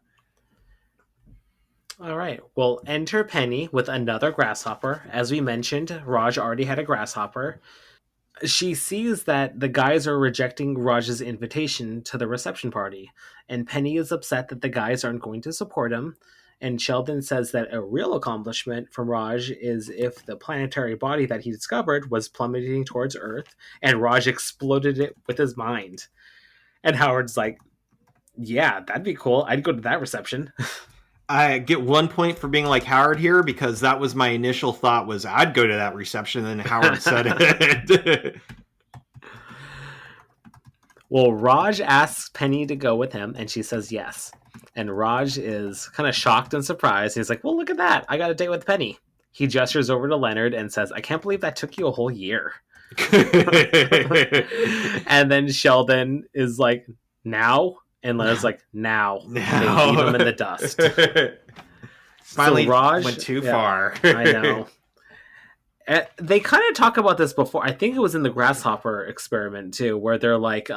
[SPEAKER 1] All right. Well, enter Penny with another grasshopper. As we mentioned, Raj already had a grasshopper. She sees that the guys are rejecting Raj's invitation to the reception party, and Penny is upset that the guys aren't going to support him. And Sheldon says that a real accomplishment from Raj is if the planetary body that he discovered was plummeting towards Earth, and Raj exploded it with his mind. And Howard's like, yeah, that'd be cool. I'd go to that reception.
[SPEAKER 2] I get 1 point for being like Howard here because that was my initial thought was I'd go to that reception, and Howard said it.
[SPEAKER 1] Well, Raj asks Penny to go with him, and she says yes. And Raj is kind of shocked and surprised. He's like, well, look at that. I got a date with Penny. He gestures over to Leonard and says, I can't believe that took you a whole year. And then Sheldon is like, now? And Leonard's like, now. They leave him in the dust.
[SPEAKER 2] Finally,
[SPEAKER 1] so Raj
[SPEAKER 2] went too far.
[SPEAKER 1] I know. They kind of talk about this before. I think it was in the grasshopper experiment too, where they're like,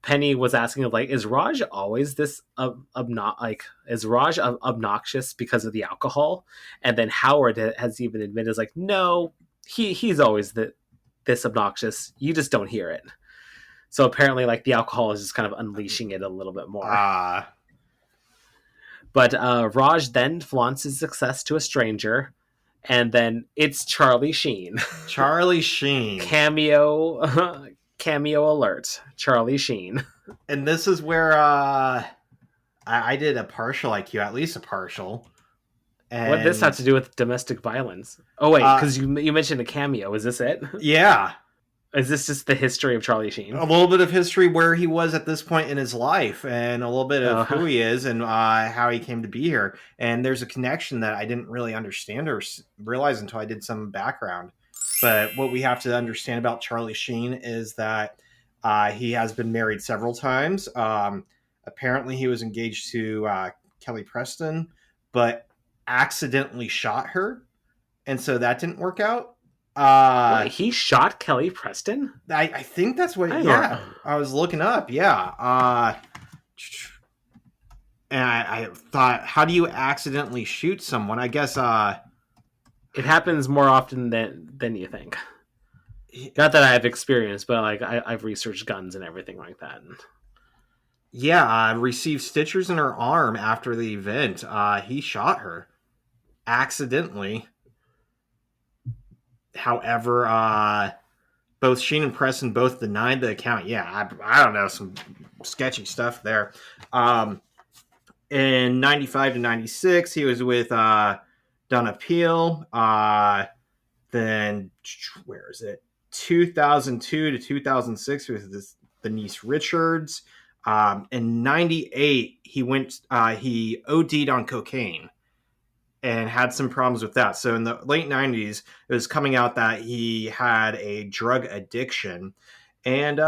[SPEAKER 1] Penny was asking, like, is Raj always this is Raj obnoxious because of the alcohol? And then Howard has even admitted, is like, no, he's always this obnoxious. You just don't hear it. So apparently, like, the alcohol is just kind of unleashing it a little bit more. But Raj then flaunts his success to a stranger, and then it's Charlie Sheen.
[SPEAKER 2] Charlie Sheen.
[SPEAKER 1] Cameo alert. Charlie Sheen.
[SPEAKER 2] And this is where I did a partial IQ, at least a partial. And
[SPEAKER 1] what does this have to do with domestic violence? Oh, wait, because you mentioned a cameo. Is this it?
[SPEAKER 2] Yeah.
[SPEAKER 1] Is this just the history of Charlie Sheen?
[SPEAKER 2] A little bit of history where he was at this point in his life, and a little bit of who he is and how he came to be here. And there's a connection that I didn't really understand or realize until I did some background. But what we have to understand about Charlie Sheen is that he has been married several times. Apparently, he was engaged to Kelly Preston, but accidentally shot her. and so that didn't work out.
[SPEAKER 1] Wait, he shot Kelly Preston?
[SPEAKER 2] I think that's what.
[SPEAKER 1] I
[SPEAKER 2] Yeah,
[SPEAKER 1] don't.
[SPEAKER 2] I was looking up. Yeah, and I thought, how do you accidentally shoot someone? I guess.
[SPEAKER 1] It happens more often than you think. Not that I have experience, but like I've researched guns and everything like that.
[SPEAKER 2] Yeah, received stitches in her arm after the event. He shot her accidentally. However, both Sheen and Preston both denied the account. Yeah, I don't know, some sketchy stuff there. In 95 to 96, he was with Donna Peel. Then, where is it? 2002 to 2006 with this Denise Richards. In 98, he OD'd on cocaine and had some problems with that. So in the late 90s, it was coming out that he had a drug addiction. And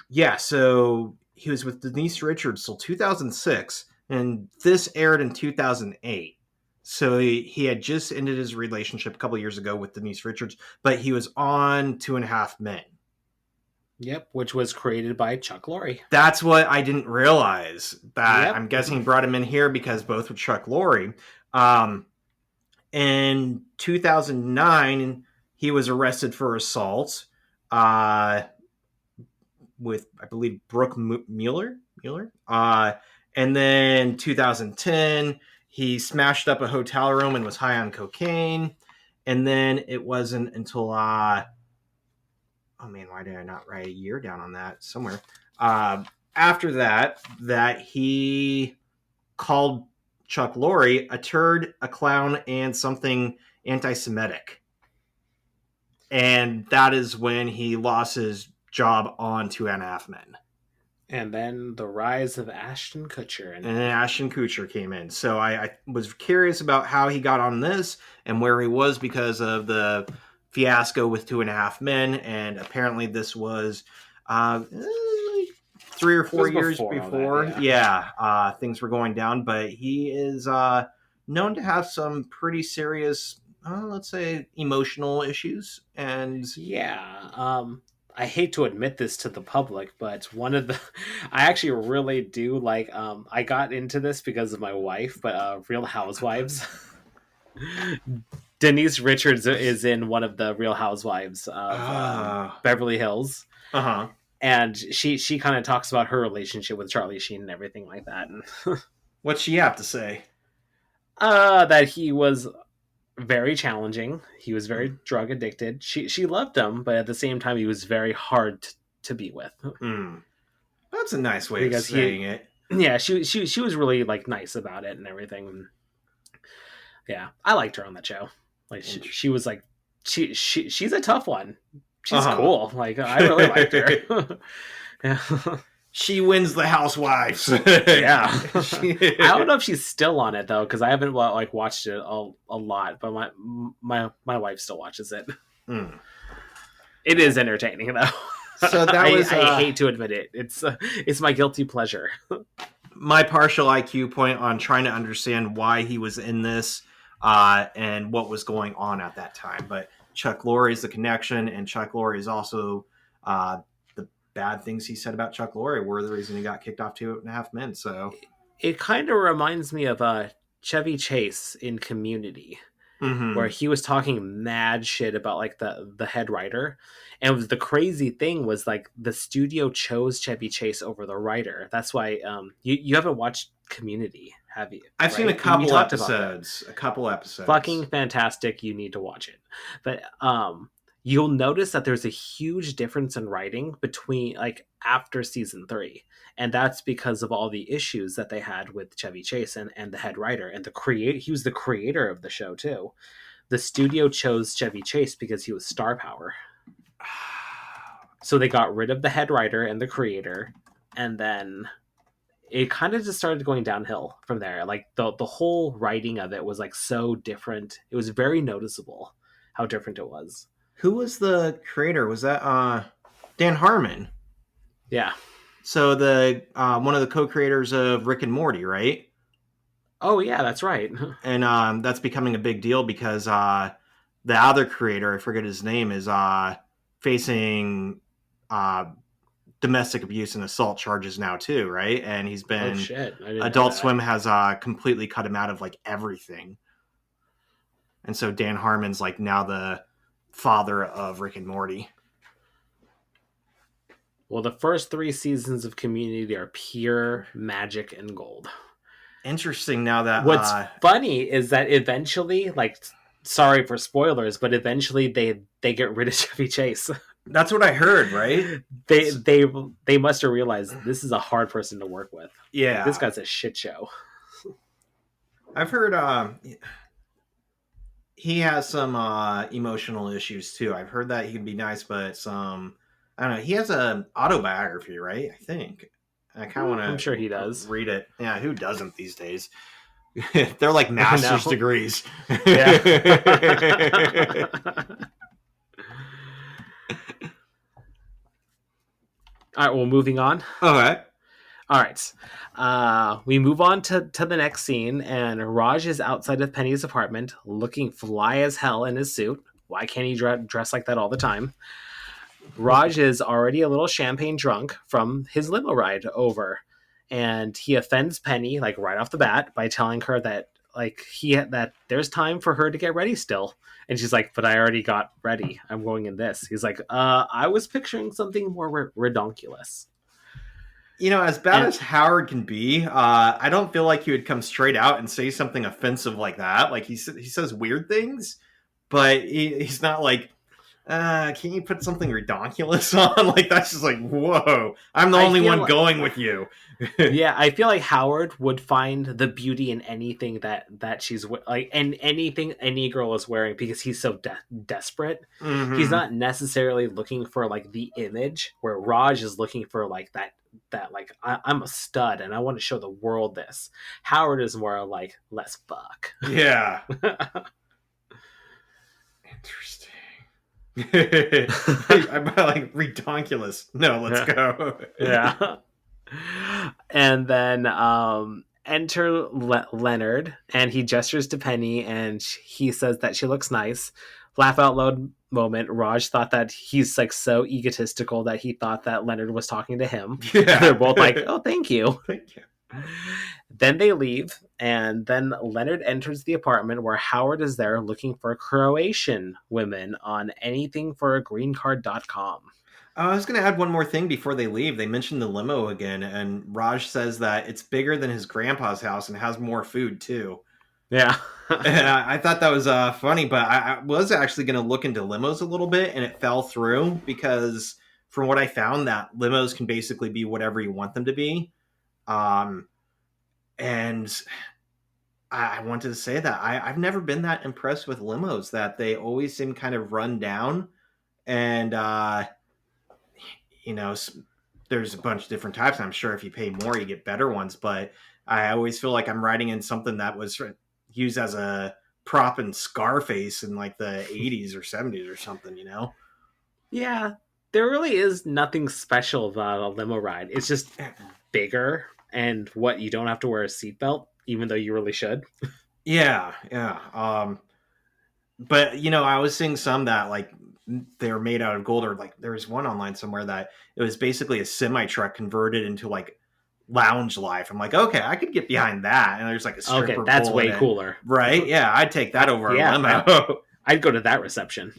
[SPEAKER 2] yeah, so he was with Denise Richards till 2006, and this aired in 2008. So he had just ended his relationship a couple of years ago with Denise Richards, but he was on Two and a Half Men.
[SPEAKER 1] Yep, which was created by Chuck Lorre.
[SPEAKER 2] That's what I didn't realize. That
[SPEAKER 1] Yep.
[SPEAKER 2] I'm guessing he brought him in here because both with Chuck Lorre. In 2009, he was arrested for assault with, I believe, Brooke Mueller. And then 2010, he smashed up a hotel room and was high on cocaine. And then it wasn't until oh man, why did I not write a year down on that somewhere? After that he called Chuck Lorre a turd, a clown, and something anti-Semitic. And that is when he lost his job on Two and a Half Men.
[SPEAKER 1] And then the rise of Ashton Kutcher.
[SPEAKER 2] And then Ashton Kutcher came in. So I was curious about how he got on this and where he was because of the fiasco with Two and a Half Men. And apparently this was 3 or 4 years before.
[SPEAKER 1] That, yeah.
[SPEAKER 2] Things were going down. But he is known to have some pretty serious, let's say, emotional issues. And
[SPEAKER 1] yeah, I hate to admit this to the public, but one of the I actually really do like I got into this because of my wife, but Real Housewives. Denise Richards is in one of the Real Housewives of Beverly Hills.
[SPEAKER 2] Uh-huh.
[SPEAKER 1] And she kind of talks about her relationship with Charlie Sheen and everything like that.
[SPEAKER 2] What's she have to say?
[SPEAKER 1] That he was very challenging. He was very drug addicted. She loved him, but at the same time, he was very hard to be with.
[SPEAKER 2] That's a nice way of saying it.
[SPEAKER 1] Yeah, she was really like nice about it and everything. Yeah, I liked her on that show. Like she was like she's a tough one. She's cool. Like I really liked her. Yeah.
[SPEAKER 2] She wins the Housewives.
[SPEAKER 1] Yeah. I don't know if she's still on it though, because I haven't like watched it a lot, but my wife still watches it. It is entertaining though.
[SPEAKER 2] So that was
[SPEAKER 1] I hate to admit it. It's my guilty pleasure.
[SPEAKER 2] My partial IQ point on trying to understand why he was in this and what was going on at that time. But Chuck Lorre is the connection, and Chuck Lorre is also bad things he said about Chuck Lorre were the reason he got kicked off Two and a Half Men. So
[SPEAKER 1] it kind of reminds me of Chevy Chase in Community, where he was talking mad shit about like the head writer, and the crazy thing was like the studio chose Chevy Chase over the writer. That's why you haven't watched Community, have you?
[SPEAKER 2] I've seen a couple episodes.
[SPEAKER 1] Fucking fantastic. You need to watch it. But you'll notice that there's a huge difference in writing between like after season 3, and that's because of all the issues that they had with Chevy Chase and the head writer and he was the creator of the show too. The studio chose Chevy Chase because he was star power, so they got rid of the head writer and the creator, and then it kind of just started going downhill from there. Like the whole writing of it was like so different. It was very noticeable how different it was.
[SPEAKER 2] Who was the creator? Was that Dan Harmon?
[SPEAKER 1] Yeah.
[SPEAKER 2] So the one of the co-creators of Rick and Morty, right?
[SPEAKER 1] Oh yeah, that's right.
[SPEAKER 2] and that's becoming a big deal because the other creator, I forget his name, is facing uh, domestic abuse and assault charges now too, right? And he's
[SPEAKER 1] Oh
[SPEAKER 2] been
[SPEAKER 1] shit, I didn't know
[SPEAKER 2] Adult
[SPEAKER 1] that.
[SPEAKER 2] Swim has completely cut him out of like everything, and so Dan Harmon's like now the father of Rick and Morty.
[SPEAKER 1] Well, the first 3 seasons of Community are pure magic and gold.
[SPEAKER 2] Interesting. Now that
[SPEAKER 1] What's funny is that eventually, like, sorry for spoilers, but eventually they get rid of Chevy Chase.
[SPEAKER 2] that's what I heard, right?
[SPEAKER 1] they they they must have realized this is a hard person to work with.
[SPEAKER 2] Yeah,
[SPEAKER 1] This guy's a shit show.
[SPEAKER 2] I've heard he has some emotional issues too. I've heard that he can be nice, but some I don't know. He has an autobiography, right? I think. I kind of
[SPEAKER 1] I'm
[SPEAKER 2] want
[SPEAKER 1] sure he
[SPEAKER 2] to
[SPEAKER 1] does.
[SPEAKER 2] read it. Yeah, who doesn't these days? They're like
[SPEAKER 1] I
[SPEAKER 2] master's
[SPEAKER 1] know.
[SPEAKER 2] degrees.
[SPEAKER 1] Yeah. All right. Well, moving on.
[SPEAKER 2] Okay.
[SPEAKER 1] All right. We move on to the next scene, and Raj is outside of Penny's apartment looking fly as hell in his suit. Why can't he dress like that all the time? Raj is already a little champagne drunk from his limo ride over, and he offends Penny like right off the bat by telling her that that there's time for her to get ready still. And she's like, "But I already got ready. I'm going in this." He's like, I was picturing something more redonkulous."
[SPEAKER 2] You know, as bad
[SPEAKER 1] And
[SPEAKER 2] as Howard can be, I don't feel like he would come straight out and say something offensive like that. Like he says weird things, but he's not like, can you put something redonkulous on? Like that's just like, whoa! I'm the
[SPEAKER 1] I
[SPEAKER 2] only
[SPEAKER 1] feel
[SPEAKER 2] one
[SPEAKER 1] like,
[SPEAKER 2] going with you.
[SPEAKER 1] yeah, I feel like Howard would find the beauty in anything that she's like, and anything any girl is wearing because he's so desperate. He's
[SPEAKER 2] Mm-hmm.
[SPEAKER 1] not necessarily looking for like the image, where Raj is looking for like that like I'm a stud and I want to show the world this. Howard is more like, let's fuck.
[SPEAKER 2] Yeah. Interesting. I'm like redonkulous. No, let's go.
[SPEAKER 1] Yeah. And then enter Leonard, and he gestures to Penny and he says that she looks nice. Laugh out loud moment. Raj thought that he's like so egotistical that he thought that Leonard was talking to him. And they're
[SPEAKER 2] Yeah.
[SPEAKER 1] both like, "Oh, thank you."
[SPEAKER 2] Thank you.
[SPEAKER 1] Then they leave, and then Leonard enters the apartment where Howard is there looking for Croatian women on anythingforagreencard.com.
[SPEAKER 2] I was going to add one more thing before they leave. They mentioned the limo again, and Raj says that it's bigger than his grandpa's house and has more food too.
[SPEAKER 1] Yeah.
[SPEAKER 2] And I thought that was funny, but I was actually going to look into limos a little bit, and it fell through because, from what I found, that limos can basically be whatever you want them to be. Um, and I wanted to say that I've never been that impressed with limos. That they always seem kind of run down, and you know, there's a bunch of different types. I'm sure if you pay more, you get better ones. But I always feel like I'm riding in something that was used as a prop in Scarface in like the 80s or 70s or something, you know?
[SPEAKER 1] Yeah, there really is nothing special about a limo ride. It's just bigger, and what, you don't have to wear a seatbelt, even though you really should.
[SPEAKER 2] Yeah, yeah. But you know, I was seeing some that like they were made out of gold, or like there was one online somewhere that it was basically a semi truck converted into like lounge life. I'm like, okay, I could get behind that. And there's like a
[SPEAKER 1] Okay,
[SPEAKER 2] stripper
[SPEAKER 1] that's
[SPEAKER 2] pole in
[SPEAKER 1] way
[SPEAKER 2] it,
[SPEAKER 1] cooler.
[SPEAKER 2] right? Yeah, I'd take that over a
[SPEAKER 1] Yeah,
[SPEAKER 2] limo.
[SPEAKER 1] I'd go to that reception.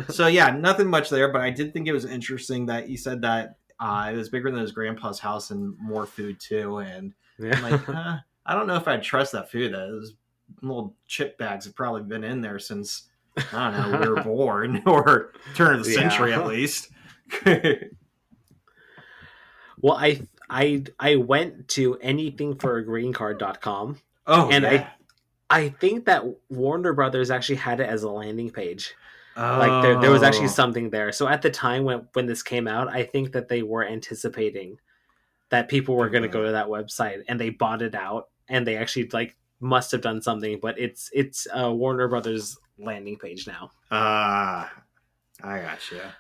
[SPEAKER 2] So yeah, nothing much there, but I did think it was interesting that he said that it was bigger than his grandpa's house and more food too. And I'm like,
[SPEAKER 1] Yeah.
[SPEAKER 2] I don't know if I'd trust that food. Those little chip bags have probably been in there since I don't know we were born or turn of the century at
[SPEAKER 1] Yeah.
[SPEAKER 2] least.
[SPEAKER 1] Well, I went to anythingforagreencard.com,
[SPEAKER 2] Oh
[SPEAKER 1] and
[SPEAKER 2] yeah.
[SPEAKER 1] I think that Warner Brothers actually had it as a landing page. Like there was actually
[SPEAKER 2] Oh.
[SPEAKER 1] something there. So at the time when this came out, I think that they were anticipating that people were going to go to that website, and they bought it out, and they actually like must have done something. But it's a Warner Brothers landing page now.
[SPEAKER 2] I gotcha.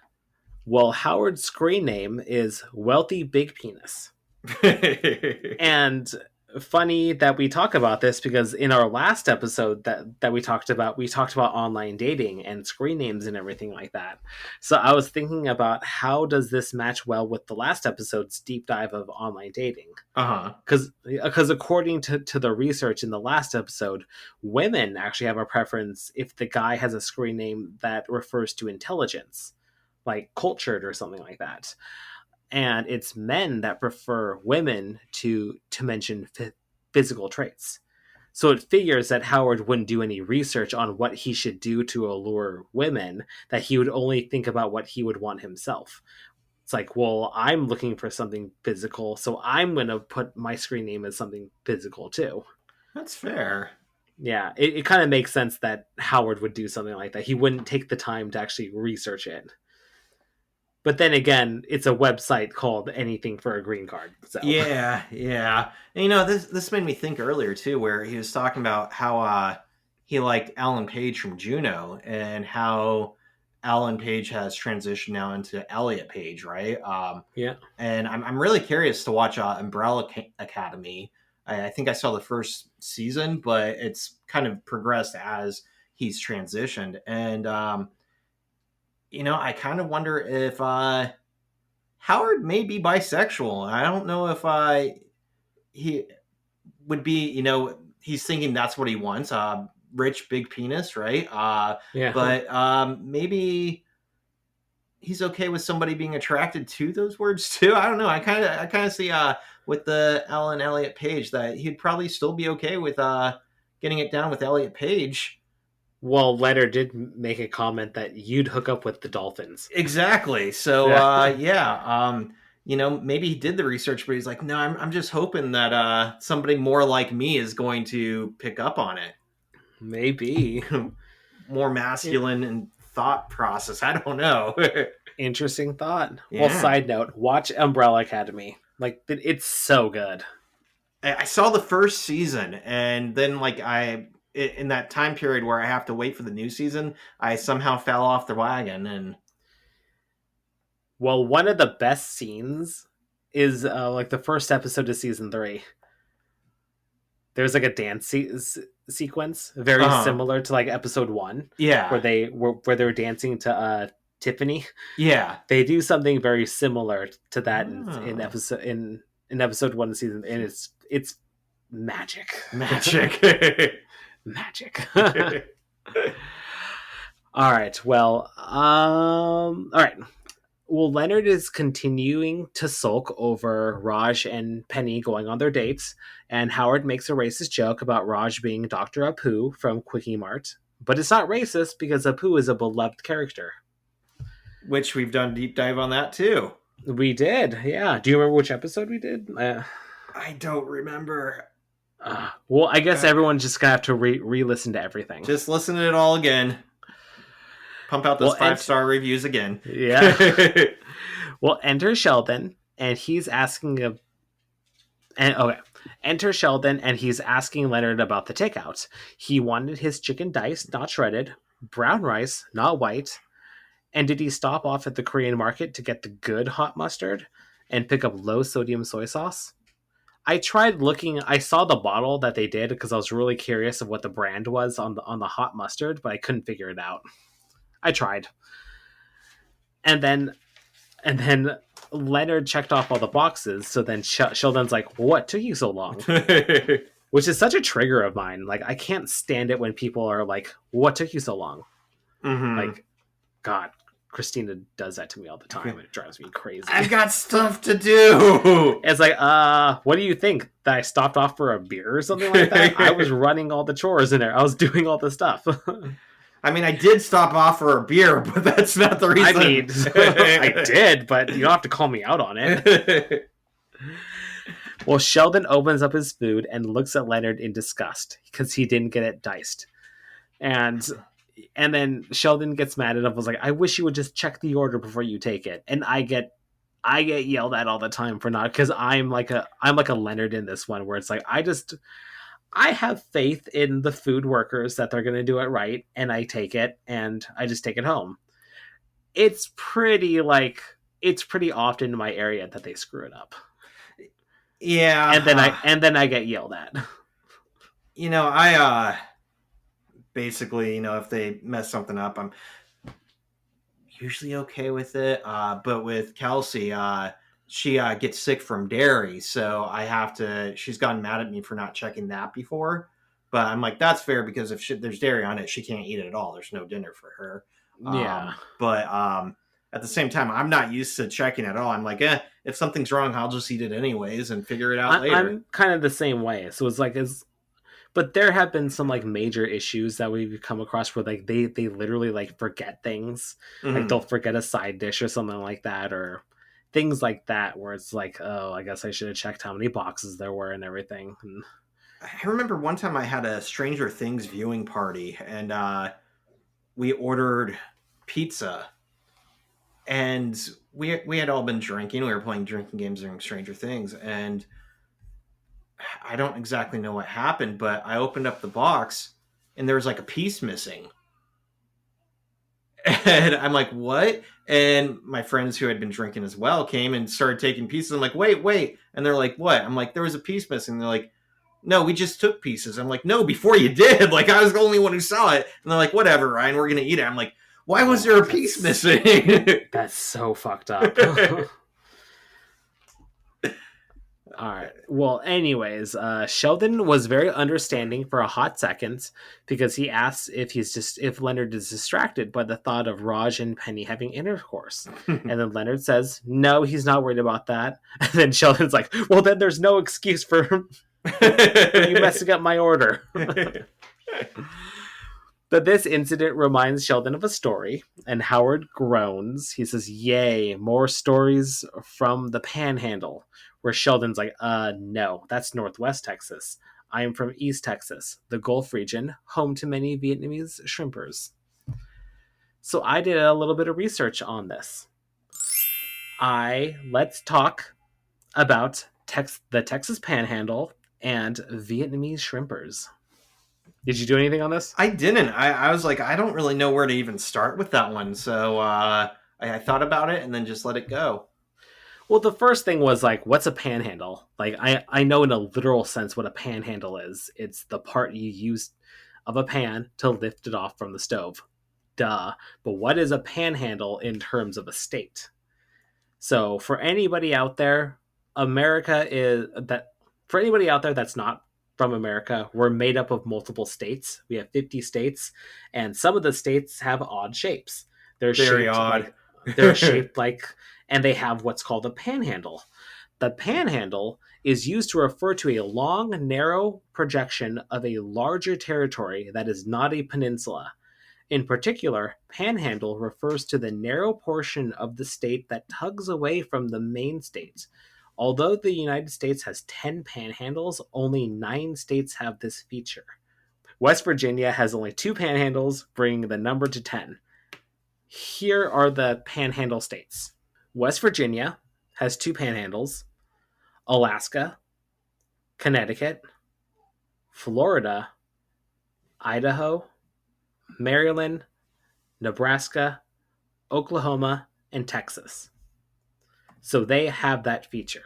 [SPEAKER 1] Well, Howard's screen name is Wealthy Big Penis, and funny that we talk about this because in our last episode that we talked about online dating and screen names and everything like that. So I was thinking about how does this match well with the last episode's deep dive of online dating?
[SPEAKER 2] Uh-huh.
[SPEAKER 1] Because according to the research in the last episode, women actually have a preference if the guy has a screen name that refers to intelligence, like cultured or something like that, and it's men that prefer women to mention physical traits. So it figures that Howard wouldn't do any research on what he should do to allure women, that he would only think about what he would want himself. It's like, well, I'm looking for something physical, so I'm going to put my screen name as something physical too.
[SPEAKER 2] That's fair.
[SPEAKER 1] Yeah, it kind of makes sense that Howard would do something like that. He wouldn't take the time to actually research it. But then again, it's a website called Anything for a Green Card. So
[SPEAKER 2] Yeah. And, this made me think earlier too, where he was talking about how he liked Alan Page from Juno, and how Alan Page has transitioned now into Elliot Page, right?
[SPEAKER 1] yeah,
[SPEAKER 2] And I'm really curious to watch Umbrella Academy. I think I saw the first season, but it's kind of progressed as he's transitioned. And I kind of wonder if Howard may be bisexual. I don't know if he would be, he's thinking that's what he wants. Rich, big penis, right?
[SPEAKER 1] yeah.
[SPEAKER 2] But maybe he's okay with somebody being attracted to those words too. I don't know. I kind of see with the Alan Elliott Page that he'd probably still be okay with getting it down with Elliott Page.
[SPEAKER 1] Well, Leonard did make a comment that you'd hook up with the dolphins.
[SPEAKER 2] Exactly. So
[SPEAKER 1] Yeah.
[SPEAKER 2] maybe he did the research, but he's like, no, I'm just hoping that somebody more like me is going to pick up on it.
[SPEAKER 1] Maybe.
[SPEAKER 2] More masculine and thought process. I don't know.
[SPEAKER 1] Interesting thought.
[SPEAKER 2] Yeah.
[SPEAKER 1] Well, side note, watch Umbrella Academy. Like, it's so good.
[SPEAKER 2] I saw the first season, and then in that time period where I have to wait for the new season, I somehow fell off the wagon. And
[SPEAKER 1] Well, one of the best scenes is like the first episode of season 3. There's like a dance sequence very similar to like episode 1.
[SPEAKER 2] Yeah,
[SPEAKER 1] where they were dancing to Tiffany.
[SPEAKER 2] Yeah,
[SPEAKER 1] they do something very similar to that in episode 1 of season, and it's magic. Magic. All right. Well, all right. Well, Leonard is continuing to sulk over Raj and Penny going on their dates, and Howard makes a racist joke about Raj being Dr. Apu from Quickie Mart. But it's not racist because Apu is a beloved character.
[SPEAKER 2] Which we've done a deep dive on that too.
[SPEAKER 1] We did, yeah. Do you remember which episode we did?
[SPEAKER 2] I don't remember.
[SPEAKER 1] Well, I guess everyone's just gonna have to re-listen to everything.
[SPEAKER 2] Just listen to it all again. Pump out those 5-star reviews again.
[SPEAKER 1] Yeah. Well, enter Sheldon, and he's asking Enter Sheldon, and he's asking Leonard about the takeout. He wanted his chicken diced, not shredded, brown rice, not white. And did he stop off at the Korean market to get the good hot mustard and pick up low sodium soy sauce? I tried looking. I saw the bottle that they did because I was really curious of what the brand was on the hot mustard, but I couldn't figure it out. I tried. And then Leonard checked off all the boxes. So then Sheldon's like, "What took you so long?" Which is such a trigger of mine. Like, I can't stand it when people are like, "What took you so long?"
[SPEAKER 2] Mm-hmm.
[SPEAKER 1] Like, God, Christina does that to me all the time. It drives me crazy.
[SPEAKER 2] I've got stuff to do.
[SPEAKER 1] It's like, what do you think? That I stopped off for a beer or something like that? I was running all the chores in there. I was doing all the stuff.
[SPEAKER 2] I mean, I did stop off for a beer, but that's not the reason.
[SPEAKER 1] I mean, I did, but you don't have to call me out on it. Well, Sheldon opens up his food and looks at Leonard in disgust because he didn't get it diced. And then Sheldon gets mad at him. Was like, I wish you would just check the order before you take it. And I get yelled at all the time for not, because I'm like a Leonard in this one, where it's like, I have faith in the food workers that they're going to do it right, and I take it, and I just take it home. It's pretty often in my area that they screw it up.
[SPEAKER 2] Yeah,
[SPEAKER 1] and then I get yelled at.
[SPEAKER 2] I basically, if they mess something up, I'm usually okay with it. But with Kelsey, she gets sick from dairy, so I have to. She's gotten mad at me for not checking that before, but I'm like, that's fair because if there's dairy on it, she can't eat it at all. There's no dinner for her.
[SPEAKER 1] Yeah.
[SPEAKER 2] But at the same time, I'm not used to checking at all. I'm like, if something's wrong, I'll just eat it anyways and figure it out later.
[SPEAKER 1] I'm kind of the same way. So it's like but there have been some like major issues that we've come across where like they literally like forget things. Like
[SPEAKER 2] Mm-hmm.
[SPEAKER 1] they'll forget a side dish or something like that, or things like that where it's like, oh, I guess I should have checked how many boxes there were and everything. And
[SPEAKER 2] I remember one time I had a Stranger Things viewing party, and we ordered pizza, and we had all been drinking. We were playing drinking games during Stranger Things, and I don't exactly know what happened, but I opened up the box, and there was like a piece missing, and I'm like, "What?" And my friends who had been drinking as well came and started taking pieces. I'm like, "Wait, wait!" And they're like, "What?" I'm like, "There was a piece missing." They're like, "No, we just took pieces." I'm like, "No, before you did. Like, I was the only one who saw it." And they're like, "Whatever, Ryan, we're gonna eat it." I'm like, "Why was there a piece missing?"
[SPEAKER 1] that's so fucked up. All right. Well, anyways, Sheldon was very understanding for a hot second because he asks if Leonard is distracted by the thought of Raj and Penny having intercourse, and then Leonard says no, he's not worried about that. And then Sheldon's like, "Well, then there's no excuse for you messing up my order." But this incident reminds Sheldon of a story, and Howard groans. He says, "Yay, more stories from the Panhandle." Where Sheldon's like, no, that's Northwest Texas. I am from East Texas, the Gulf region, home to many Vietnamese shrimpers. So I did a little bit of research on this. Let's talk about the Texas Panhandle and Vietnamese shrimpers. Did you do anything on this?
[SPEAKER 2] I didn't. I was like, I don't really know where to even start with that one. So I thought about it and then just let it go.
[SPEAKER 1] Well, the first thing was like, what's a panhandle? Like, I know in a literal sense what a panhandle is. It's the part you use of a pan to lift it off from the stove. Duh. But what is a panhandle in terms of a state? So for anybody out there, America is that for anybody out there that's not from America, we're made up of multiple states. We have 50 states, and some of the states have odd shapes. They're
[SPEAKER 2] Very
[SPEAKER 1] shaped
[SPEAKER 2] odd.
[SPEAKER 1] like they're shaped like and they have what's called a panhandle. The panhandle is used to refer to a long, narrow projection of a larger territory that is not a peninsula. In particular, panhandle refers to the narrow portion of the state that tugs away from the main state. Although the United States has 10 panhandles, only 9 states have this feature. West Virginia has only 2 panhandles, bringing the number to 10. Here are the panhandle states. West Virginia has 2 panhandles. Alaska, Connecticut, Florida, Idaho, Maryland, Nebraska, Oklahoma, and Texas. So they have that feature.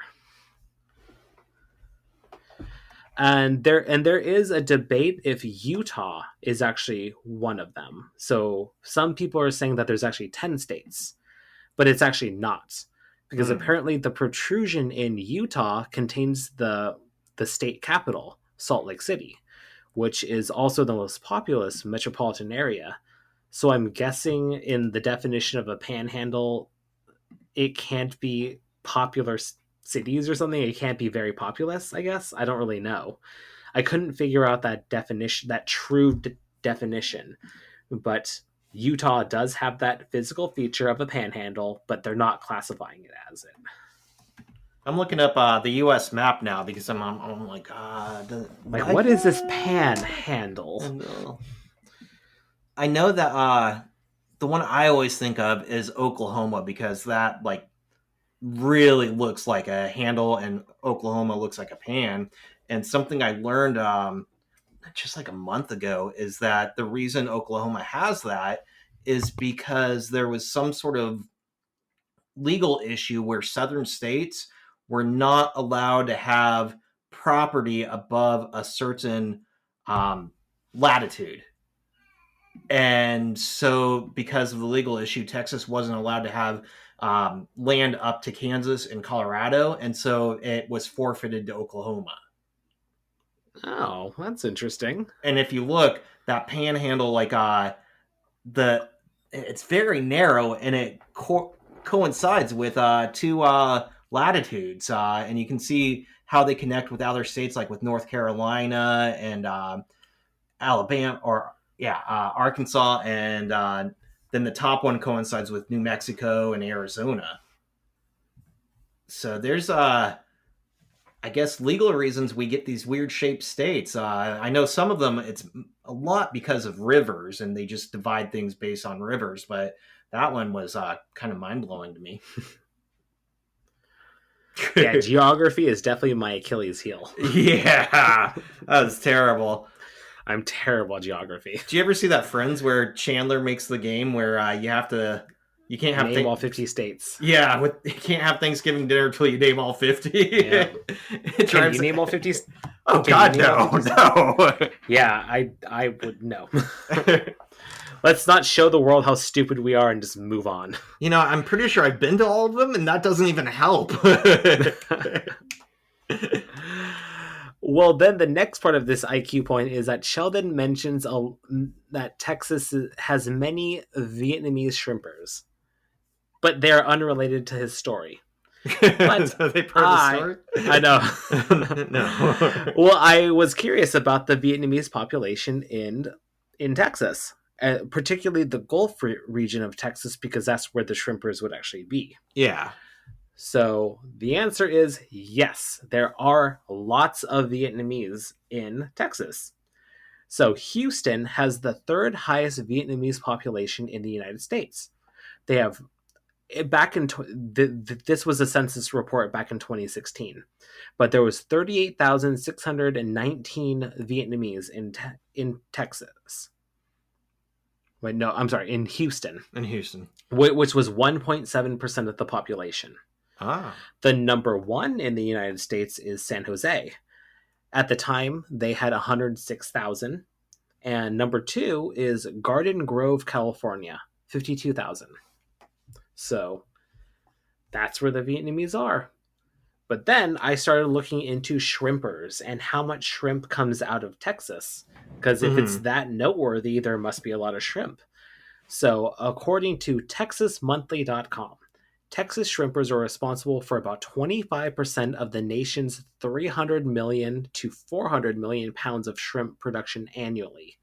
[SPEAKER 1] And there is a debate if Utah is actually one of them. So some people are saying that there's actually 10 states, but it's actually not. Because apparently the protrusion in Utah contains the state capital, Salt Lake City, which is also the most populous metropolitan area. So I'm guessing in the definition of a panhandle, it can't be popular cities or something. It can't be very populous, I guess. I don't really know. I couldn't figure out that definition, that true definition. But Utah does have that physical feature of a panhandle, but they're not classifying it as it.
[SPEAKER 2] I'm looking up the U.S. map now because I'm like,
[SPEAKER 1] like, what is this panhandle?
[SPEAKER 2] I know that the one I always think of is Oklahoma because that like really looks like a handle and Oklahoma looks like a pan. And something I learned just like a month ago is that the reason Oklahoma has that is because there was some sort of legal issue where southern states were not allowed to have property above a certain latitude. And so because of the legal issue, Texas wasn't allowed to have land up to Kansas and Colorado, and so it was forfeited to Oklahoma.
[SPEAKER 1] Oh, that's interesting.
[SPEAKER 2] And if you look, that panhandle, like it's very narrow, and it coincides with two latitudes, and you can see how they connect with other states, like with North Carolina and Alabama, or Arkansas, and then the top one coincides with New Mexico and Arizona. So there's I guess legal reasons we get these weird shaped states. I know some of them, it's a lot because of rivers, and they just divide things based on rivers. But that one was kind of mind blowing to me.
[SPEAKER 1] Yeah, geography is definitely my Achilles heel.
[SPEAKER 2] Yeah, that was terrible.
[SPEAKER 1] I'm terrible at geography.
[SPEAKER 2] Do you ever see that Friends where Chandler makes the game where you can't have
[SPEAKER 1] name all 50 states.
[SPEAKER 2] Yeah, you can't have Thanksgiving dinner until you name all 50.
[SPEAKER 1] Yeah. Can you name all 50?
[SPEAKER 2] Oh God, no.
[SPEAKER 1] Yeah, I would no. Let's not show the world how stupid we are and just move on.
[SPEAKER 2] I'm pretty sure I've been to all of them, and that doesn't even help.
[SPEAKER 1] Well, then the next part of this IQ point is that Sheldon mentions that Texas has many Vietnamese shrimpers, but they're unrelated to his story. But
[SPEAKER 2] are they part of the story?
[SPEAKER 1] I know.
[SPEAKER 2] No.
[SPEAKER 1] Well, I was curious about the Vietnamese population in Texas, particularly the Gulf region of Texas, because that's where the shrimpers would actually be.
[SPEAKER 2] Yeah.
[SPEAKER 1] So the answer is yes, there are lots of Vietnamese in Texas. So Houston has the third highest Vietnamese population in the United States. They have, this was a census report back in 2016, but there was 38,619 Vietnamese in Texas. Wait, no, I'm sorry, in Houston.
[SPEAKER 2] In Houston.
[SPEAKER 1] Which was 1.7% of the population.
[SPEAKER 2] Ah.
[SPEAKER 1] The number one in the United States is San Jose. At the time, they had 106,000. And number two is Garden Grove, California, 52,000. So that's where the Vietnamese are. But then I started looking into shrimpers and how much shrimp comes out of Texas. Because if it's that noteworthy, there must be a lot of shrimp. So according to TexasMonthly.com, Texas shrimpers are responsible for about 25% of the nation's 300 million to 400 million pounds of shrimp production annually.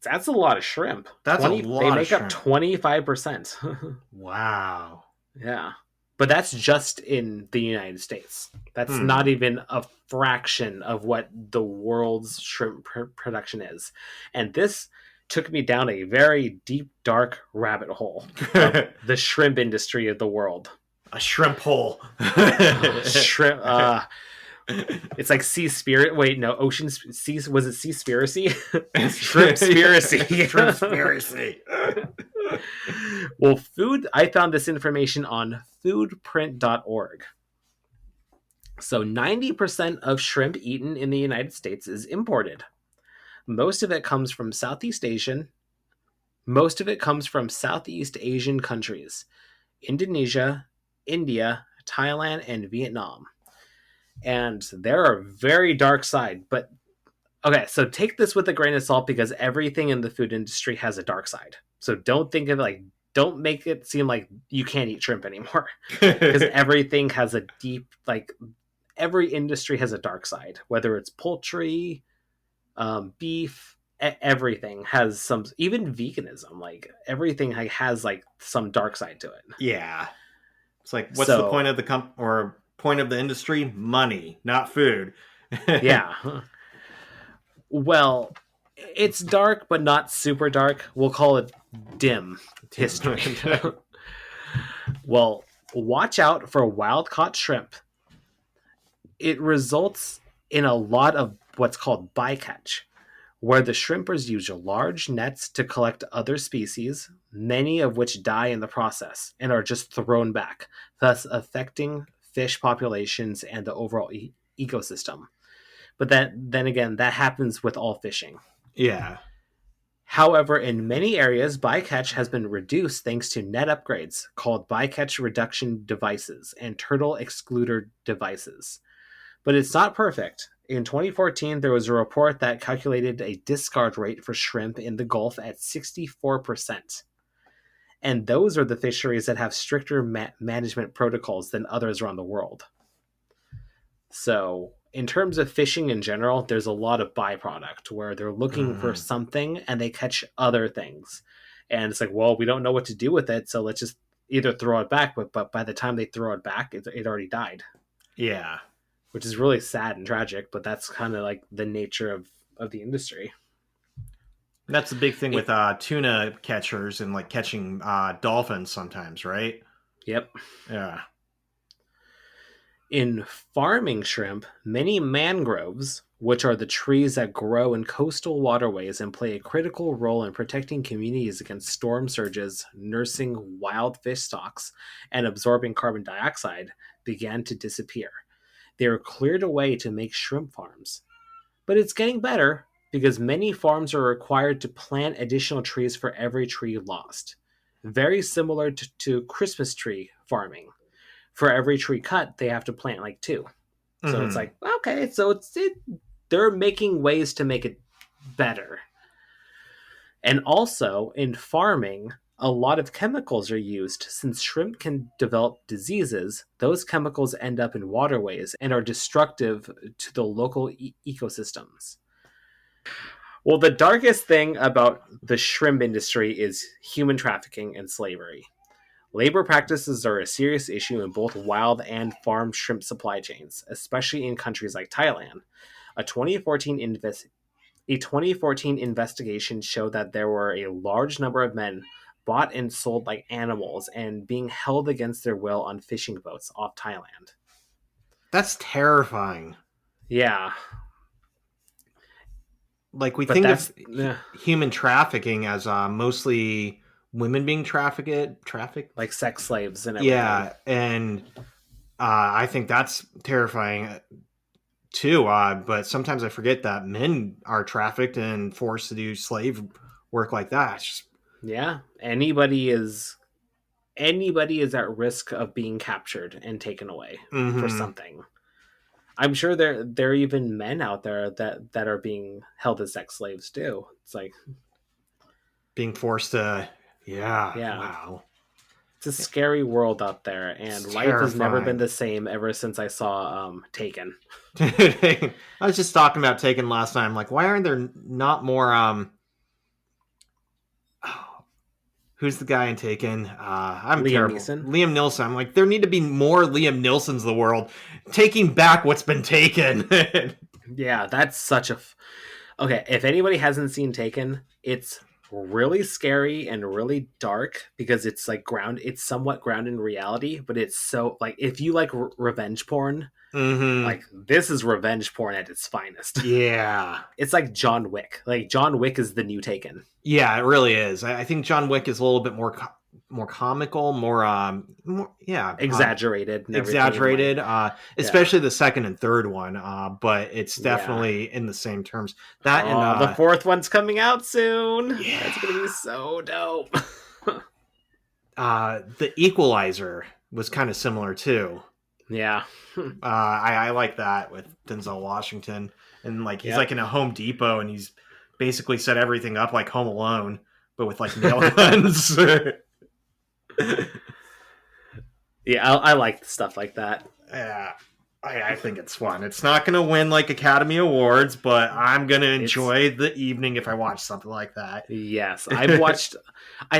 [SPEAKER 1] That's a lot of shrimp.
[SPEAKER 2] That's a lot.
[SPEAKER 1] They make up 25%.
[SPEAKER 2] Wow.
[SPEAKER 1] Yeah. But that's just in the United States. That's not even a fraction of what the world's shrimp production is. And this took me down a very deep, dark rabbit hole of the shrimp industry of the world.
[SPEAKER 2] A shrimp hole.
[SPEAKER 1] Shrimp. It's like Seaspiracy. Wait, no, Ocean Sea. Was it Seaspiracy? Shrimpspiracy.
[SPEAKER 2] Shrimpspiracy.
[SPEAKER 1] Well, I found this information on foodprint.org. So 90% of shrimp eaten in the United States is imported. Most of it comes from Southeast Asian countries: Indonesia, India, Thailand, and Vietnam. And they're a very dark side. But okay, so take this with a grain of salt, because everything in the food industry has a dark side. So don't think of it don't make it seem like you can't eat shrimp anymore. Because everything has a deep, every industry has a dark side, whether it's poultry, beef, everything has some, even veganism, everything has some dark side to it.
[SPEAKER 2] Yeah. It's what's the point of the point of the industry? Money, not food.
[SPEAKER 1] Yeah. Well, it's dark, but not super dark. We'll call it dim history. Well, watch out for wild-caught shrimp. It results in a lot of what's called bycatch, where the shrimpers use large nets to collect other species, many of which die in the process and are just thrown back, thus affecting fish populations and the overall ecosystem. But then again, that happens with all fishing.
[SPEAKER 2] Yeah.
[SPEAKER 1] However, in many areas, bycatch has been reduced thanks to net upgrades called bycatch reduction devices and turtle excluder devices. But it's not perfect. In 2014, there was a report that calculated a discard rate for shrimp in the Gulf at 64%. And those are the fisheries that have stricter management protocols than others around the world. So, in terms of fishing in general, there's a lot of byproduct where they're looking for something and they catch other things. And it's like, well, we don't know what to do with it, so let's just either throw it back, but by the time they throw it back, it already died.
[SPEAKER 2] Yeah.
[SPEAKER 1] Which is really sad and tragic, but that's kind of like the nature of the industry.
[SPEAKER 2] That's the big thing with tuna catchers and like catching dolphins sometimes, right?
[SPEAKER 1] Yep.
[SPEAKER 2] Yeah.
[SPEAKER 1] In farming shrimp, many mangroves, which are the trees that grow in coastal waterways and play a critical role in protecting communities against storm surges, nursing wild fish stocks, and absorbing carbon dioxide, began to disappear. They were cleared away to make shrimp farms. But it's getting better because many farms are required to plant additional trees for every tree lost. Very similar to Christmas tree farming. For every tree cut, they have to plant like 2. So it's like, okay, so they're making ways to make it better. And also in farming, a lot of chemicals are used. Since shrimp can develop diseases, those chemicals end up in waterways and are destructive to the local ecosystems. Well, the darkest thing about the shrimp industry is human trafficking and slavery. Labor practices are a serious issue in both wild and farm shrimp supply chains, especially in countries like Thailand. A 2014 investigation showed that there were a large number of men bought and sold like animals and being held against their will on fishing boats off Thailand.
[SPEAKER 2] That's terrifying.
[SPEAKER 1] Yeah.
[SPEAKER 2] Like we think of human trafficking as mostly women being trafficked,
[SPEAKER 1] like sex slaves and everything.
[SPEAKER 2] Yeah, and I think that's terrifying too. But sometimes I forget that men are trafficked and forced to do slave work like that.
[SPEAKER 1] Yeah, anybody is at risk of being captured and taken away for something. I'm sure there are even men out there that are being held as sex slaves too. It's like
[SPEAKER 2] being forced to. Yeah.
[SPEAKER 1] Wow. It's a scary world out there, and life has never been the same ever since I saw Taken.
[SPEAKER 2] I was just talking about Taken last night. I'm like, why aren't there not more who's the guy in Taken? I'm
[SPEAKER 1] Liam
[SPEAKER 2] terrible.
[SPEAKER 1] Neeson?
[SPEAKER 2] Liam Neeson. I'm like, there need to be more Liam Neesons in the world, taking back what's been taken.
[SPEAKER 1] Yeah, that's such a. Okay, if anybody hasn't seen Taken, it's really scary and really dark because it's like it's somewhat grounded in reality, but it's so like if you like revenge porn, like this is revenge porn at its finest.
[SPEAKER 2] Yeah,
[SPEAKER 1] it's like John Wick. Like John Wick is the new Taken.
[SPEAKER 2] Yeah, it really is. I think John Wick is a little bit more comical, more
[SPEAKER 1] exaggerated,
[SPEAKER 2] especially the second and third one. But it's definitely in the same terms. That and
[SPEAKER 1] the fourth one's coming out soon. Yeah. That's gonna be so dope.
[SPEAKER 2] The Equalizer was kind of similar too.
[SPEAKER 1] Yeah,
[SPEAKER 2] I like that with Denzel Washington, and like he's like in a Home Depot and he's basically set everything up like Home Alone, but with like nail guns.
[SPEAKER 1] Yeah, I like stuff like that.
[SPEAKER 2] Yeah, I think it's fun. It's not going to win like Academy Awards, but I'm going to enjoy the evening if I watch something like that.
[SPEAKER 1] Yes, I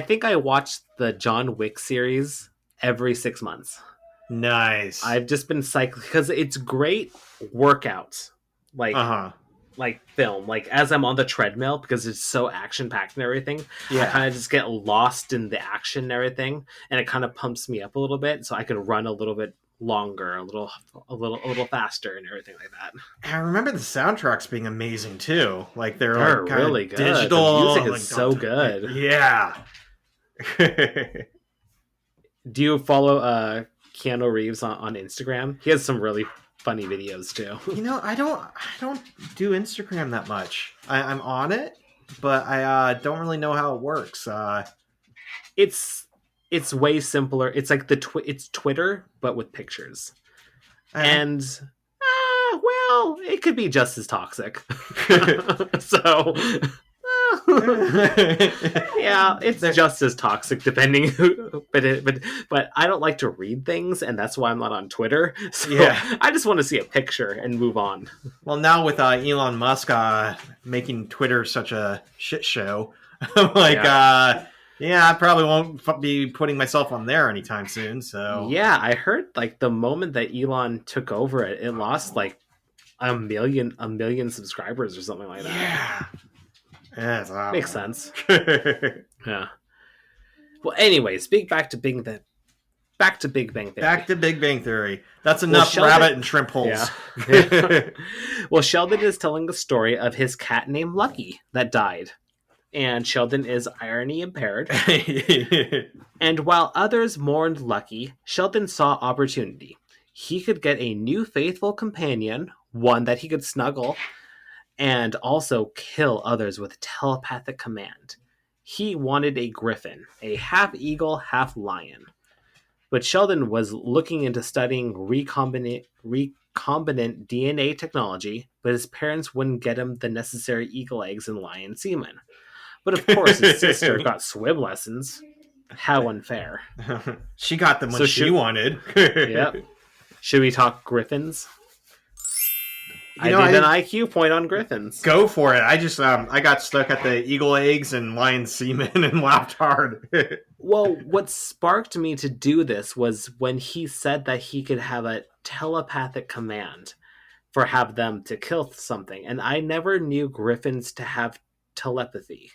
[SPEAKER 1] think I watched the John Wick series every 6 months.
[SPEAKER 2] Nice.
[SPEAKER 1] I've just been cycling because it's great workouts. Like film, like as I'm on the treadmill because it's so action packed and everything. I kind of just get lost in the action and everything, and it kind of pumps me up a little bit, so I can run a little bit longer, a little faster, and everything like that.
[SPEAKER 2] I remember the soundtracks being amazing too. Like they're like
[SPEAKER 1] really good.
[SPEAKER 2] Digital
[SPEAKER 1] the music is so good.
[SPEAKER 2] Yeah.
[SPEAKER 1] Do you follow Keanu Reeves on Instagram. He has some really funny videos too.
[SPEAKER 2] I don't do Instagram that much. I'm on it, but I don't really know how it works.
[SPEAKER 1] It's way simpler. It's like it's Twitter but with pictures. And well, it could be just as toxic. So yeah, it's just as toxic depending who, but I don't like to read things, and that's why I'm not on Twitter. So
[SPEAKER 2] Yeah.
[SPEAKER 1] I just want to see a picture and move on.
[SPEAKER 2] Well, now with Elon Musk making Twitter such a shit show, I'm like, I probably won't be putting myself on there anytime soon. So
[SPEAKER 1] Yeah, I heard like the moment that Elon took over it lost like a million subscribers or something like that.
[SPEAKER 2] Yeah,
[SPEAKER 1] Makes sense. Yeah. Well, anyways, back to Big Bang Theory.
[SPEAKER 2] Back to Big Bang Theory. That's enough
[SPEAKER 1] Sheldon,
[SPEAKER 2] rabbit and shrimp holes.
[SPEAKER 1] Yeah. Well, Sheldon is telling the story of his cat named Lucky that died. And Sheldon is irony impaired. And while others mourned Lucky, Sheldon saw opportunity. He could get a new faithful companion, one that he could snuggle, and also kill others with telepathic command. He wanted a griffin, a half eagle, half lion. But Sheldon was looking into studying recombinant DNA technology, but his parents wouldn't get him the necessary eagle eggs and lion semen. But of course, his sister got swim lessons. How unfair.
[SPEAKER 2] She got them when she wanted.
[SPEAKER 1] Yep. Should we talk griffins? I did an IQ point on griffins.
[SPEAKER 2] Go for it. I just I got stuck at the eagle eggs and lion semen and laughed hard.
[SPEAKER 1] Well, what sparked me to do this was when he said that he could have a telepathic command for have them to kill something, and I never knew griffins to have telepathy.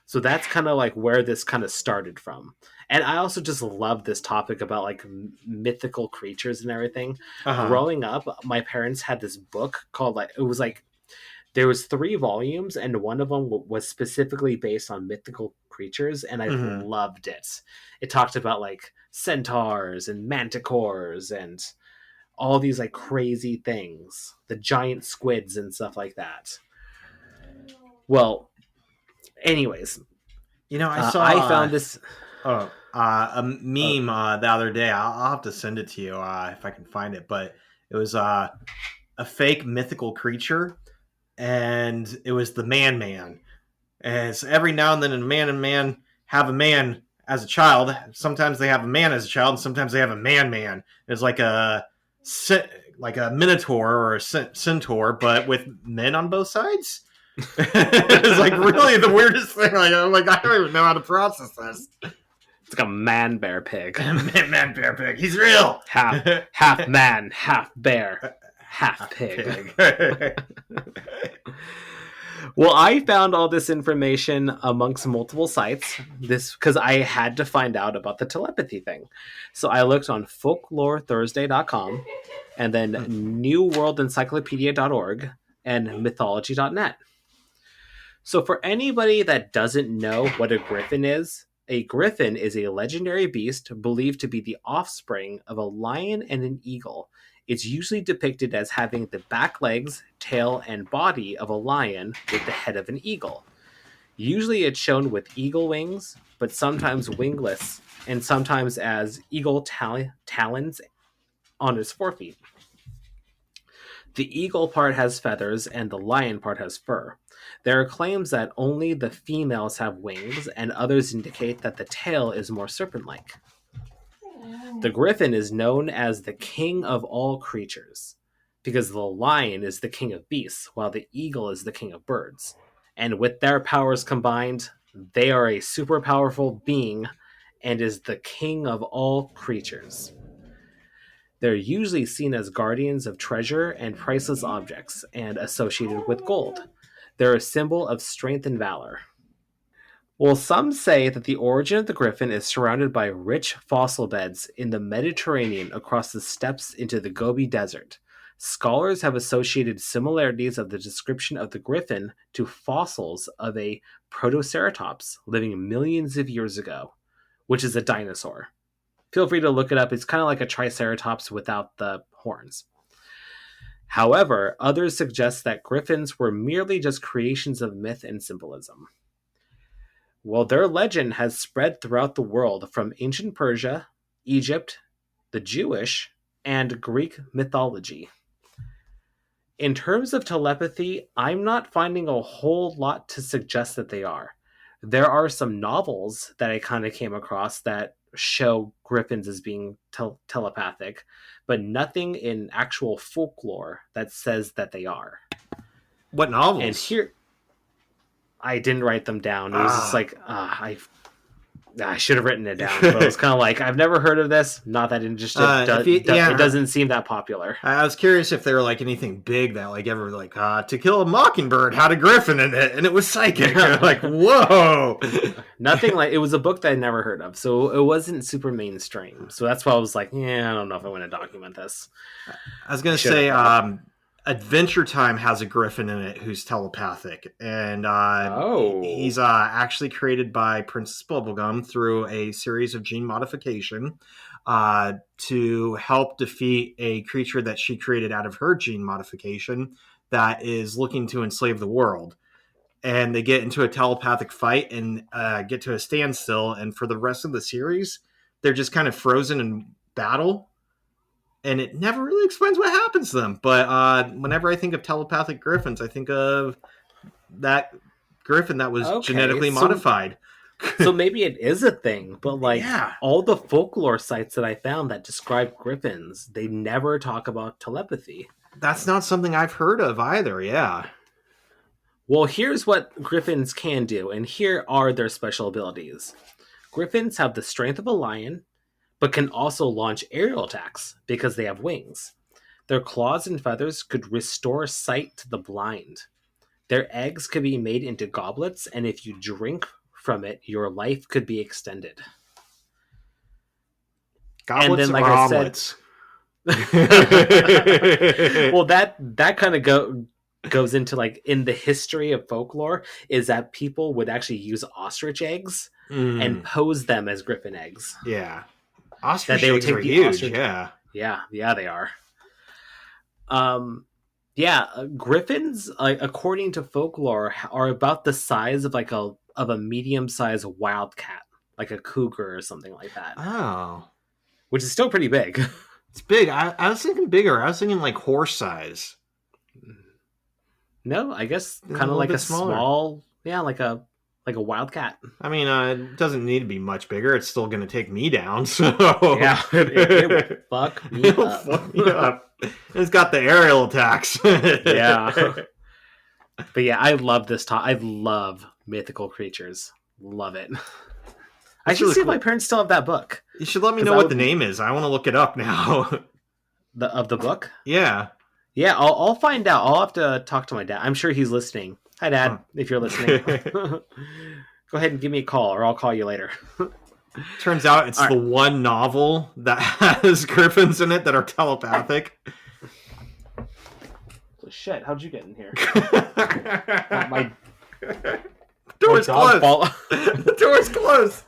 [SPEAKER 1] So that's kind of like where this kind of started from. And I also just love this topic about like mythical creatures and everything. Growing up, my parents had this book called there was 3 volumes, and one of them was specifically based on mythical creatures, and I loved it. It talked about like centaurs and manticores and all these like crazy things, the giant squids and stuff like that. Well, anyways, I found this
[SPEAKER 2] a meme the other day. I'll have to send it to you if I can find it, but it was a fake mythical creature, and it was the Man. And so every now and then a man have a man as a child. Sometimes they have a man as a child, and sometimes they have a man. It's like a minotaur or a centaur, but with men on both sides. It's like really the weirdest thing. I'm like, I don't even know how to process this.
[SPEAKER 1] It's like a man bear pig.
[SPEAKER 2] Man bear pig. He's real.
[SPEAKER 1] Half man, half bear, half pig. Well, I found all this information amongst multiple sites. This because I had to find out about the telepathy thing. So I looked on folklorethursday.com and then newworldencyclopedia.org and mythology.net. So for anybody that doesn't know what a griffin is a legendary beast believed to be the offspring of a lion and an eagle. It's usually depicted as having the back legs, tail, and body of a lion with the head of an eagle. Usually it's shown with eagle wings, but sometimes wingless, and sometimes as eagle talons on its forefeet. The eagle part has feathers and the lion part has fur. There are claims that only the females have wings, and others indicate that the tail is more serpent-like. The griffin is known as the king of all creatures, because the lion is the king of beasts, while the eagle is the king of birds. And with their powers combined, they are a super powerful being and is the king of all creatures. They're usually seen as guardians of treasure and priceless objects, and associated with gold. They're a symbol of strength and valor. Well, some say that the origin of the griffin is surrounded by rich fossil beds in the Mediterranean across the steppes into the Gobi Desert. Scholars have associated similarities of the description of the griffin to fossils of a Protoceratops living millions of years ago, which is a dinosaur. Feel free to look it up. It's kind of like a triceratops without the horns. However, others suggest that griffins were merely just creations of myth and symbolism. Well, their legend has spread throughout the world from ancient Persia, Egypt, the Jewish, and Greek mythology. In terms of telepathy, I'm not finding a whole lot to suggest that they are. There are some novels that I kind of came across that show griffins as being telepathic, but nothing in actual folklore that says that they are.
[SPEAKER 2] What novels?
[SPEAKER 1] And here, I didn't write them down. It was just like, I should have written it down. But it was kind of like, I've never heard of this. Not that interested. It doesn't seem that popular.
[SPEAKER 2] I was curious if there were like anything big that like ever like To Kill a Mockingbird had a griffin in it and it was psychic. Like, whoa.
[SPEAKER 1] Nothing like, it was a book that I never heard of. So it wasn't super mainstream. So that's why I was like, yeah, I don't know if I want to document this.
[SPEAKER 2] I was going to say, Adventure Time has a griffin in it who's telepathic, and he's actually created by Princess Bubblegum through a series of gene modification to help defeat a creature that she created out of her gene modification that is looking to enslave the world. And they get into a telepathic fight and get to a standstill, and for the rest of the series, they're just kind of frozen in battle. And it never really explains what happens to them. But whenever I think of telepathic griffins, I think of that griffin that was genetically modified.
[SPEAKER 1] So maybe it is a thing. But like all the folklore sites that I found that describe griffins, they never talk about telepathy.
[SPEAKER 2] That's not something I've heard of either, yeah.
[SPEAKER 1] Well, here's what griffins can do. And here are their special abilities. Griffins have the strength of a lion, but can also launch aerial attacks because they have wings. Their claws and feathers could restore sight to the blind. Their eggs could be made into goblets, and if you drink from it, your life could be extended.
[SPEAKER 2] Goblets and then, like omelets.
[SPEAKER 1] Well, that kind of goes into like in the history of folklore is that people would actually use ostrich eggs and pose them as griffin eggs.
[SPEAKER 2] Yeah. Ostrich eggs are huge, yeah,
[SPEAKER 1] they are. Griffins, according to folklore, are about the size of like a medium-sized wildcat, like a cougar or something like that.
[SPEAKER 2] Oh,
[SPEAKER 1] which is still pretty big.
[SPEAKER 2] It's big. I was thinking bigger. I was thinking like horse size.
[SPEAKER 1] No, I guess kind of like a small, like a wildcat.
[SPEAKER 2] I mean, it doesn't need to be much bigger. It's still going to take me down. So
[SPEAKER 1] yeah, it will fuck me up.
[SPEAKER 2] Fuck me up. It's got the aerial attacks.
[SPEAKER 1] Yeah. But yeah, I love this I love mythical creatures. Love it. I should see if my parents still have that book.
[SPEAKER 2] You should let me know what the name is. I want to look it up now.
[SPEAKER 1] Of the book?
[SPEAKER 2] Yeah.
[SPEAKER 1] Yeah, I'll find out. I'll have to talk to my dad. I'm sure he's listening. Hi, Dad, if you're listening. Go ahead and give me a call, or I'll call you later.
[SPEAKER 2] Turns out it's the one novel that has griffins in it that are telepathic.
[SPEAKER 1] Shit, how'd you get in here?
[SPEAKER 2] My door's closed. The door's closed.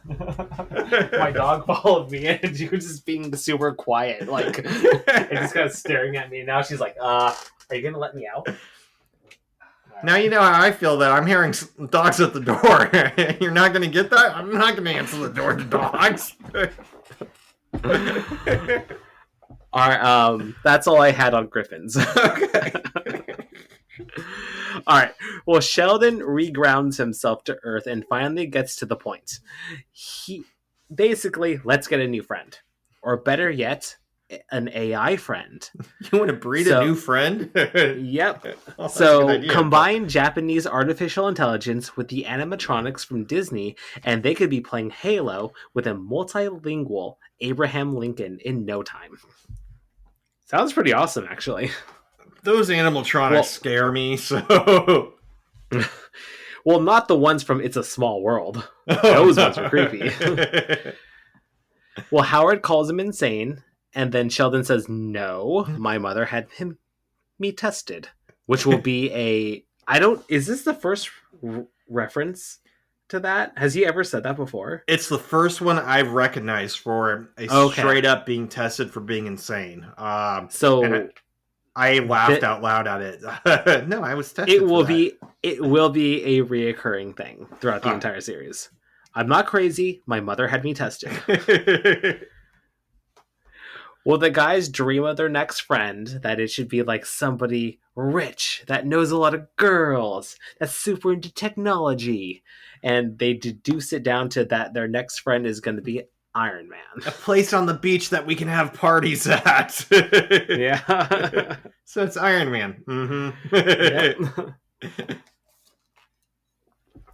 [SPEAKER 1] My dog followed me in, and she was just being super quiet, like, and just kind of staring at me. Now she's like, are you going to let me out?
[SPEAKER 2] Now you know how I feel that I'm hearing dogs at the door. You're not going to get that? I'm not going to answer the door to dogs.
[SPEAKER 1] All right, that's all I had on griffins.
[SPEAKER 2] Okay.
[SPEAKER 1] All right. Well, Sheldon regrounds himself to Earth and finally gets to the point. He basically, let's get a new friend. Or better yet, an AI friend.
[SPEAKER 2] You want to breed a new friend?
[SPEAKER 1] Yep. So combine Japanese artificial intelligence with the animatronics from Disney, and they could be playing Halo with a multilingual Abraham Lincoln in no time. Sounds pretty awesome, actually.
[SPEAKER 2] Those animatronics scare me, so...
[SPEAKER 1] Well, not the ones from It's a Small World. Those ones are creepy. Well, Howard calls him insane, and then Sheldon says, no, my mother had me tested, which will be is this the first reference to that? Has he ever said that before?
[SPEAKER 2] It's the first one I've recognized for a straight up being tested for being insane.
[SPEAKER 1] So
[SPEAKER 2] and I laughed out loud at it. No, I was tested.
[SPEAKER 1] It will be a reoccurring thing throughout the entire series. I'm not crazy. My mother had me tested. Well, the guys dream of their next friend, that it should be like somebody rich that knows a lot of girls, that's super into technology, and they deduce it down to that their next friend is going to be Iron Man.
[SPEAKER 2] A place on the beach that we can have parties at.
[SPEAKER 1] Yeah.
[SPEAKER 2] So it's Iron Man. Mm-hmm.
[SPEAKER 1] Yep.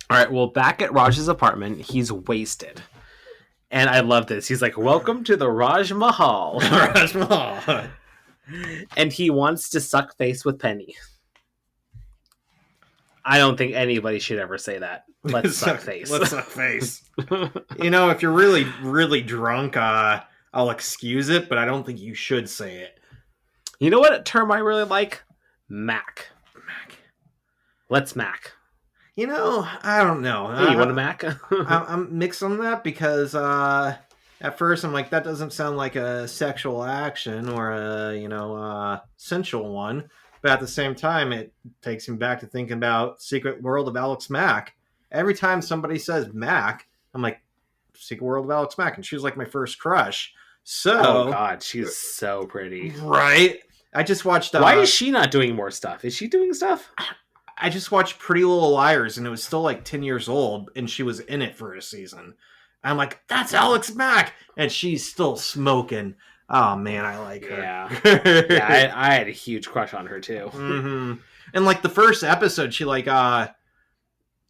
[SPEAKER 1] All right, well, back at Raj's apartment, he's wasted. And I love this. He's like, welcome to the Raj Mahal.
[SPEAKER 2] Raj Mahal.
[SPEAKER 1] And he wants to suck face with Penny. I don't think anybody should ever say that. Let's suck face.
[SPEAKER 2] Let's suck face. You know, if you're really, really drunk, I'll excuse it, but I don't think you should say it.
[SPEAKER 1] You know what term I really like? Mac.
[SPEAKER 2] Mac.
[SPEAKER 1] Let's Mac.
[SPEAKER 2] You know, I don't know.
[SPEAKER 1] Hey, you want a Mac?
[SPEAKER 2] I'm mixed on that because at first I'm like, that doesn't sound like a sexual action or a sensual one. But at the same time, it takes me back to thinking about Secret World of Alex Mack. Every time somebody says Mac, I'm like, Secret World of Alex Mack. And she was like my first crush. So,
[SPEAKER 1] oh, God, she's so pretty.
[SPEAKER 2] Right? I just watched...
[SPEAKER 1] Why is she not doing more stuff? Is she doing stuff?
[SPEAKER 2] I just watched Pretty Little Liars, and it was still like 10 years old, and she was in it for a season. I'm like, that's Alex Mack! And she's still smoking. Oh, man, I like her.
[SPEAKER 1] Yeah, I had a huge crush on her, too.
[SPEAKER 2] Mm-hmm. And like the first episode, she like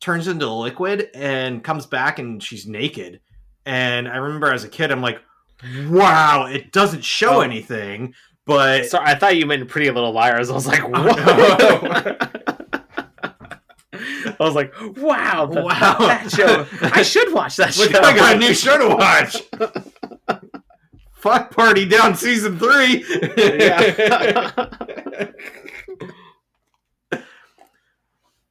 [SPEAKER 2] turns into liquid and comes back, and she's naked. And I remember as a kid, I'm like, wow, it doesn't show anything, but...
[SPEAKER 1] Sorry, I thought you meant Pretty Little Liars. I was like, what?
[SPEAKER 2] Oh, no.
[SPEAKER 1] I was like, wow, that show. I should watch that show.
[SPEAKER 2] I got a new show to watch. Fuck Party Down season 3. Yeah.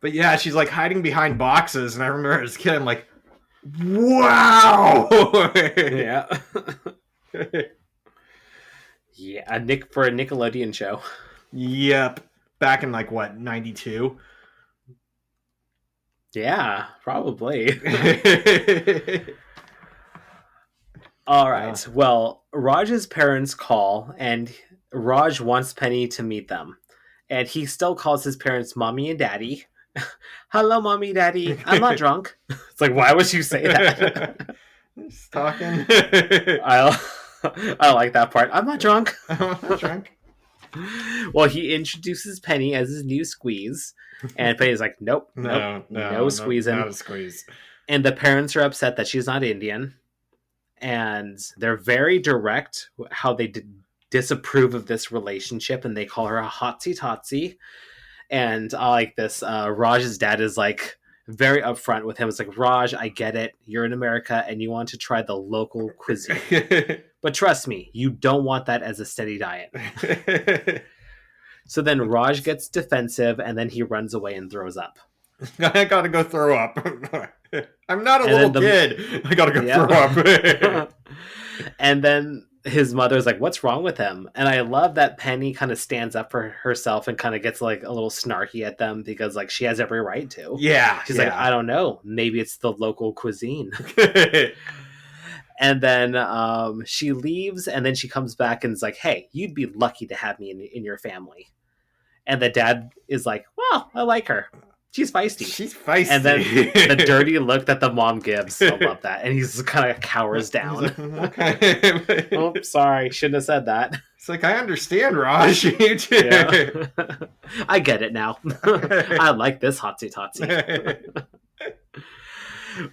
[SPEAKER 2] But yeah, she's like hiding behind boxes, and I remember as a kid, I'm like, wow.
[SPEAKER 1] Yeah. Yeah, for a Nickelodeon show.
[SPEAKER 2] Yep. Back in like what, 92?
[SPEAKER 1] Yeah, probably. All right. Well, Raj's parents call, and Raj wants Penny to meet them. And he still calls his parents Mommy and Daddy. Hello, Mommy, Daddy. I'm not drunk. It's like, why would you say that?
[SPEAKER 2] Just talking.
[SPEAKER 1] I like that part. I'm not drunk.
[SPEAKER 2] I'm not drunk.
[SPEAKER 1] Well, he introduces Penny as his new squeeze. And Penny's like, nope, no squeezing.
[SPEAKER 2] Not a squeeze.
[SPEAKER 1] And the parents are upset that she's not Indian. And they're very direct how they disapprove of this relationship. And they call her a hotsy-totsy. And I like this. Raj's dad is like very upfront with him. It's like, Raj, I get it. You're in America and you want to try the local cuisine. But trust me, you don't want that as a steady diet. So then Raj gets defensive, and then he runs away and throws up.
[SPEAKER 2] I gotta go throw up. I'm not a little kid. I gotta go throw up.
[SPEAKER 1] And then his mother's like, what's wrong with him? And I love that Penny kind of stands up for herself and kind of gets like a little snarky at them because like she has every right to.
[SPEAKER 2] Yeah.
[SPEAKER 1] She's like, I don't know. Maybe it's the local cuisine. And then she leaves, and then she comes back and is like, hey, you'd be lucky to have me in your family. And the dad is like, well, I like her. She's feisty.
[SPEAKER 2] She's feisty.
[SPEAKER 1] And then the dirty look that the mom gives, I love that. And he's kind of cowers down. Okay. Oh, sorry. Shouldn't have said that.
[SPEAKER 2] It's like, I understand, Raj. You too.
[SPEAKER 1] Yeah. I get it now. I like this hotsy-totsy.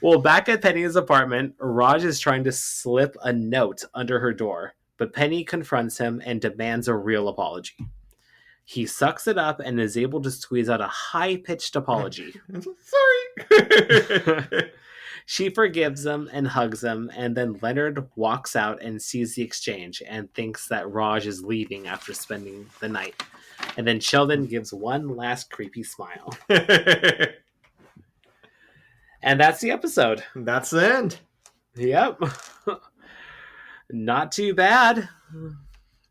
[SPEAKER 1] Well, back at Penny's apartment, Raj is trying to slip a note under her door, but Penny confronts him and demands a real apology. He sucks it up and is able to squeeze out a high-pitched apology.
[SPEAKER 2] Sorry.
[SPEAKER 1] She forgives him and hugs him, and then Leonard walks out and sees the exchange and thinks that Raj is leaving after spending the night. And then And that's the episode.
[SPEAKER 2] That's the end.
[SPEAKER 1] Yep. Not too bad.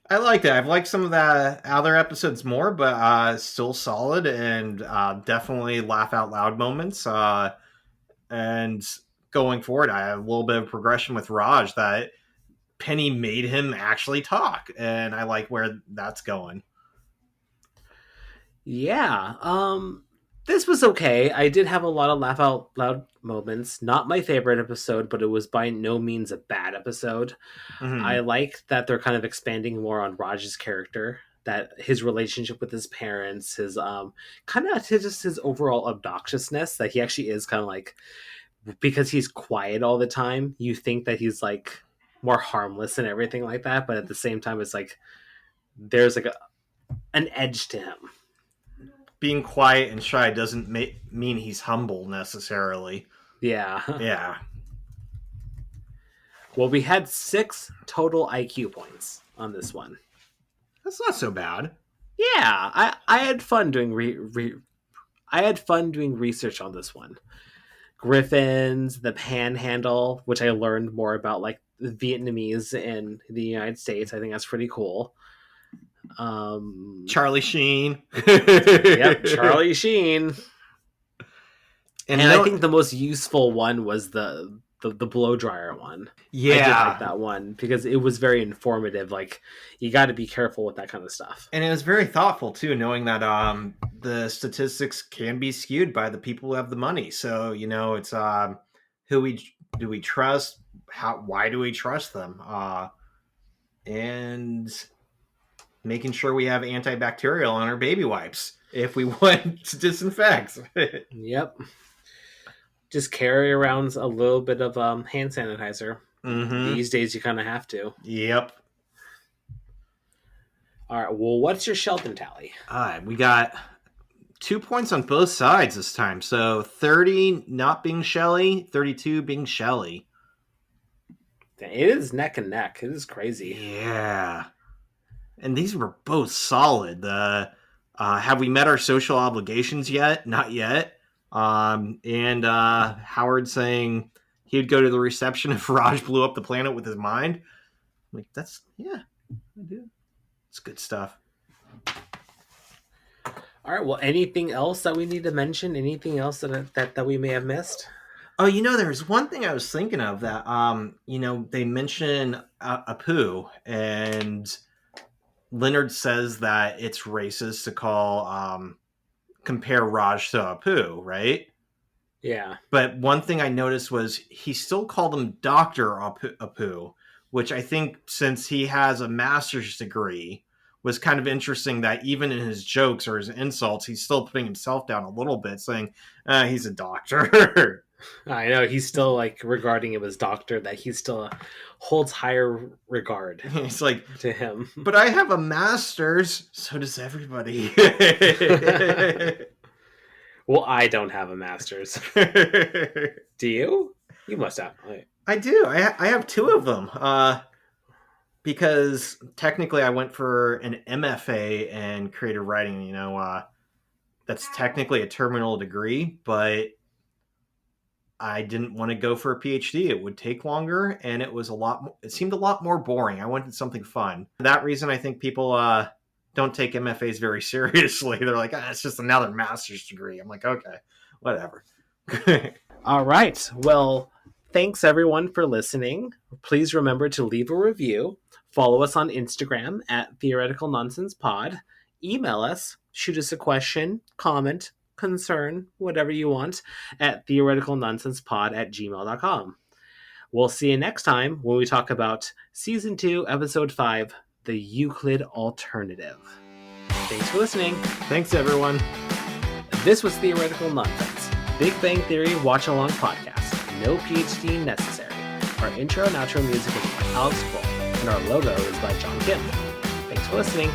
[SPEAKER 2] I liked it. I've liked some of the other episodes more, but still solid and definitely laugh out loud moments. And going forward, I have a little bit of progression with Raj that Penny made him actually talk, and I like where that's going.
[SPEAKER 1] Yeah. This was okay. I did have a lot of laugh out loud moments. Not my favorite episode, but it was by no means a bad episode.
[SPEAKER 2] Mhm.
[SPEAKER 1] I like that they're kind of expanding more on Raj's character, that his relationship with his parents, his kind of just his overall obnoxiousness, that he actually is kind of like, because he's quiet all the time, you think that he's like more harmless and everything like that, but at the same time it's like there's like an edge to him.
[SPEAKER 2] Being quiet and shy doesn't mean he's humble necessarily.
[SPEAKER 1] Yeah.
[SPEAKER 2] Yeah.
[SPEAKER 1] Well, we had 6 total IQ points on this one.
[SPEAKER 2] That's not so bad.
[SPEAKER 1] Yeah, I had fun doing I had fun doing research on this one. Griffins, the Panhandle, which I learned more about, like the Vietnamese in the United States. I think that's pretty cool.
[SPEAKER 2] Charlie Sheen.
[SPEAKER 1] Yep, Charlie Sheen. And I think the most useful one was the blow dryer one.
[SPEAKER 2] Yeah,
[SPEAKER 1] I did like that one because it was very informative. Like, you got to be careful with that kind of stuff.
[SPEAKER 2] And it was very thoughtful too, knowing that the statistics can be skewed by the people who have the money. So it's who do we trust? Why do we trust them? And making sure we have antibacterial on our baby wipes if we want to disinfect.
[SPEAKER 1] Yep. Just carry around a little bit of hand sanitizer.
[SPEAKER 2] Mm-hmm.
[SPEAKER 1] These days, you kind of have to.
[SPEAKER 2] Yep.
[SPEAKER 1] All right. Well, what's your Sheldon tally?
[SPEAKER 2] All right. We got 2 points on both sides this time. So 30 not being Shelly, 32 being Shelly.
[SPEAKER 1] It is neck and neck. It is crazy.
[SPEAKER 2] Yeah. And these were both solid. Have we met our social obligations yet? Not yet. And Howard saying he'd go to the reception if Raj blew up the planet with his mind. Like, I do. It's good stuff.
[SPEAKER 1] All right. Well, anything else that we need to mention? Anything else that we may have missed?
[SPEAKER 2] Oh, there's one thing I was thinking of that, they mention Apu, and Leonard says that it's racist to compare Raj to Apu, right?
[SPEAKER 1] Yeah.
[SPEAKER 2] But one thing I noticed was he still called him Dr. Apu, which I think, since he has a master's degree, was kind of interesting that even in his jokes or his insults, he's still putting himself down a little bit, saying, he's a doctor.
[SPEAKER 1] I know, he's still like regarding him as doctor, that he still holds higher regard.
[SPEAKER 2] It's like,
[SPEAKER 1] to him.
[SPEAKER 2] But I have a master's, so does everybody.
[SPEAKER 1] Well, I don't have a master's. Do you? You must have.
[SPEAKER 2] I do. I have 2 of them. Because technically I went for an MFA in creative writing, that's technically a terminal degree, but I didn't want to go for a PhD. It would take longer, and it seemed a lot more boring. I wanted something fun. For that reason, I think people don't take MFAs very seriously. They're like, it's just another master's degree. I'm like, okay, whatever.
[SPEAKER 1] All right. Well, thanks everyone for listening. Please remember to leave a review. Follow us on Instagram at Theoretical Nonsense Pod. Email us. Shoot us a question, comment, concern, whatever you want, at theoreticalnonsensepod@gmail.com. We'll see you next time when we talk about Season 2, Episode 5, The Euclid Alternative. Thanks for listening.
[SPEAKER 2] Thanks, everyone.
[SPEAKER 1] This was Theoretical Nonsense, Big Bang Theory watch-along podcast. No PhD necessary. Our intro and outro music is by Alex Kroll, and our logo is by John Kim. Thanks for listening.